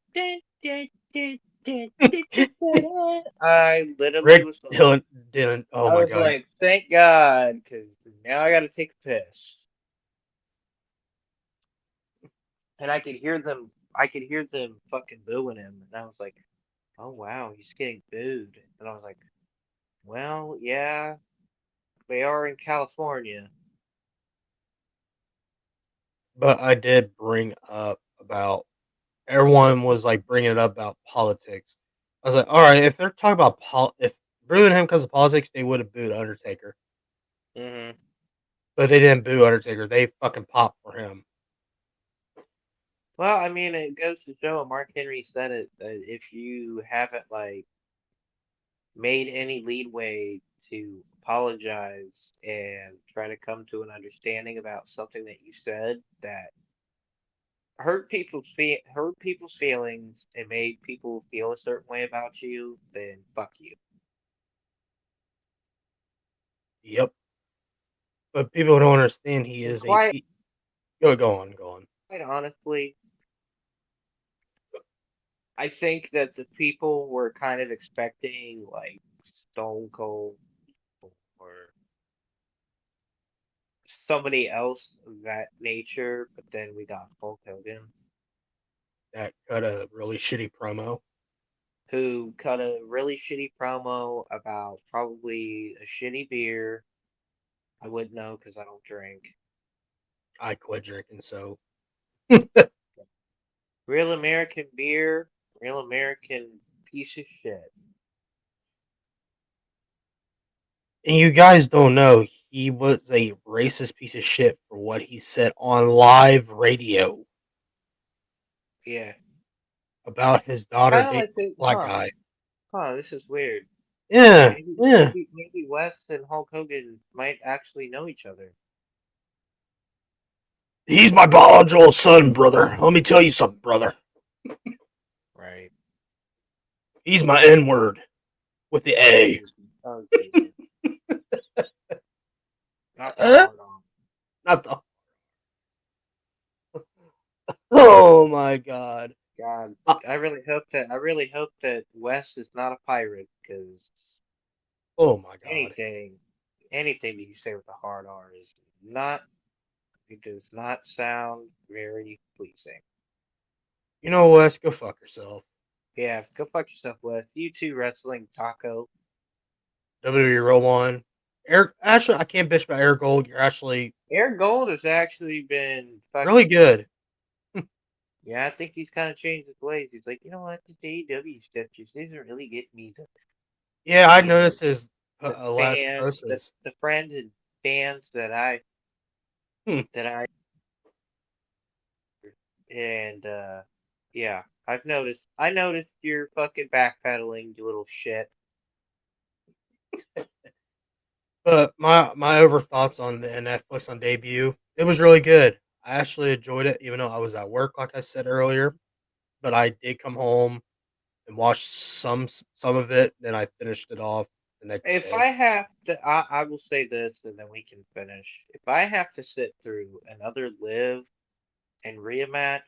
I literally Rick was like, Dylan. Oh my god. thank God, because now I got to take a piss. And I could hear them fucking booing him, and I was like, oh wow, he's getting booed. And I was like, well, yeah, they are in California. But I did bring up about everyone was like bringing it up about politics. I was like, all right, if they're talking about if booing him because of politics, they would have booed Undertaker. Hmm. But they didn't boo Undertaker. They fucking popped for him. Well, I mean, it goes to show, and Mark Henry said it, that if you haven't like made any leadway to apologize and try to come to an understanding about something that you said that hurt people's feelings and made people feel a certain way about you, then fuck you. Yep. But people don't understand he And is a. Go on. quite honestly, I think that the people were kind of expecting like Stone Cold or somebody else of that nature, but then we got Hulk Hogan, That cut a really shitty promo. who cut a really shitty promo about probably a shitty beer. I wouldn't know because I don't drink. I quit drinking, so Real American beer, real American piece of shit. and you guys don't know he was a racist piece of shit for what he said on live radio Yeah. about his daughter Kind of dating like a the, black guy. this is weird. Yeah, yeah. Maybe West and Hulk Hogan might actually know each other. He's my biological son, brother. Let me tell you something, brother. Right. He's my N word. with the A. Oh, Jesus. Not the hard on. Not the. Oh my god. God, Uh, I really hope that Wes is not a pirate, because oh my god. anything that you say with a hard R is not. It does not sound very pleasing. You know, Wes, go fuck yourself. Yeah, go fuck yourself, Wes. You too, wrestling taco. WWE Roll On. Eric, actually, I can't bitch about Eric Gold. You're actually Air Gold has actually been fucking. really good. Yeah, I think he's kind of changed his ways. He's like, you know what, this AEW stuff just isn't really getting me Yeah, I the noticed his the last fans, post the is. the friends and fans that Hmm. I and yeah, I've noticed. I noticed you're fucking backpedaling, you little shit. But my over thoughts on the Netflix on debut, it was really good. I actually enjoyed it, even though I was at work, like I said earlier. But I did come home and watch some of it. Then I finished it off the next If day. I have to, I will say this, and then we can finish. If I have to sit through another live and rematch,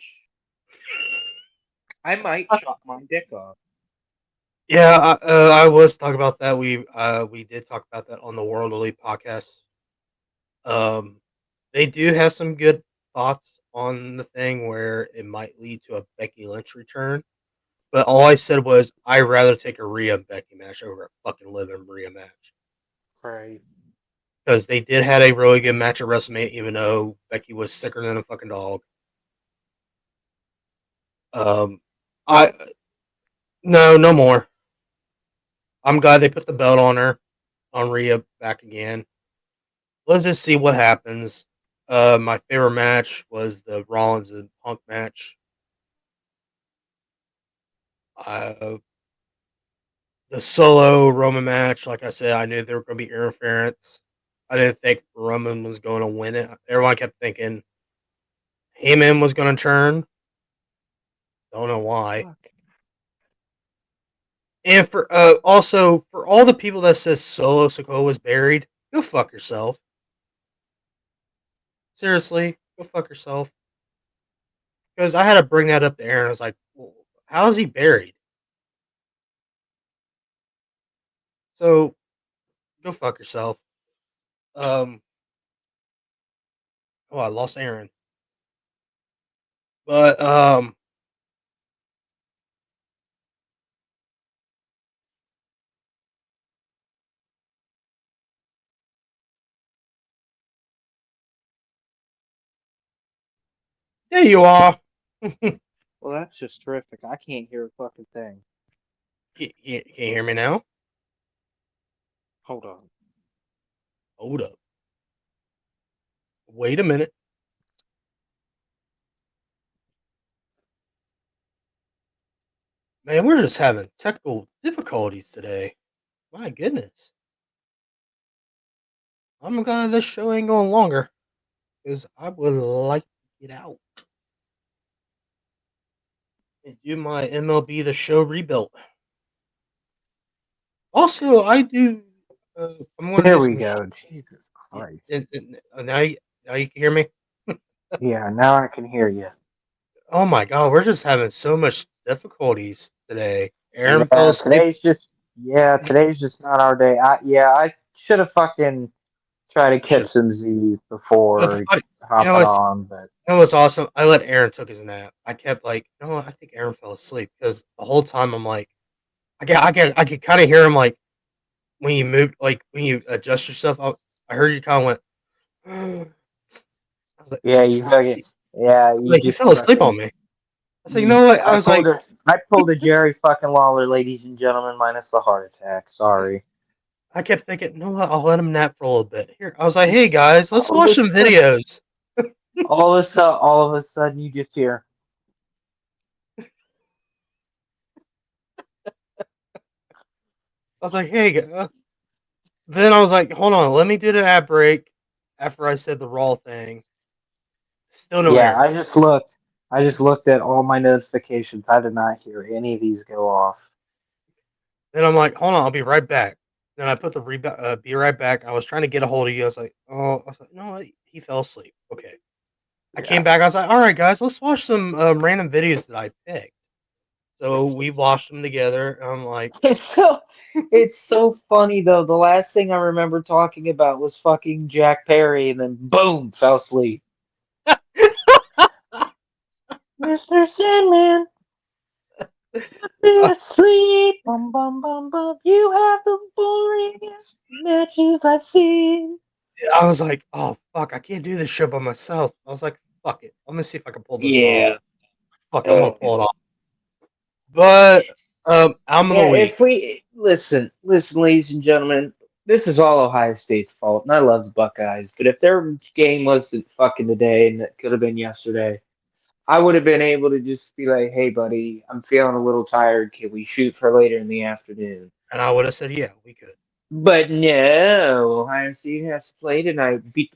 I might chop my dick off. Yeah, I was talking about that. We did talk about that on the World Elite podcast. They do have some good thoughts on the thing where it might lead to a Becky Lynch return. But all I said was I'd rather take a Rhea and Becky match over a fucking Liv and Rhea match. Right. Because they did had a really good match at WrestleMania, even though Becky was sicker than a fucking dog. I no more. I'm glad they put the belt on her, on Rhea back again. Let's just see what happens. My favorite match was the Rollins and Punk match. Uh, the solo Roman match, like I said, I knew there were going to be interference. I didn't think Roman was going to win it. Everyone kept thinking Heyman was going to turn. Don't know why. Fuck. And for also for all the people that says Solo Sikoa was buried, go fuck yourself. Seriously, go fuck yourself. Because I had to bring that up to Aaron. I was like, well, how is he buried? So go fuck yourself. Um, oh, I lost Aaron. But there you are. Well, that's just terrific. I can't hear a fucking thing. Can you hear me now? Hold on. Hold up. Wait a minute. Man, we're just having technical difficulties today. My goodness. I'm glad this show ain't going longer. Because I would like to get out and do my MLB The Show rebuilt. Also, I do. I'm going to There do we some. go. Jesus Christ. Now you can hear me. Yeah, now I can hear you. Oh my god, we're just having so much difficulties today. Aaron fell Yeah, asleep. today's just not our day. I should have fucking tried to catch Shit. some Z's But the before funny, you know hopping what's on, but you know what's awesome? I let Aaron took his nap. I kept like, no, I think Aaron fell asleep because the whole time I'm like, I could kind of hear him like when you move, like when you adjust yourself. I heard you kind of went. I was like, yeah, you fucking yeah, you like you just fell asleep fucking on me. I was like, you know what? I was like, I pulled a Jerry fucking Lawler, ladies and gentlemen, minus the heart attack. Sorry. I kept thinking, no, what? I'll let him nap for a little bit. Here, I was like, hey guys, let's All of watch a some sudden, videos. all of a sudden, you just hear. I was like, hey. Then I was like, hold on, let me do the ad break. After I said the raw thing, still no Yeah, Aaron. I just looked at all my notifications. I did not hear any of these go off. Then I'm like, hold on, I'll be right back. Then I put the be right back. I was trying to get a hold of you. I was like, no, he fell asleep. Okay. I came back. I was like, all right, guys, let's watch some random videos that I picked. So we watched them together. And I'm like, It's so funny though. The last thing I remember talking about was fucking Jack Perry, and then boom, fell asleep. Mr. Sandman, be asleep. Bum bum bum bum. You have the boringest matches I've seen. I was like, oh fuck, I can't do this shit by myself. I was like, fuck it. I'm gonna see if I can pull this off. Fuck it, I'm gonna pull it off. But album of the Yeah, week. if we listen, ladies and gentlemen, this is all Ohio State's fault, and I love the Buckeyes. But if their game wasn't fucking today, and it could have been yesterday, I would have been able to just be like, "Hey, buddy, I'm feeling a little tired. Can we shoot for later in the afternoon?" And I would have said, yeah, we could. But no, Ohio State has to play tonight. Beat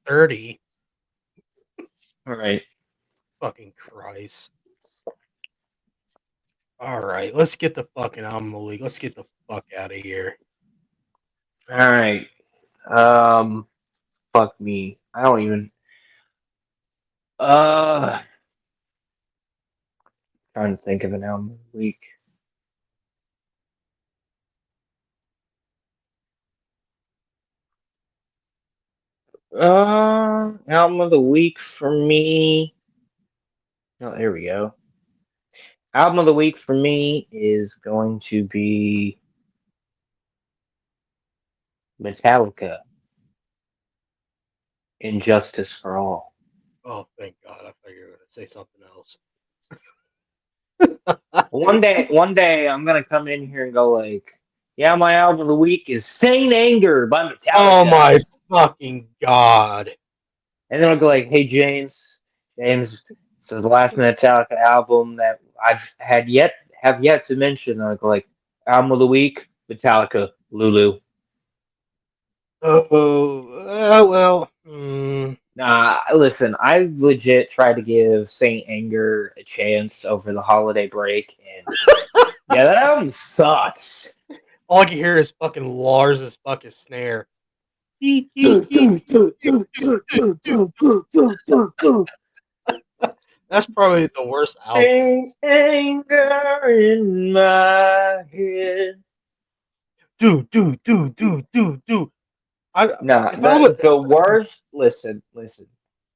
7:30. all right. Fucking Christ. All right, let's get the fucking album of the week. Let's get the fuck out of here. All right. Fuck me. I don't even. Trying to think of an album of the week. Album of the week for me. Oh, there we go. Album of the week for me is going to be Metallica. Injustice for All. Oh, thank God! I thought you were gonna say something else. One day, I'm gonna come in here and go like, "Yeah, my album of the week is Saint Anger by Metallica." Oh my fucking God! And then I'll go like, "Hey, James, so the last Metallica album that I've have yet to mention." And I'll go like, "Album of the week, Metallica, Lulu." Oh, well. Nah, listen, I legit tried to give Saint Anger a chance over the holiday break, and yeah, that album sucks. All I can hear is fucking Lars's fucking snare. That's probably the worst album. Saint Anger in my head. Do. Nah, the worst. Listen.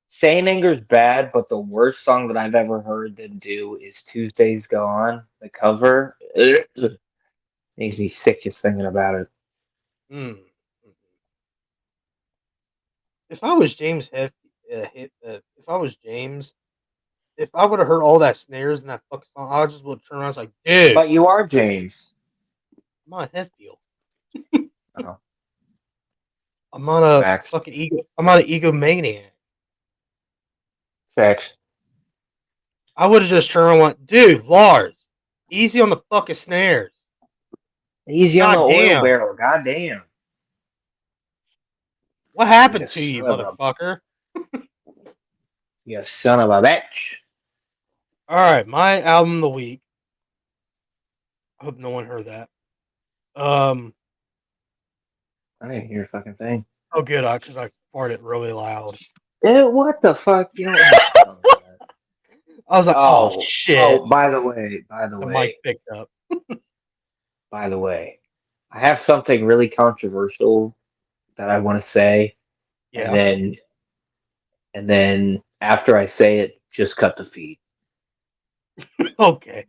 Saint Anger's bad, but the worst song that I've ever heard them do is Tuesday's Gone. The cover makes me sick just thinking about it. If I was James if I was James, if I would have heard all that snares in that fucking song, I just would turn around and like, dude. But you are James. I'm on a Hetfield. Oh. I'm on a Facts. fucking ego. I'm on an egomaniac. Facts. I would have just turned around and went, dude, Lars, easy on the fucking snares. Easy on the Goddamn. oil barrel. Goddamn. What happened to you, motherfucker? You son of a bitch. All right, my album of the week. I hope no one heard that. I didn't hear a fucking thing. Oh, good, because I farted really loud. What the fuck? You don't have to tell me that. I was like, oh shit. Oh, by the way. The mic picked up. By the way, I have something really controversial that I want to say. Yeah. And then after I say it, just cut the feed. Okay.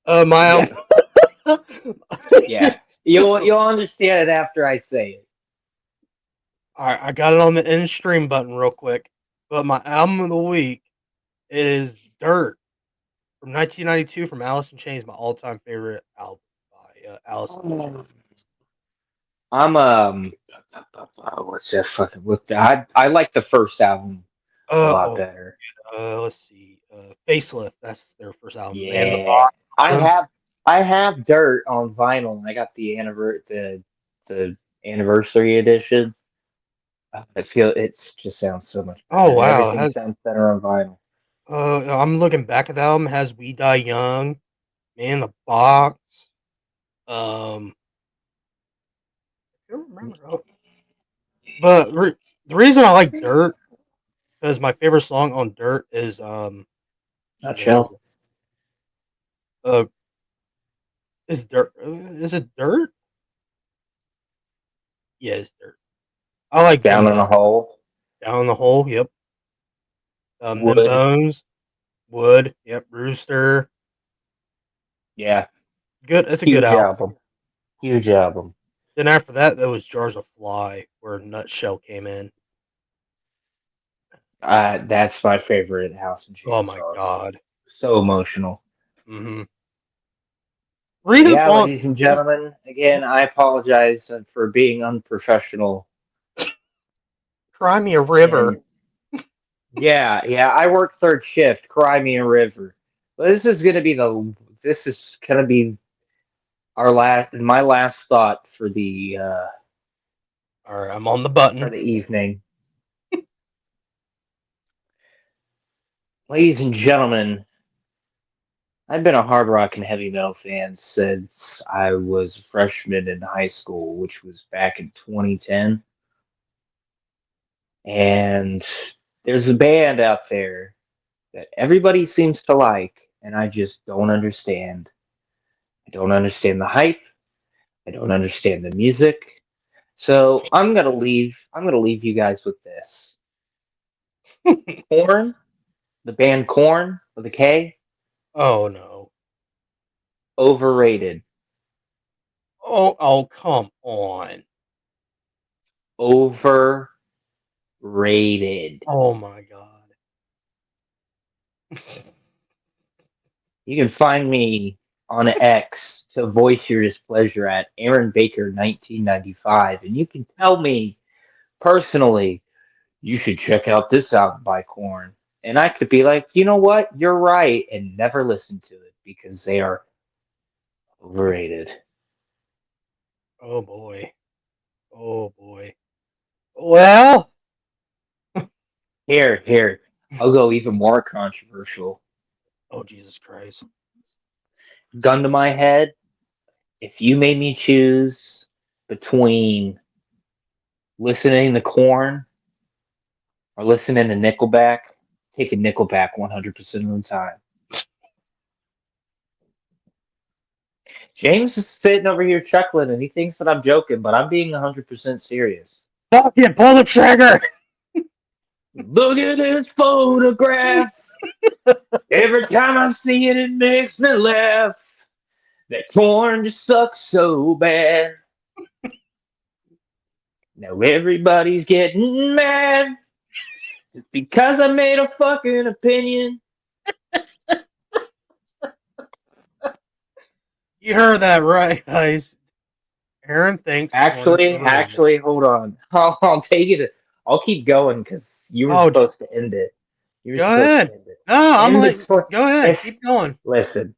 My album. Yeah. You'll understand it after I say it. All right, I got it on the end stream button real quick. But my album of the week is Dirt from 1992 from Alice in Chains, my all-time favorite album by Alice in Chains. I'm what's that fucking look? I like the first album a lot better. Let's see, Facelift. That's their first album. Yeah, I have Dirt on vinyl. I got the anniversary edition. I feel it just sounds so much better. Oh wow, everything sounds better on vinyl. I'm looking back at the album. It has We Die Young, Man in the Box, I can't remember. But the reason I like Dirt because my favorite song on Dirt is Nutshell. uh is Dirt is it Dirt? Yeah, it's Dirt. I like Down them in a both. hole. Down in the Hole. Yep. Them Wood. Bones. Wood. Yep. Rooster. Yeah. Good. It's a good Huge album. album. Huge album. Then after that, there was Jars of Fly, where Nutshell came in. That's my favorite House and Oh Chains my song. god. So emotional. Mm-hmm. Read up Yeah, on ladies and gentlemen, again, I apologize for being unprofessional. Cry Me a River. And yeah, I work third shift. Cry me a river. But this is gonna be my last thought for the All right, I'm on the button. evening. Ladies and gentlemen, I've been a hard rock and heavy metal fan since I was a freshman in high school, which was back in 2010. And there's a band out there that everybody seems to like, and I just don't understand. I don't understand the hype. I don't understand the music. So I'm gonna leave you guys with this. Korn, the band Korn with a K, Oh no. overrated. Oh, come on. Overrated. Oh my god. You can find me on X to voice your displeasure at Aaron Baker 1995, and you can tell me personally you should check out this album by Korn. And I could be like, you know what? You're right, and never listen to it because they are overrated. Oh boy. Oh boy. Well, Here, I'll go even more controversial. oh Jesus Christ. Gun to my head, if you made me choose between listening to Korn or listening to Nickelback, taking Nickelback 100% of the time. James is sitting over here chuckling and he thinks that I'm joking, but I'm being 100% serious. Fucking pull the trigger. Look at this photograph. Every time I see it, it makes me laugh. That Torn just sucks so bad. Now everybody's getting mad just because I made a fucking opinion. You heard that right, guys. Aaron thinks Korn is overrated. Hold on. I'll take it. I'll keep going because you were Oh, supposed to end it. You were go supposed ahead. to end it. No, I'm End like, the go ahead. if Keep going. listen.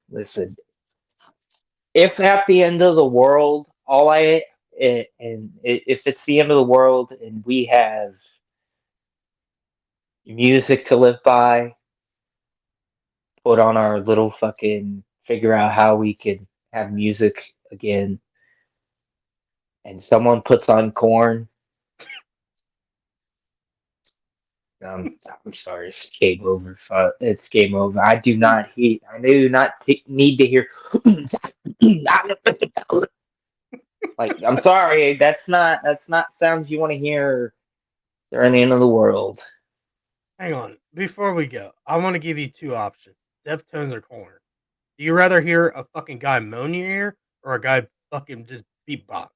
If at the end of the world, if it's the end of the world and we have music to live by, put on our little fucking figure out how we can have music again, and someone puts on Corn. I'm sorry, it's game over. It's game over. I do not need to hear. Like, I'm sorry, that's not sounds you want to hear during the end of the world. Hang on. Before we go, I want to give you two options: Deftones or Korn. Do you rather hear a fucking guy moan in your ear or a guy fucking just beatbox?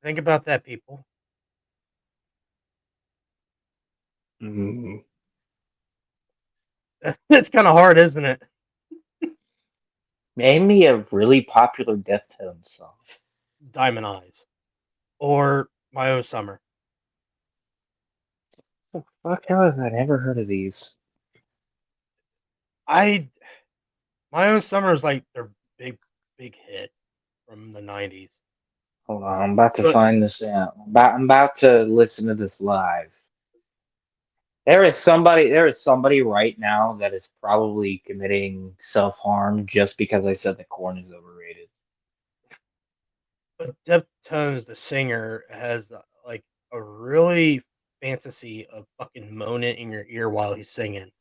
Think about that, people. Mm. It's kind of hard, isn't it? Name me a really popular Deftones song. Diamond Eyes or My Own Summer. The fuck have I never heard of these? My Own Summer is like their big hit from the '90s. Hold on, I'm about to But find this out. I'm about to listen to this live. There is somebody right now that is probably committing self-harm just because I said that corn is overrated. But Deftones, the singer, has like a really fantasy of fucking moaning in your ear while he's singing.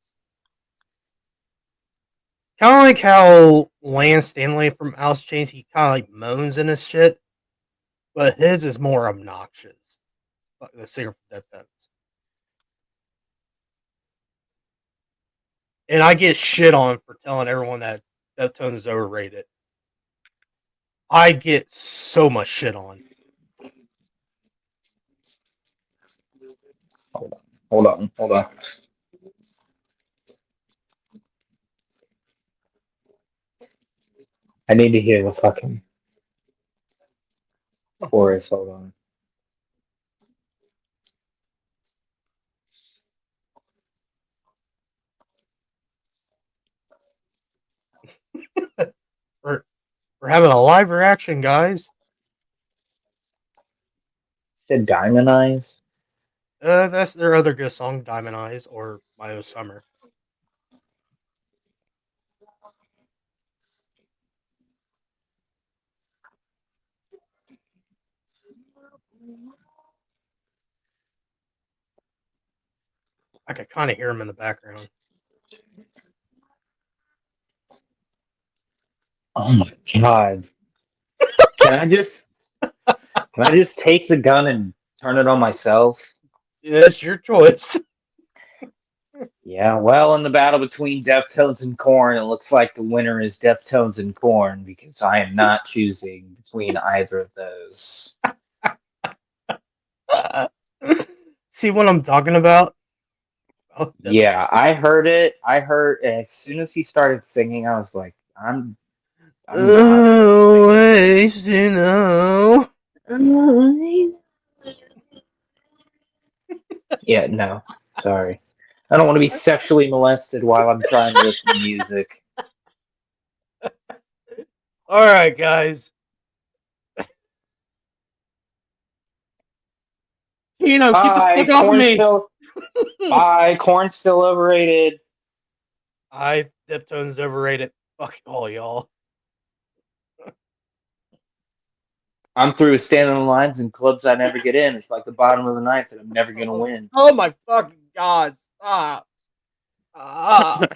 Kind of like how Lance Stanley from Alice Chains, he kind of like moans in his shit, but his is more obnoxious. The singer from Deftones. And I get shit on for telling everyone that Deftones is overrated. I get so much shit on. Hold on. I need to hear the fucking chorus. Hold on. We're having a live reaction, guys. Said Diamond Eyes. That's their other good song, Diamond Eyes or My Own Summer. I could kind of hear him in the background. Oh my god! Can I just take the gun and turn it on myself? Yeah, it's your choice. Yeah, well, in the battle between Deftones and Korn, it looks like the winner is Deftones and Korn because I am not choosing between either of those. See what I'm talking about? Oh, Yeah, I heard it. I heard as soon as he started singing, I was like, I'm not. Always, you know. Yeah, no, sorry. I don't want to be sexually molested while I'm trying to listen to music. All right, guys. Get the fuck off of me. Bye, Corn's still overrated. Deftones overrated. Fuck all y'all. I'm through standing in lines in clubs I never get in. It's like the bottom of the ninth, and I'm never gonna win. Oh my fucking god! Stop! God!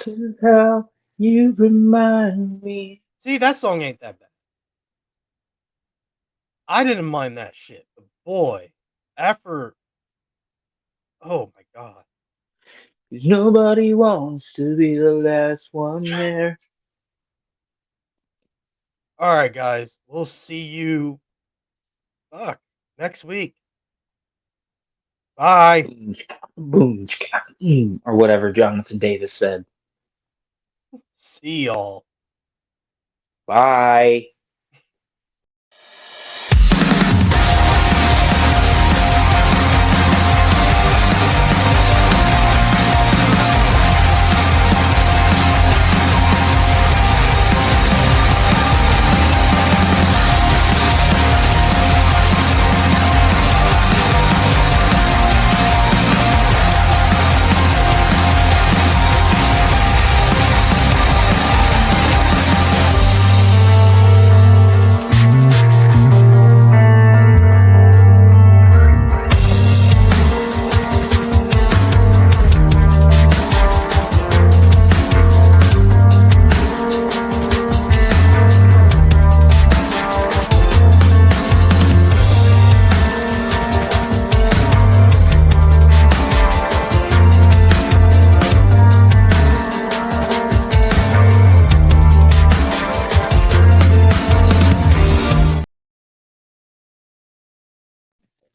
This is how you remind me. See, that song ain't that bad. I didn't mind that shit, but boy, after, oh my god! 'Cause nobody wants to be the last one there. All right, guys, we'll see you. Fuck, next week. Bye. Boom, or whatever Jonathan Davis said. See y'all. Bye.